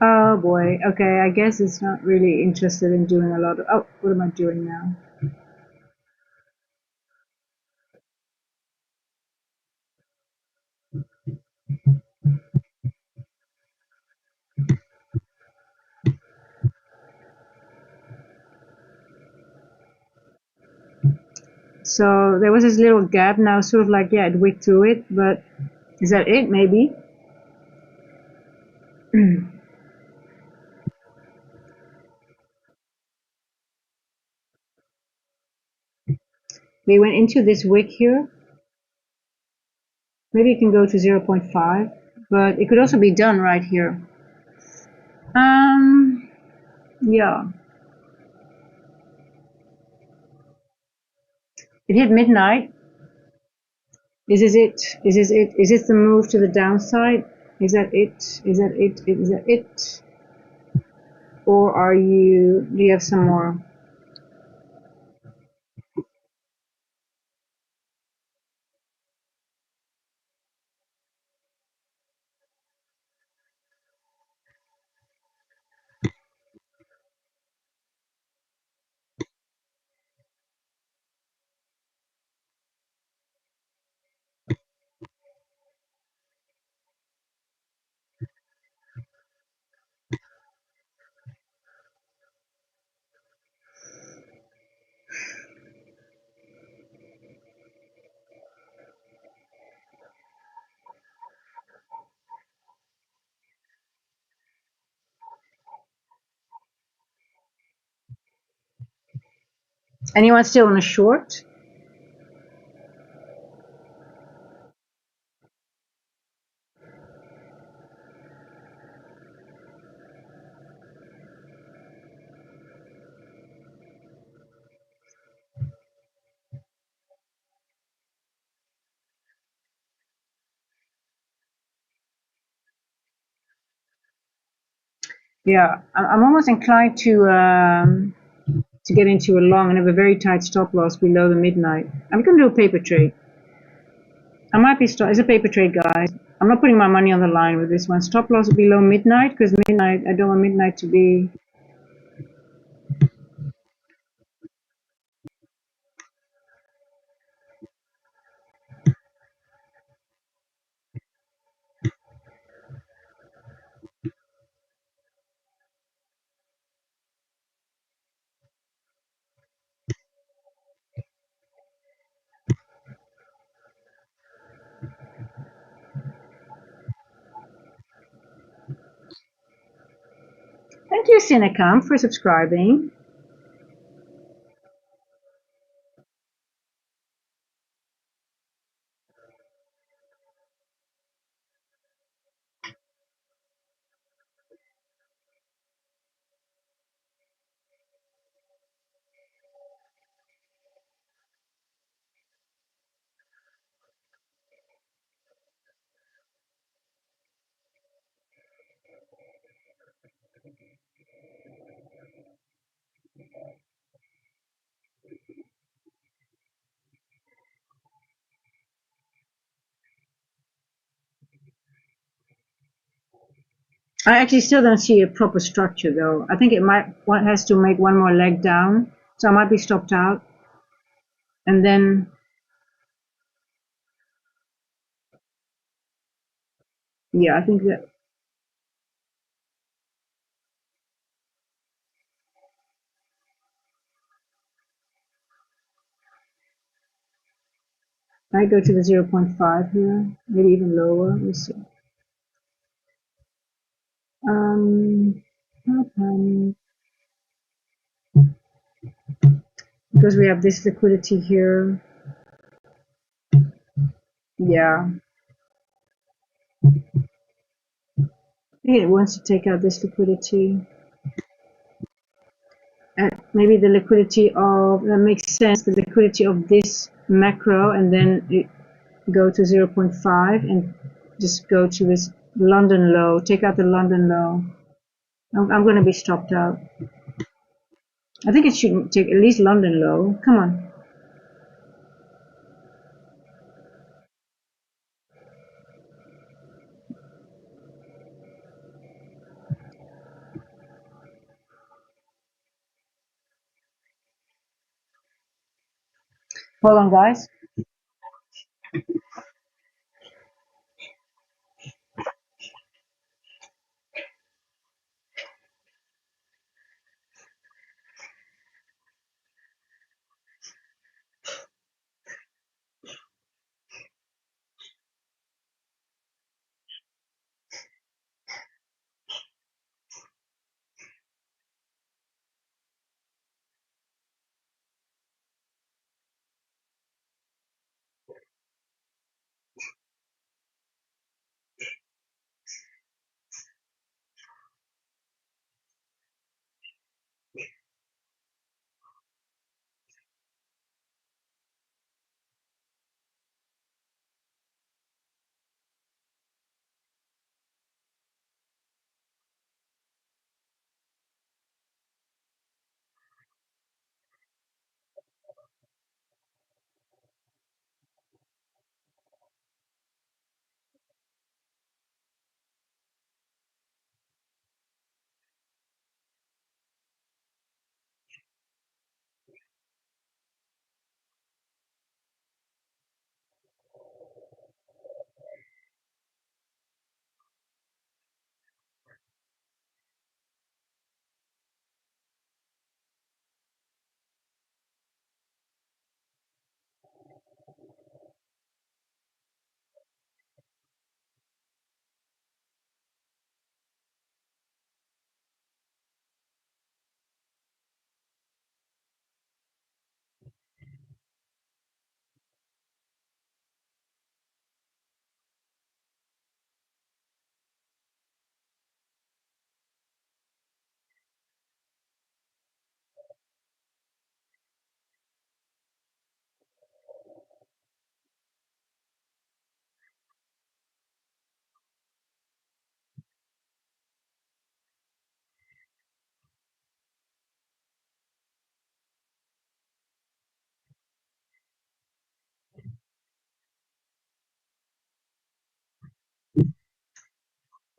Oh boy. Okay, I guess it's not really interested in doing a lot of. Oh, what am I doing now? So there was this little gap now, sort of like, yeah, it wicked through it, but is that it? Maybe. We went into this wick here. Maybe it can go to 0.5, but it could also be done right here. Yeah. It hit midnight. Is this it? Is this it? Is this the move to the downside? Is that it? Is that it? Is that it? Or do you have some more? Anyone still on a short? Yeah, I'm almost inclined to get into a long and have a very tight stop loss below the midnight. I'm going to do a paper trade. I might be it's a paper trade, guys. I'm not putting my money on the line with this one. Stop loss below midnight, because midnight, I don't want midnight to be. Thank you, Cinecam, for subscribing. I actually still don't see a proper structure, though. I think one has to make one more leg down, so I might be stopped out. And then, yeah, I think that I go to the 0.5 here, maybe even lower. Let's see. Um, because we have this liquidity here. Yeah, I think it wants to take out this liquidity. Maybe the liquidity of, that makes sense, the liquidity of this macro, and then it go to 0.5 and just go to this London low, take out the London low. I'm going to be stopped out. I think it should take at least London low. Come on. Hold on, guys.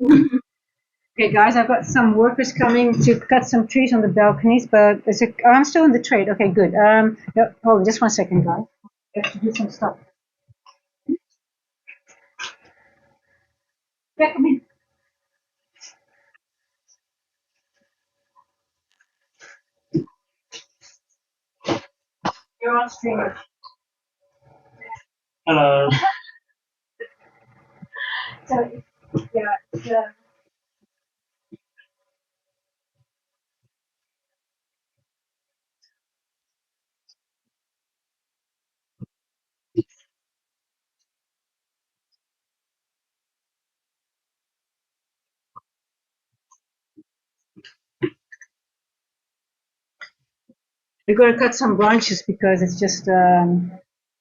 Okay, guys, I've got some workers coming to cut some trees on the balconies, but I'm still in the trade. Okay, good. No, hold on, just 1 second, guys. I have to do some stuff. Yeah, come in. You're on stream. Hello. So, yeah, we're going to cut some branches because it's just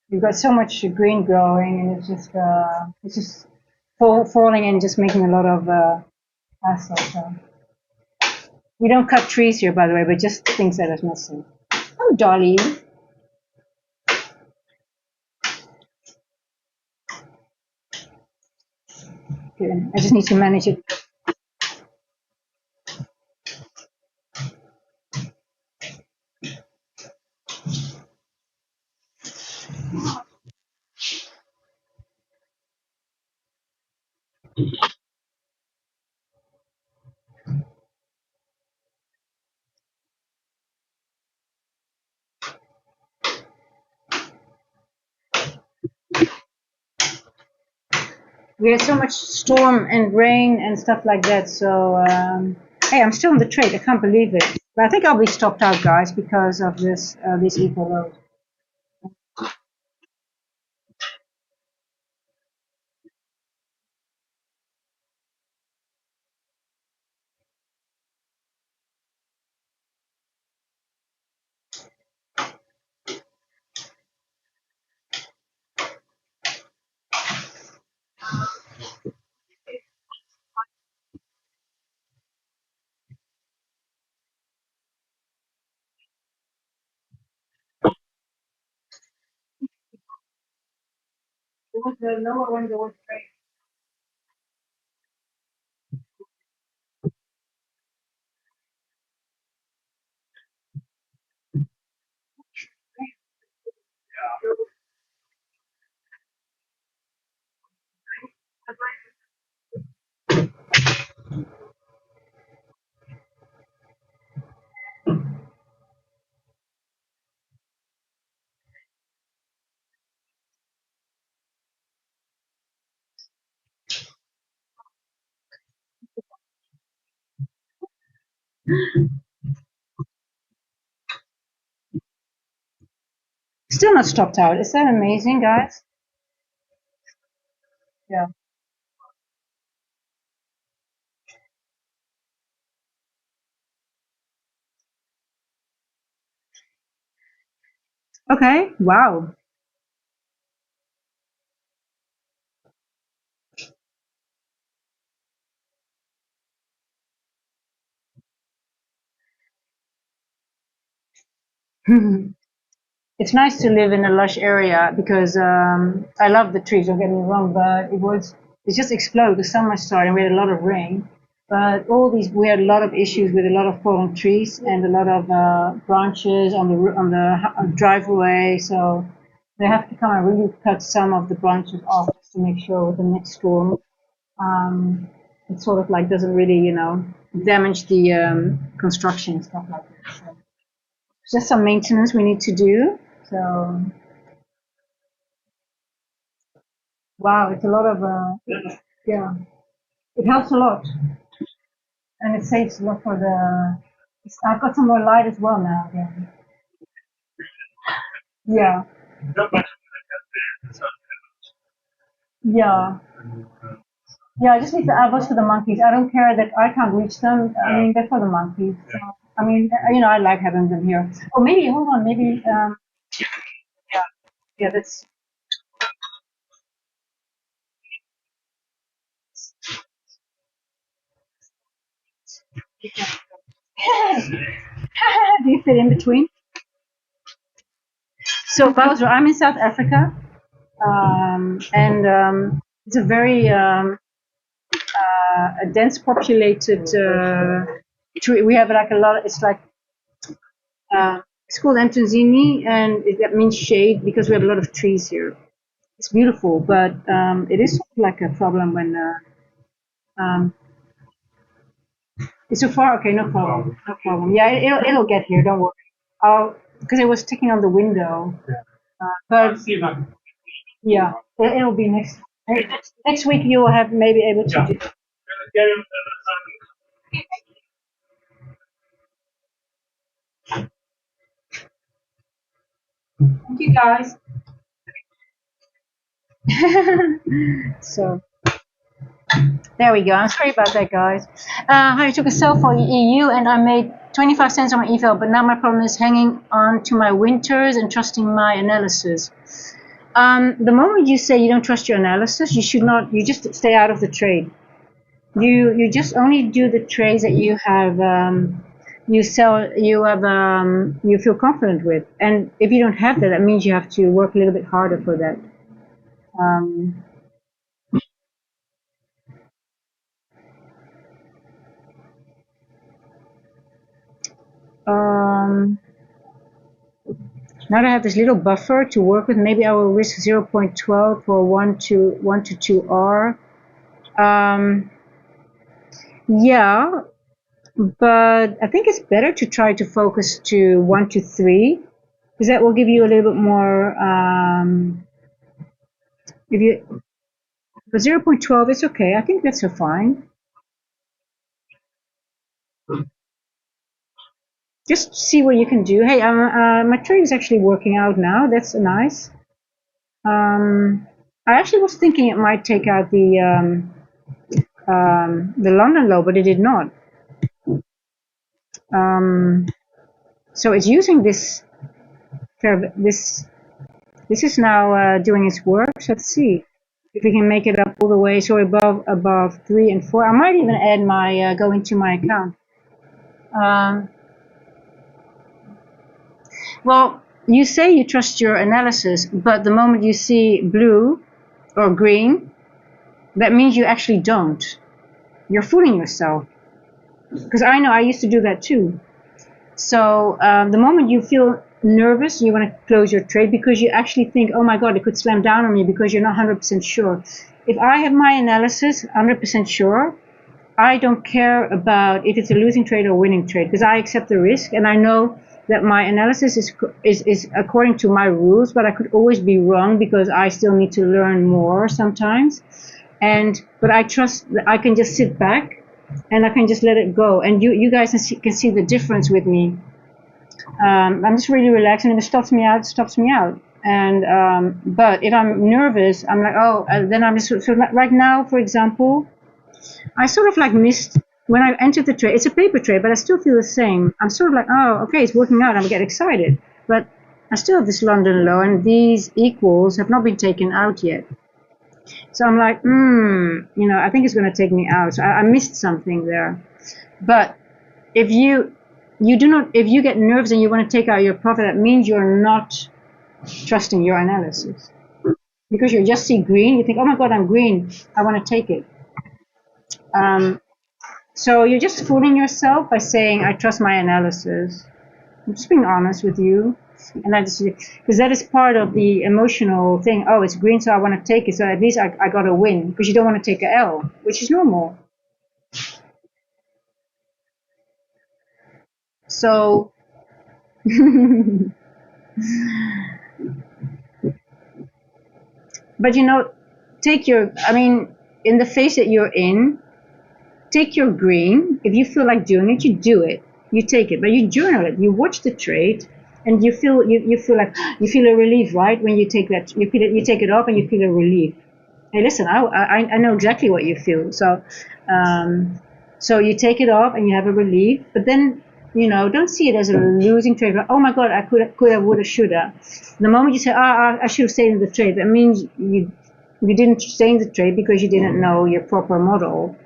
we've got so much green growing, and it's just falling and just making a lot of hassle. So we don't cut trees here, by the way, but just things that are missing. Oh, Dolly. Okay, I just need to manage it. We had so much storm and rain and stuff like that. So hey, I'm still in the trade. I can't believe it. But I think I'll be stopped out, guys, because of this equal load. There was the lower one that was great. Still not stopped out. Is that amazing, guys? Yeah. Okay. Wow. It's nice to live in a lush area because I love the trees. Don't get me wrong, but it just exploded. The summer started, and we had a lot of rain. But we had a lot of issues with a lot of fallen trees and a lot of branches on the driveway. So they have to come and really cut some of the branches off just to make sure with the next storm, it sort of like doesn't really, damage the construction and stuff like that. So it's just some maintenance we need to do. So wow, it's a lot of yeah, it helps a lot, and it saves a lot for the. I've got some more light as well now. Yeah, yeah, yeah, yeah. I just need the elbows for the monkeys. I don't care that I can't reach them. I mean, they're for the monkeys. So, I mean, I like having them here. Oh, maybe hold on, maybe yeah, yeah. That's do you fit in between? So Bowser, I'm in South Africa, and it's a very a dense populated tree. We have like a lot. It's like it's called Antonzini, and that means shade because we have a lot of trees here. It's beautiful, but it is sort of like a problem when um, it's so far. Okay, no problem, no problem. Yeah, it'll get here. Don't worry. Because it was sticking on the window. But yeah, it'll be next week. You will have maybe able to do. Thank you guys. So there we go. I'm sorry about that, guys. I took a sell for EU and I made 25 cents on my eval, but now my problem is hanging on to my winters and trusting my analysis. The moment you say you don't trust your analysis, you should not. You just stay out of the trade. You just only do the trades that you have. You sell. You have. You feel confident with, and if you don't have that, that means you have to work a little bit harder for that. Um, um, Now that I have this little buffer to work with, maybe I will risk 0.12 for 1 to 2R. Yeah, but I think it's better to try to focus to 1 to 3 because that will give you a little bit more. If you for 0.12, it's okay. I think that's so fine. Just see what you can do. Hey, my trade is actually working out now. That's nice. I actually was thinking it might take out the London low, but it did not. So it's using this. This is now doing its work. So let's see if we can make it up all the way. So above 3 and 4. I might even add my go into my account. Well, you say you trust your analysis, but the moment you see blue or green, that means you actually don't. You're fooling yourself. Because I know I used to do that too. So the moment you feel nervous, you want to close your trade because you actually think, oh my God, it could slam down on me because you're not 100% sure. If I have my analysis 100% sure, I don't care about if it's a losing trade or winning trade because I accept the risk and I know that my analysis is according to my rules, but I could always be wrong because I still need to learn more sometimes. But I trust that I can just sit back and I can just let it go. And you guys can see the difference with me. I'm just really relaxed, and if it stops me out, it stops me out. And but if I'm nervous, I'm like, oh, then I'm just so right now, for example, I sort of like missed when I entered the trade. It's a paper trade, but I still feel the same. I'm sort of like, oh, okay, it's working out. I get excited, but I still have this London low, and these equals have not been taken out yet. So I'm like, I think it's going to take me out. So I missed something there. But if you do not, if you get nervous and you want to take out your profit, that means you're not trusting your analysis. Because you just see green, you think, oh my God, I'm green. I want to take it. So you're just fooling yourself by saying, I trust my analysis. I'm just being honest with you. And I just, because that is part of the emotional thing. Oh, it's green, so I want to take it. So at least I got to win because you don't want to take a L, which is normal. So, but in the phase that you're in, take your green. If you feel like doing it, you do it. You take it, but you journal it. You watch the trade. And you feel a relief, right? When you take that, you take it off, and you feel a relief. Hey, listen, I know exactly what you feel. So, so you take it off, and you have a relief. But then, don't see it as a losing trade. Like, oh my God, I could have, woulda, shoulda. The moment you say, I should have stayed in the trade, that means you didn't stay in the trade because you didn't know your proper model.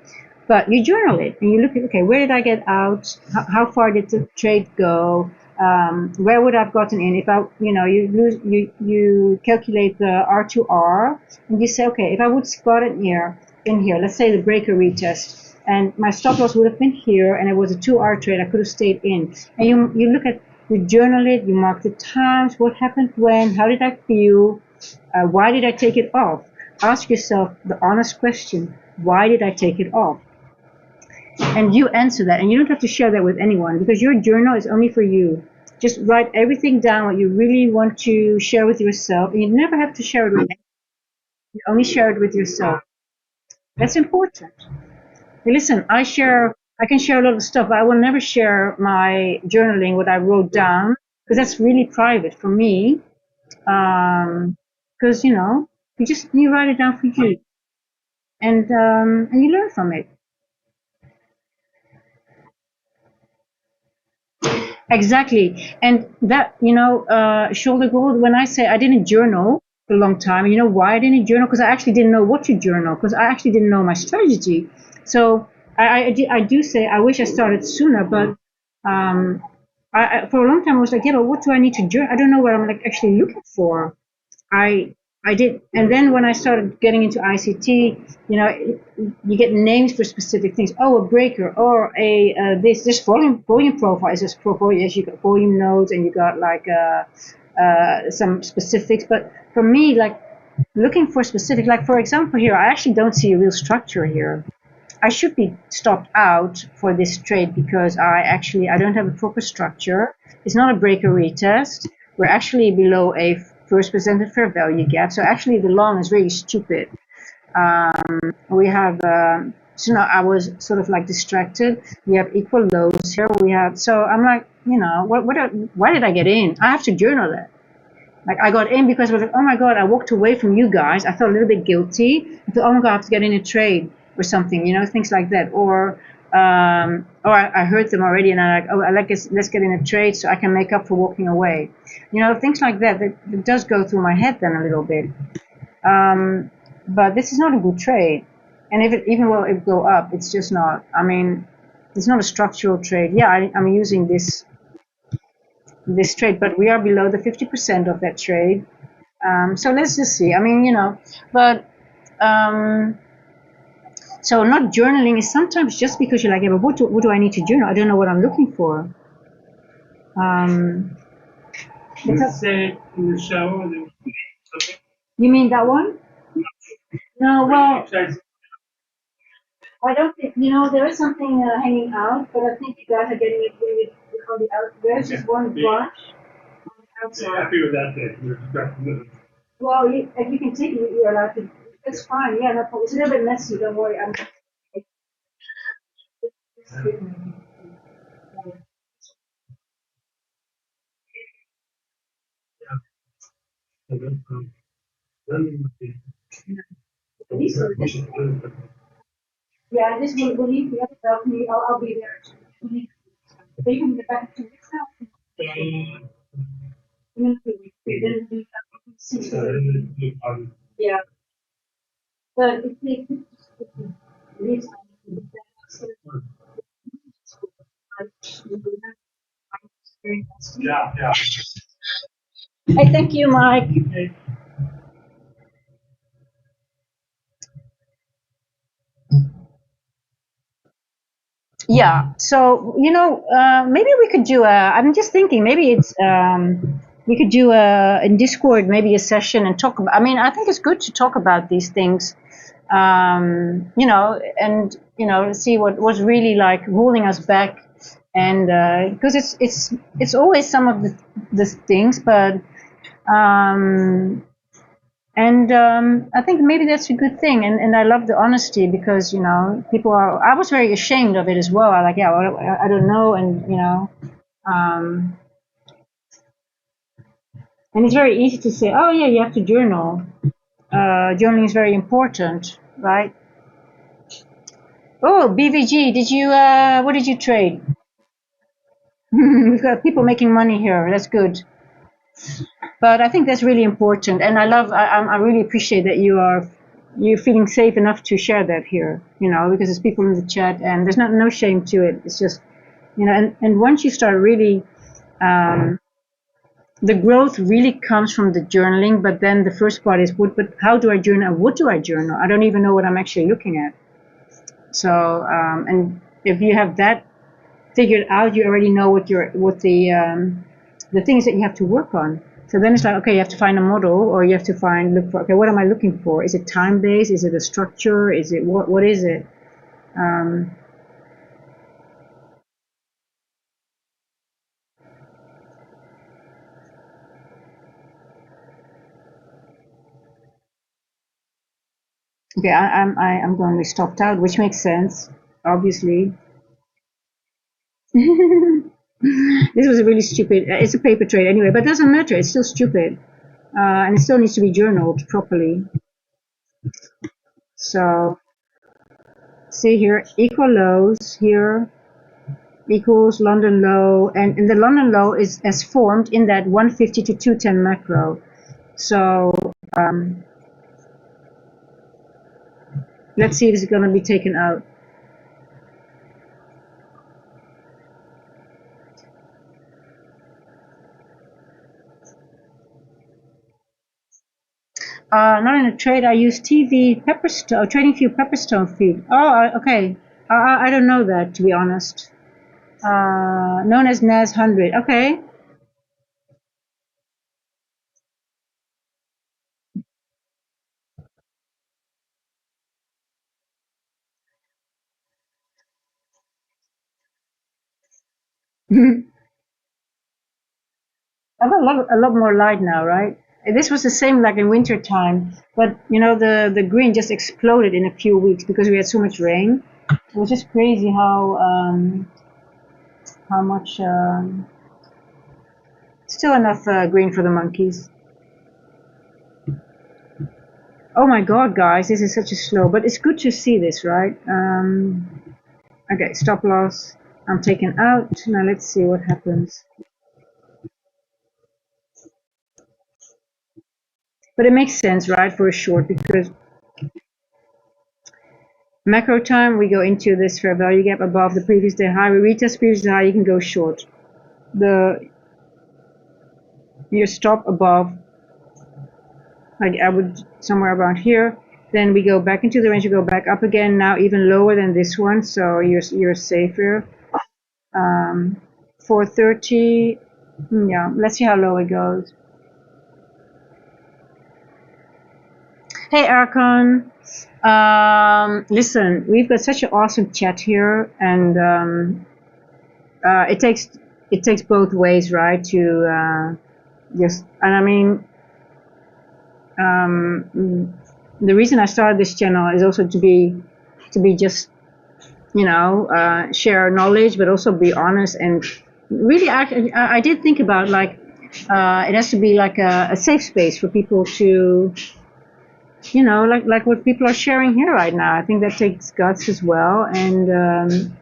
But you journal it, and you look at, okay, where did I get out? How far did the trade go? Where would I have gotten in if you calculate the R to R and you say, okay, if I would have gotten here, in here. Let's say the breaker retest, and my stop loss would have been here, and it was a 2-hour trade. I could have stayed in. And you look at, you journal it, you mark the times, what happened when, how did I feel, why did I take it off? Ask yourself the honest question: why did I take it off? And you answer that, and you don't have to share that with anyone, because your journal is only for you. Just write everything down what you really want to share with yourself, and you never have to share it with anyone. You only share it with yourself. That's important. Hey, listen, I can share a lot of stuff, but I will never share my journaling, what I wrote down, because that's really private for me. Because you write it down for you, and you learn from it. Exactly. And that, shoulder gold, when I say I didn't journal for a long time, you know why I didn't journal? Because I actually didn't know what to journal, because I actually didn't know my strategy. So I do say I wish I started sooner, but for a long time I was like, yeah, but what do I need to journal? I don't know what I'm like actually looking for. I I did, and then when I started getting into ICT, you get names for specific things. Oh, a breaker, or a this volume profile is this portfolio. Yes, you got volume nodes, and you got like some specifics. But for me, like looking for specific, like for example, here I actually don't see a real structure here. I should be stopped out for this trade because I don't have a proper structure. It's not a breaker retest. We're actually below a first presented fair value gap. So actually the long is really stupid. We have, so now I was sort of like distracted. We have equal lows here. So I'm like, why did I get in? I have to journal that. Like I got in because I was like, oh my God, I walked away from you guys. I felt a little bit guilty. I thought, oh my God, I have to get in a trade or something, things like that. Or I heard them already and I'm like, oh, let's get in a trade so I can make up for walking away. Things like that. That does go through my head then a little bit. But this is not a good trade. And if even will it go up, it's just not. I mean, it's not a structural trade. Yeah, I'm using this trade, but we are below the 50% of that trade. So let's just see. I mean, but so not journaling is sometimes just because you're like, yeah, but what do I need to journal? I don't know what I'm looking for. You said in the shower. You mean that one? No, well, I don't think, there is something hanging out, but I think you guys are getting it on the out. There's just one branch on the outside. Happy with that thing. Well, if you can take it, you're allowed to. It's fine. Yeah, no problem. It's a little bit messy. Don't worry. Yeah, this will leave the other balcony. I'll be there. So you can get back to next house. Yeah, but if they leave Yeah. Hey, thank you, Mike. Yeah. So maybe we could do a. I'm just thinking maybe it's we could do a in Discord maybe a session and talk about. I mean, I think it's good to talk about these things, and see what was really like holding us back, and because it's always some of the things, but and I think maybe that's a good thing. And I love the honesty because, people are, I was very ashamed of it as well. I like, yeah, well, I don't know. And it's very easy to say, oh, yeah, you have to journal. Journaling is very important, right? Oh, BVG, what did you trade? We've got people making money here. That's good. But I think that's really important, and I really appreciate that you're feeling safe enough to share that here, because there's people in the chat, and there's no shame to it. It's just, and once you start really the growth really comes from the journaling, but then the first part is but how do I journal? What do I journal? I don't even know what I'm actually looking at. So and if you have that figured out, you already know what the things that you have to work on. So then it's like, okay, you have to find a model, or you have to look for, okay, what am I looking for? Is it time based? Is it a structure? Is it what is it? Okay, I'm going to be stopped out, which makes sense, obviously. This was a really stupid. It's a paper trade anyway, but it doesn't matter. It's still stupid, and it still needs to be journaled properly. So see here, equal lows here equals London low, and the London low is as formed in that 150 to 210 macro. So let's see if it's going to be taken out. Not in a trade. I use TV Pepperstone, trading view Pepperstone feed. Oh, okay. I don't know that, to be honest. Known as NAS 100. Okay. I've got a lot more light now, right? This was the same like in winter time, but you know the green just exploded in a few weeks because we had so much rain. It was just crazy how much still enough green for the monkeys. Oh my god, guys, this is such a slow, but it's good to see this, right? Okay, stop loss. I'm taken out. Now let's see what happens. But it makes sense, right, for a short, because macro time, we go into this fair value gap above the previous day high. We retest previous day high, you can go short. Your stop above, like I would somewhere around here. Then we go back into the range, you go back up again, now even lower than this one, so you're safer. 430, yeah, let's see how low it goes. Hey Archon, listen, we've got such an awesome chat here, and it takes both ways, right? To just, and I mean, the reason I started this channel is also to be just, you know, share knowledge, but also be honest and really. I did think about like it has to be like a safe space for people to, you know, like what people are sharing here right now. I think that takes guts as well, and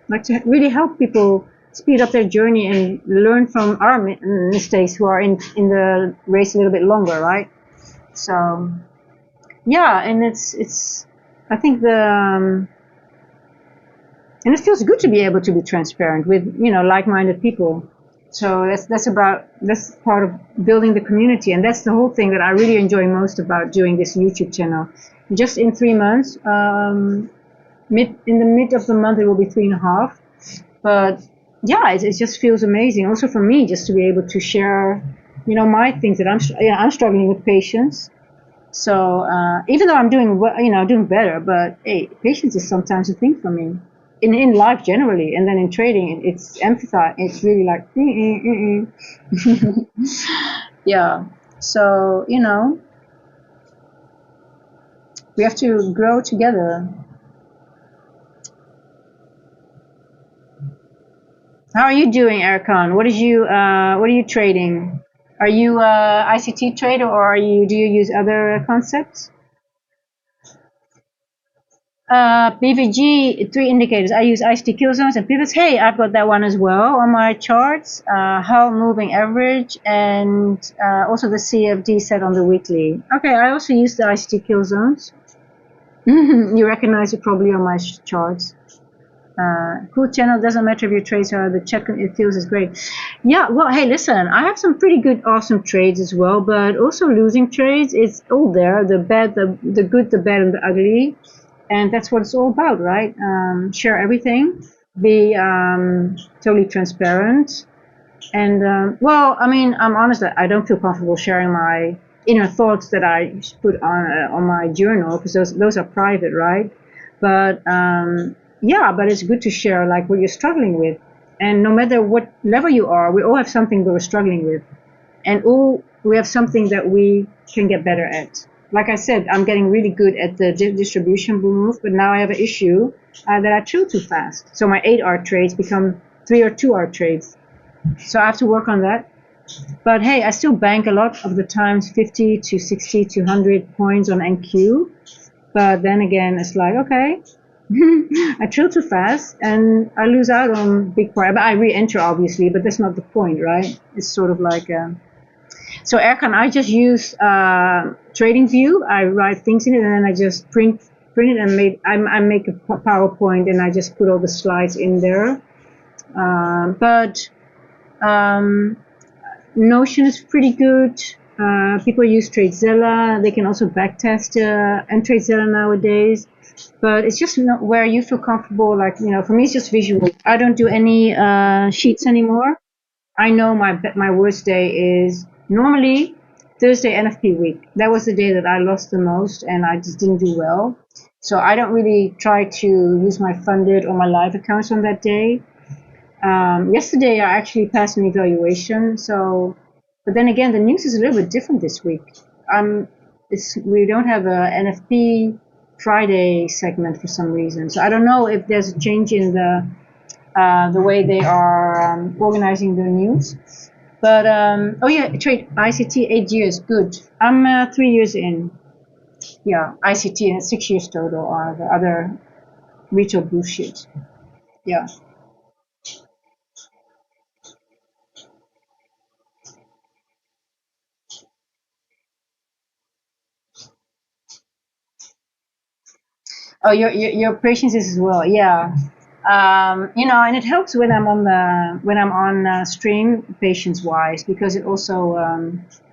like to really help people speed up their journey and learn from our mistakes who are in the race a little bit longer, right? So yeah, and it's I think and it feels good to be able to be transparent with, you know, like-minded people. So that's part of building the community, and that's the whole thing that I really enjoy most about doing this YouTube channel. Just in 3 months, in the mid of the month, it will be 3.5. But yeah, it just feels amazing. Also for me, just to be able to share, you know, my things that I'm struggling with patience. So even though I'm doing well, you know, doing better, but hey, patience is sometimes a thing for me. In life generally, and then in trading, it's emphasized. It's really like, yeah. So you know, we have to grow together. How are you doing, Erkan? What are you trading? Are you ICT trader, or do you use other concepts? PVG, 3 indicators. I use ICT kill zones and pivots. Hey, I've got that one as well on my charts. How moving average, and also the CFD set on the weekly. Okay, I also use the ICT kill zones. You recognize it probably on my charts. Cool channel. Doesn't matter if your trades are the check. It feels is great. Yeah. Well, hey, listen. I have some pretty good, awesome trades as well, but also losing trades. It's all there. The bad, the good, the bad, and the ugly, and that's what it's all about, right? Share everything. Be totally transparent. And well, I mean, I'm honest that I don't feel comfortable sharing my inner thoughts that I put on my journal because those are private, right? But yeah, but it's good to share like what you're struggling with, and no matter what level you are, we all have something that we're struggling with, and all we have something that we can get better at. Like I said, I'm getting really good at the distribution move, but now I have an issue that I chill too fast. So my 8-hour trades become 3 or 2-hour trades. So I have to work on that. But hey, I still bank a lot of the times 50 to 60 to 100 points on NQ. But then again, it's like, okay, I chill too fast and I lose out on big part. But I re-enter obviously, but that's not the point, right? It's sort of like, so Erkan, I just use TradingView. I write things in it and then I just print it and I make a PowerPoint and I just put all the slides in there. But Notion is pretty good. People use TradeZilla. They can also backtest and TradeZilla nowadays. But it's just not where you feel comfortable. Like, for me, it's just visual. I don't do any sheets anymore. I know my worst day is normally Thursday NFP week. That was the day that I lost the most and I just didn't do well. So I don't really try to use my funded or my live accounts on that day. Yesterday I actually passed an evaluation. But then again, the news is a little bit different this week. We don't have a NFP Friday segment for some reason. So I don't know if there's a change in the way they are organizing the news. But oh yeah, trade ICT 8 years, good. I'm 3 years in. Yeah, ICT and 6 years total are the other retail bullshit. Yeah. Oh, your patience is as well. Yeah. And it helps when I'm on stream patience wise because it also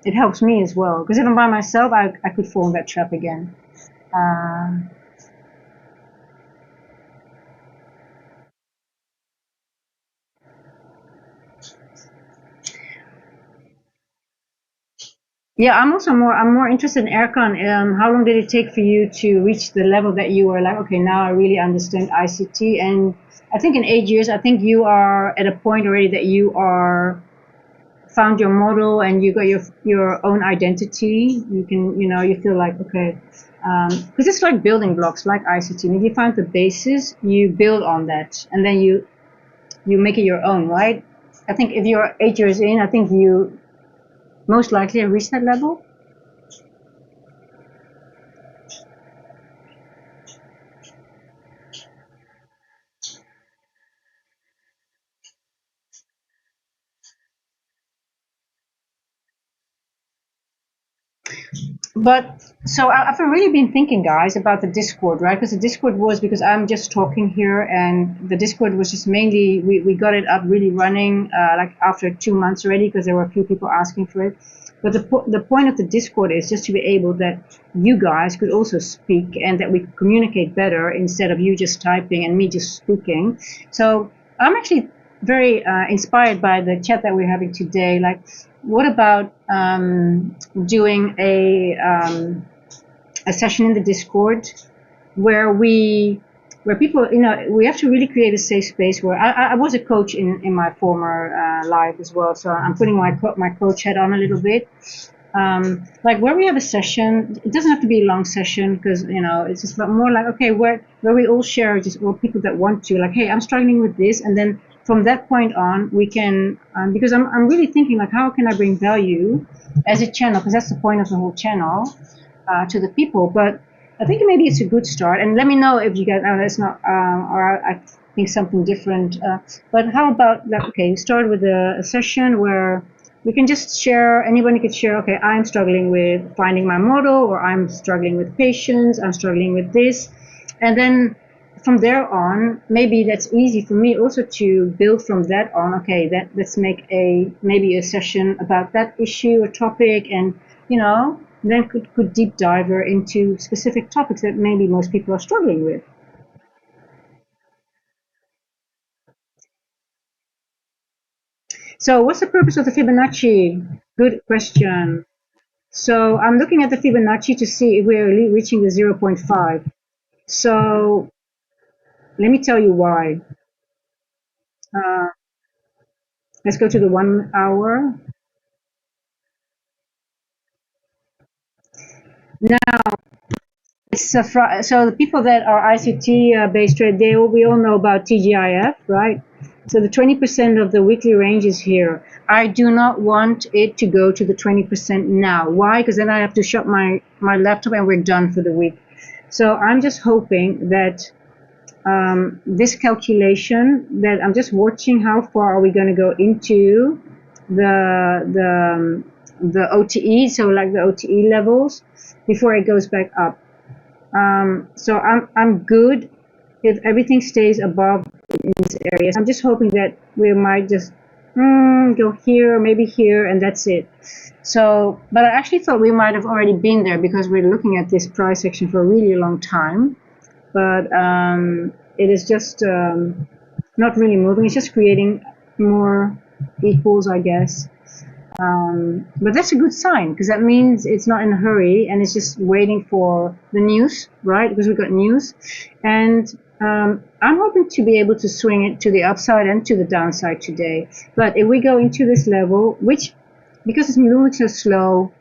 it helps me as well. Because if I'm by myself, I could fall in that trap again. Yeah, I'm more interested in Erkan. How long did it take for you to reach the level that you were like, okay, now I really understand ICT? And I think in 8 years, I think you are at a point already that you are found your model and you got your own identity. You can, you feel like, okay, because it's like building blocks, like ICT. And if you find the basis, you build on that, and then you make it your own, right? I think if you're 8 years in, I think you most likely have reached that level. But so I've really been thinking, guys, about the Discord, right? Because the Discord was because I'm just talking here, and the Discord was just mainly we got it up really running like after 2 months already because there were a few people asking for it. But the point of the Discord is just to be able that you guys could also speak and that we could communicate better instead of you just typing and me just speaking. So I'm actually very inspired by the chat that we're having today. Like, what about doing a session in the Discord where people, we have to really create a safe space where I was a coach in my former life as well, so I'm putting my coach hat on a little bit. Like where we have a session, it doesn't have to be a long session because it's just more like, okay, where we all share, just all people that want to, like, hey, I'm struggling with this, and then from that point on we can because I'm really thinking like, how can I bring value as a channel, because that's the point of the whole channel, to the people. But I think maybe it's a good start, and let me know if you guys that's not or I think something different, but how about that? Okay, start with a session where we can just share, anybody could share, okay, I'm struggling with finding my model, or I'm struggling with patience, I'm struggling with this. And then from there on, maybe that's easy for me also to build from that on. Okay, let's make maybe a session about that issue or topic, and then could deep diver into specific topics that maybe most people are struggling with. So what's the purpose of the Fibonacci? Good question. So I'm looking at the Fibonacci to see if we're reaching the 0.5. So let me tell you why. Let's go to the 1 hour. Now, so the people that are ICT based trade, we all know about TGIF, right? So the 20% of the weekly range is here. I do not want it to go to the 20% now. Why? Because then I have to shut my laptop and we're done for the week. So I'm just hoping that this calculation, that I'm just watching how far are we going to go into the OTE, so like the OTE levels, before it goes back up. So I'm good if everything stays above in this area. So I'm just hoping that we might just go here, maybe here, and that's it. So, but I actually thought we might have already been there because we're looking at this price section for a really long time. But it is just not really moving. It's just creating more equals, I guess. But that's a good sign because that means it's not in a hurry and it's just waiting for the news, right? Because we've got news. And I'm hoping to be able to swing it to the upside and to the downside today. But if we go into this level, which, because it's moving so slow,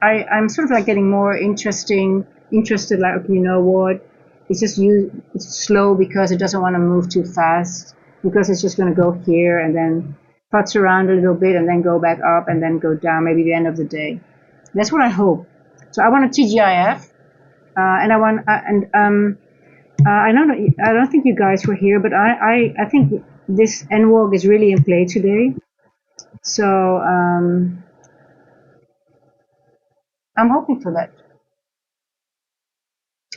I'm sort of like getting more interested, like, okay, you know what? It's slow because it doesn't want to move too fast, because it's just going to go here and then putz around a little bit and then go back up and then go down, maybe the end of the day. That's what I hope. So I want a TGIF, and I want I don't think you guys were here, but I think this NWOG is really in play today. So I'm hoping for that.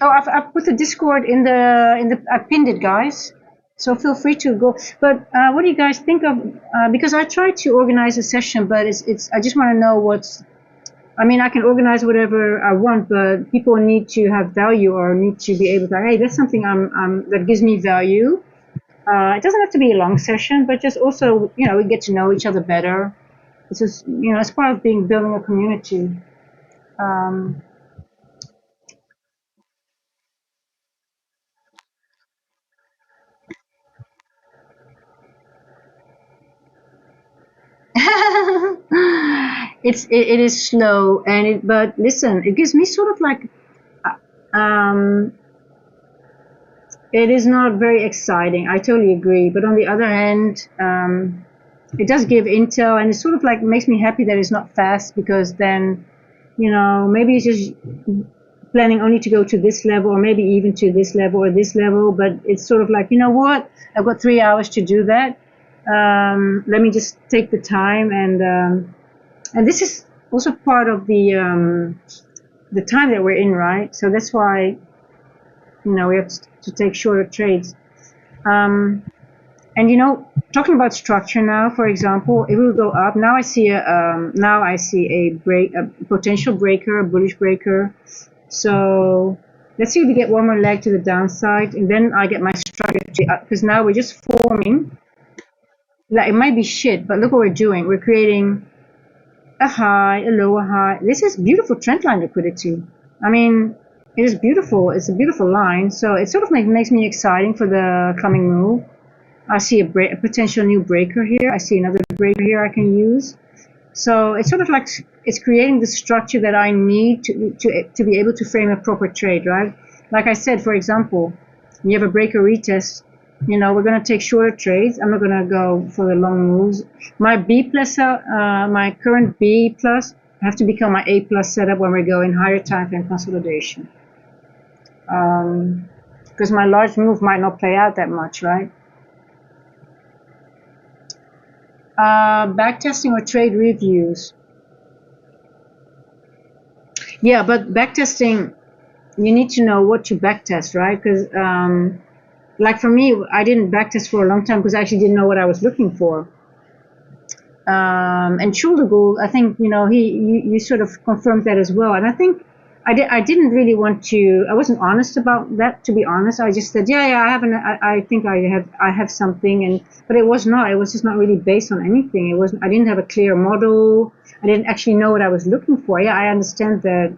Oh, I've put the Discord in the I pinned it, guys. So feel free to go. But what do you guys think of? Because I tried to organize a session, but it's I just want to know what's. I mean, I can organize whatever I want, but people need to have value or need to be able to. Hey, that's something that gives me value. It doesn't have to be a long session, but just also, we get to know each other better. It's just, it's part of building a community. It is slow, but listen, it gives me sort of like it is not very exciting. I totally agree, but on the other hand, it does give intel, and it sort of like makes me happy that it's not fast, because then maybe it's just planning only to go to this level, or maybe even to this level or this level, but it's sort of like, you know what, I've got 3 hours to do that. Let me just take the time, and this is also part of the time that we're in, right? So that's why we have to take shorter trades. And talking about structure now, for example, it will go up. Now I see a potential breaker, a bullish breaker. So let's see if we get one more leg to the downside, and then I get my structure up, because now we're just forming. Like, it might be shit, but look what we're doing. We're creating a high, a lower high. This is beautiful trendline liquidity. I mean, it is beautiful. It's a beautiful line. So it sort of makes me exciting for the coming move. I see a potential new breaker here. I see another breaker here I can use. So it's sort of like it's creating the structure that I need to be able to frame a proper trade, right? Like I said, for example, you have a breaker retest. We're going to take shorter trades. I'm not going to go for the long moves. My B plus, my current B plus, have to become my A plus setup when we go in higher time frame consolidation. Because my large move might not play out that much, right? Backtesting or trade reviews. Yeah, but backtesting, you need to know what to backtest, right? Because like for me, I didn't backtest for a long time because I actually didn't know what I was looking for. And Schuldegold, I think, you sort of confirmed that as well. And I think I didn't really want to. I wasn't honest about that, to be honest. I just said, yeah, I haven't. I think I have something, but it was not. It was just not really based on anything. It wasn't. I didn't have a clear model. I didn't actually know what I was looking for. Yeah, I understand that,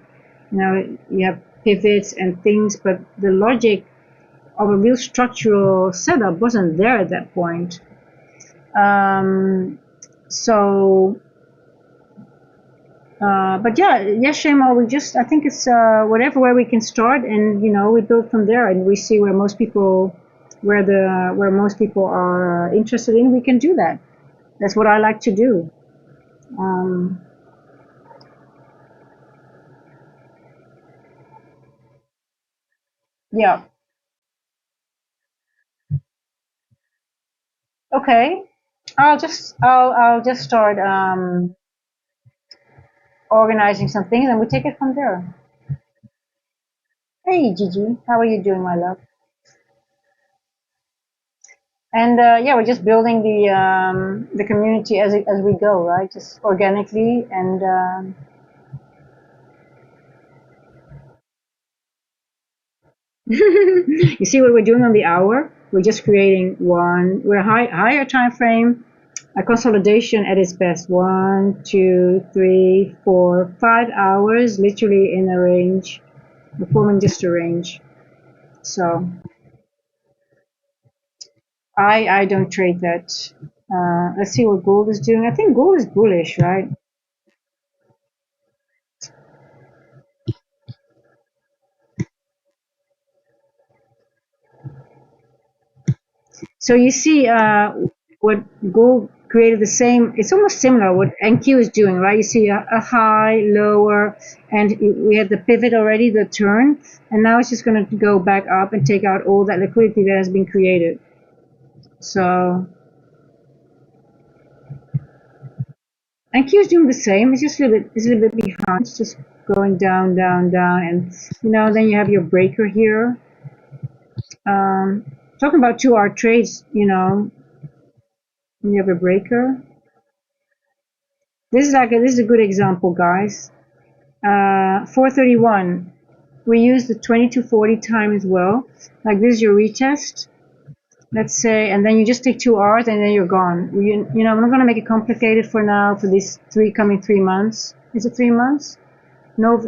you have pivots and things, but the logic of a real structural setup wasn't there at that point. So, but yeah, Shemo, I think it's whatever where we can start, and we build from there, and we see where most people are interested in. We can do that. That's what I like to do. Yeah. Okay. I'll just start organizing some things, and we take it from there. Hey, Gigi, how are you doing, my love? And yeah, we're just building the community as we go, right? Just organically, and you see what we're doing on the hour? We're just creating we're higher time frame, a consolidation at its best. 1, 2, 3, 4, 5 hours, literally in a range, we're forming just a range. So I don't trade that. Let's see what gold is doing. I think gold is bullish, right? So you see what gold created the same, it's almost similar what NQ is doing, right? You see a high, lower, and we had the pivot already, the turn, and now it's just going to go back up and take out all that liquidity that has been created. So NQ is doing the same. It's just a little bit behind. It's just going down, down, down, and then you have your breaker here. Talking about 2-hour trades, you have a breaker. This is a good example, guys. 431. We use the 2240 time as well. Like this is your retest. Let's say, and then you just take 2 hours and then you're gone. I'm not going to make it complicated for now for these coming 3 months. Is it 3 months? No,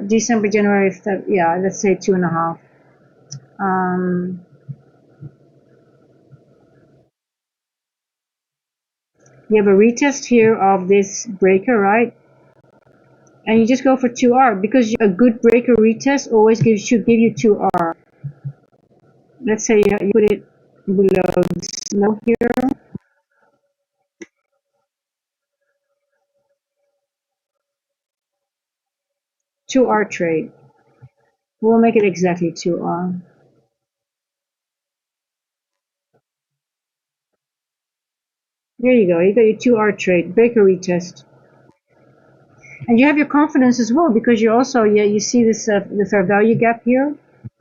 December, January, yeah, let's say 2.5. You have a retest here of this breaker, right? And you just go for 2R because a good breaker retest always should give you 2R. Let's say you put it below this low here. Two R trade. We'll make it exactly 2R. There you go. You got your 2R trade, breaker retest. And you have your confidence as well because you also, you see this the fair value gap here.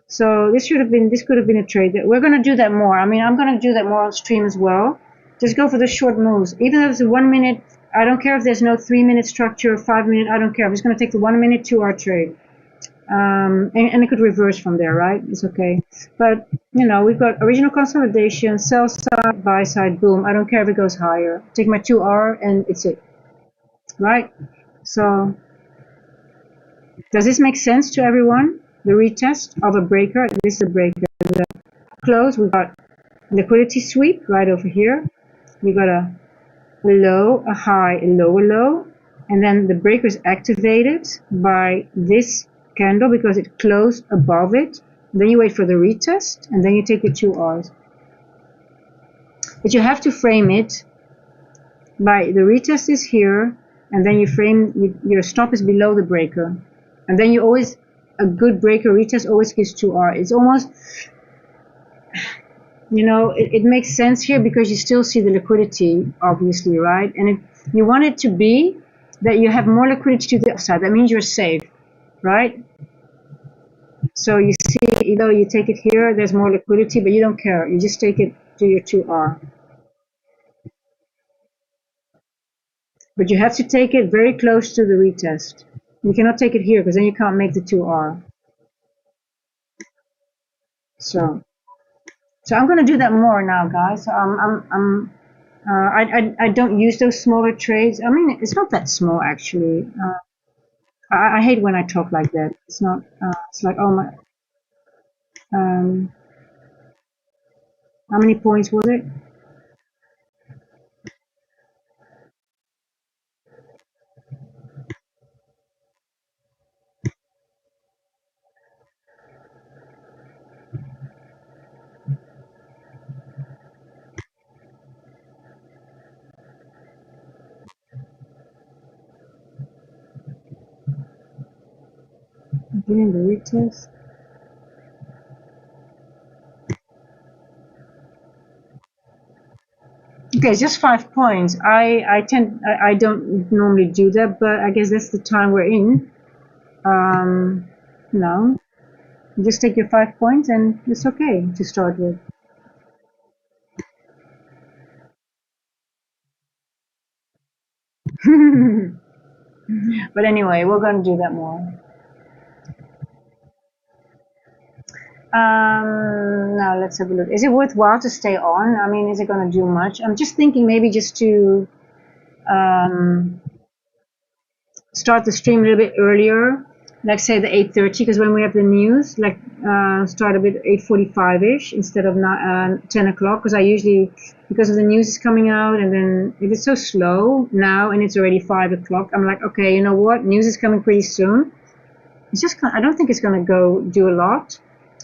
So this could have been a trade. We're going to do that more. I mean, I'm going to do that more on stream as well. Just go for the short moves. Even if it's a 1 minute, I don't care if there's no 3-minute structure, 5 minute, I don't care. I'm just going to take the 1 minute 2R trade. And it could reverse from there, right? It's okay. But, we've got original consolidation, sell side, buy side, boom. I don't care if it goes higher. Take my 2R and it's it, right? So, does this make sense to everyone? The retest of a breaker. This is a breaker. The close, we got liquidity sweep right over here. We got a low, a high, a lower low. And then the breaker is activated by this candle because it closed above it. Then you wait for the retest and then you take your 2Rs. But you have to frame it by the retest is here and then you frame your stop is below the breaker. And then you always, a good breaker retest always gives 2R. It's almost, it makes sense here because you still see the liquidity, obviously, right? And you want it to be that you have more liquidity to the upside. That means you're safe, right? So you see Either you take it here, there's more liquidity, but you don't care. You just take it to your 2R. But you have to take it very close to the retest. You cannot take it here because then you can't make the 2R. So I'm going to do that more now, guys. I don't use those smaller trades. I mean, it's not that small actually. I hate when I talk like that. It's not. It's like, oh my. How many points was it? Doing the retest. Okay, it's just 5 points. I don't normally do that, but I guess that's the time we're in. No, you just take your 5 points and it's okay to start with. But anyway, we're going to do that more. Now let's have a look. Is it worthwhile to stay on? I mean, is it going to do much? I'm just thinking maybe just to start the stream a little bit earlier, like say the 8:30, because when we have the news, like start a bit 8:45ish instead of 10 o'clock, because I usually, because of the news is coming out, and then if it's so slow now and it's already 5 o'clock, I'm like, okay, you know what, news is coming pretty soon. It's just, I don't think it's going to go do a lot.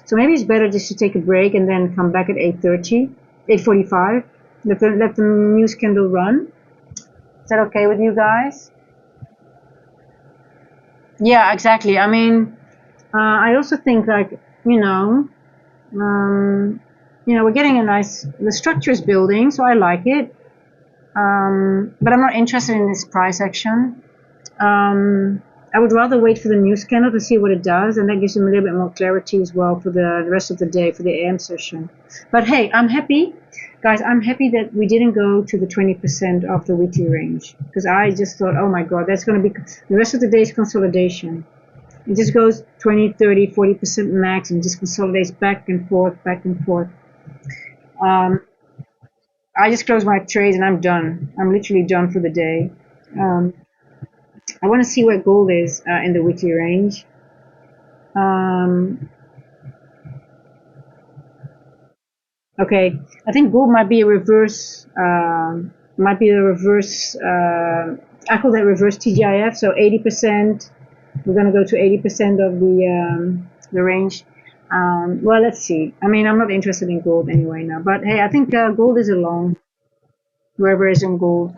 So maybe it's better just to take a break and then come back at 8:30, 8:45. Let the news candle run. Is that okay with you guys? Yeah, exactly. I mean, I also think like, we're getting a nice, the structure is building, so I like it. But I'm not interested in this price action. I would rather wait for the news candle to see what it does, and that gives them a little bit more clarity as well for the rest of the day, for the AM session. But hey, I'm happy, guys. I'm happy that we didn't go to the 20% of the weekly range, because I just thought, oh my God, that's going to be the rest of the day's consolidation. It just goes 20, 30, 40% max and just consolidates back and forth, back and forth. I just close my trades and I'm done. I'm literally done for the day. I want to see where gold is in the weekly range. Okay, I think gold might be a reverse. I call that reverse TGIF. So 80%. We're going to go to 80% of the range. Well, let's see. I mean, I'm not interested in gold anyway now. But hey, I think gold is a long. Wherever is in gold.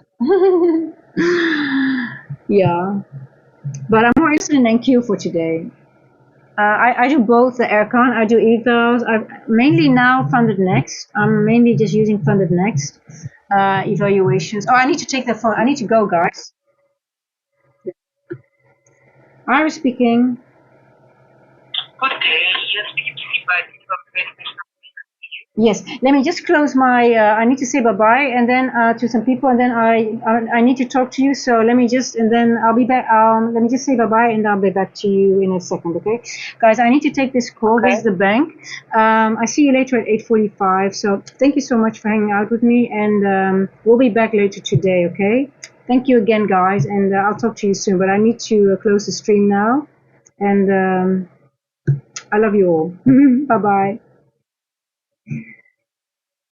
Yeah. But I'm more interested in NQ for today. I do both the Aircon, I do ethos. I've mainly now funded next. I'm mainly just using funded next evaluations. Oh, I need to take the phone. I need to go, guys. Iris speaking. Good day. You're speaking to me by from business. Yes, let me just close my. I need to say bye bye, and then to some people, and then I need to talk to you. So let me just, and then I'll be back. Let me just say bye bye, and I'll be back to you in a second. Okay, guys, I need to take this call. Okay. This is the bank. I see you later at 8:45. So thank you so much for hanging out with me, and we'll be back later today. Okay. Thank you again, guys, and I'll talk to you soon. But I need to close the stream now, and I love you all. Bye bye.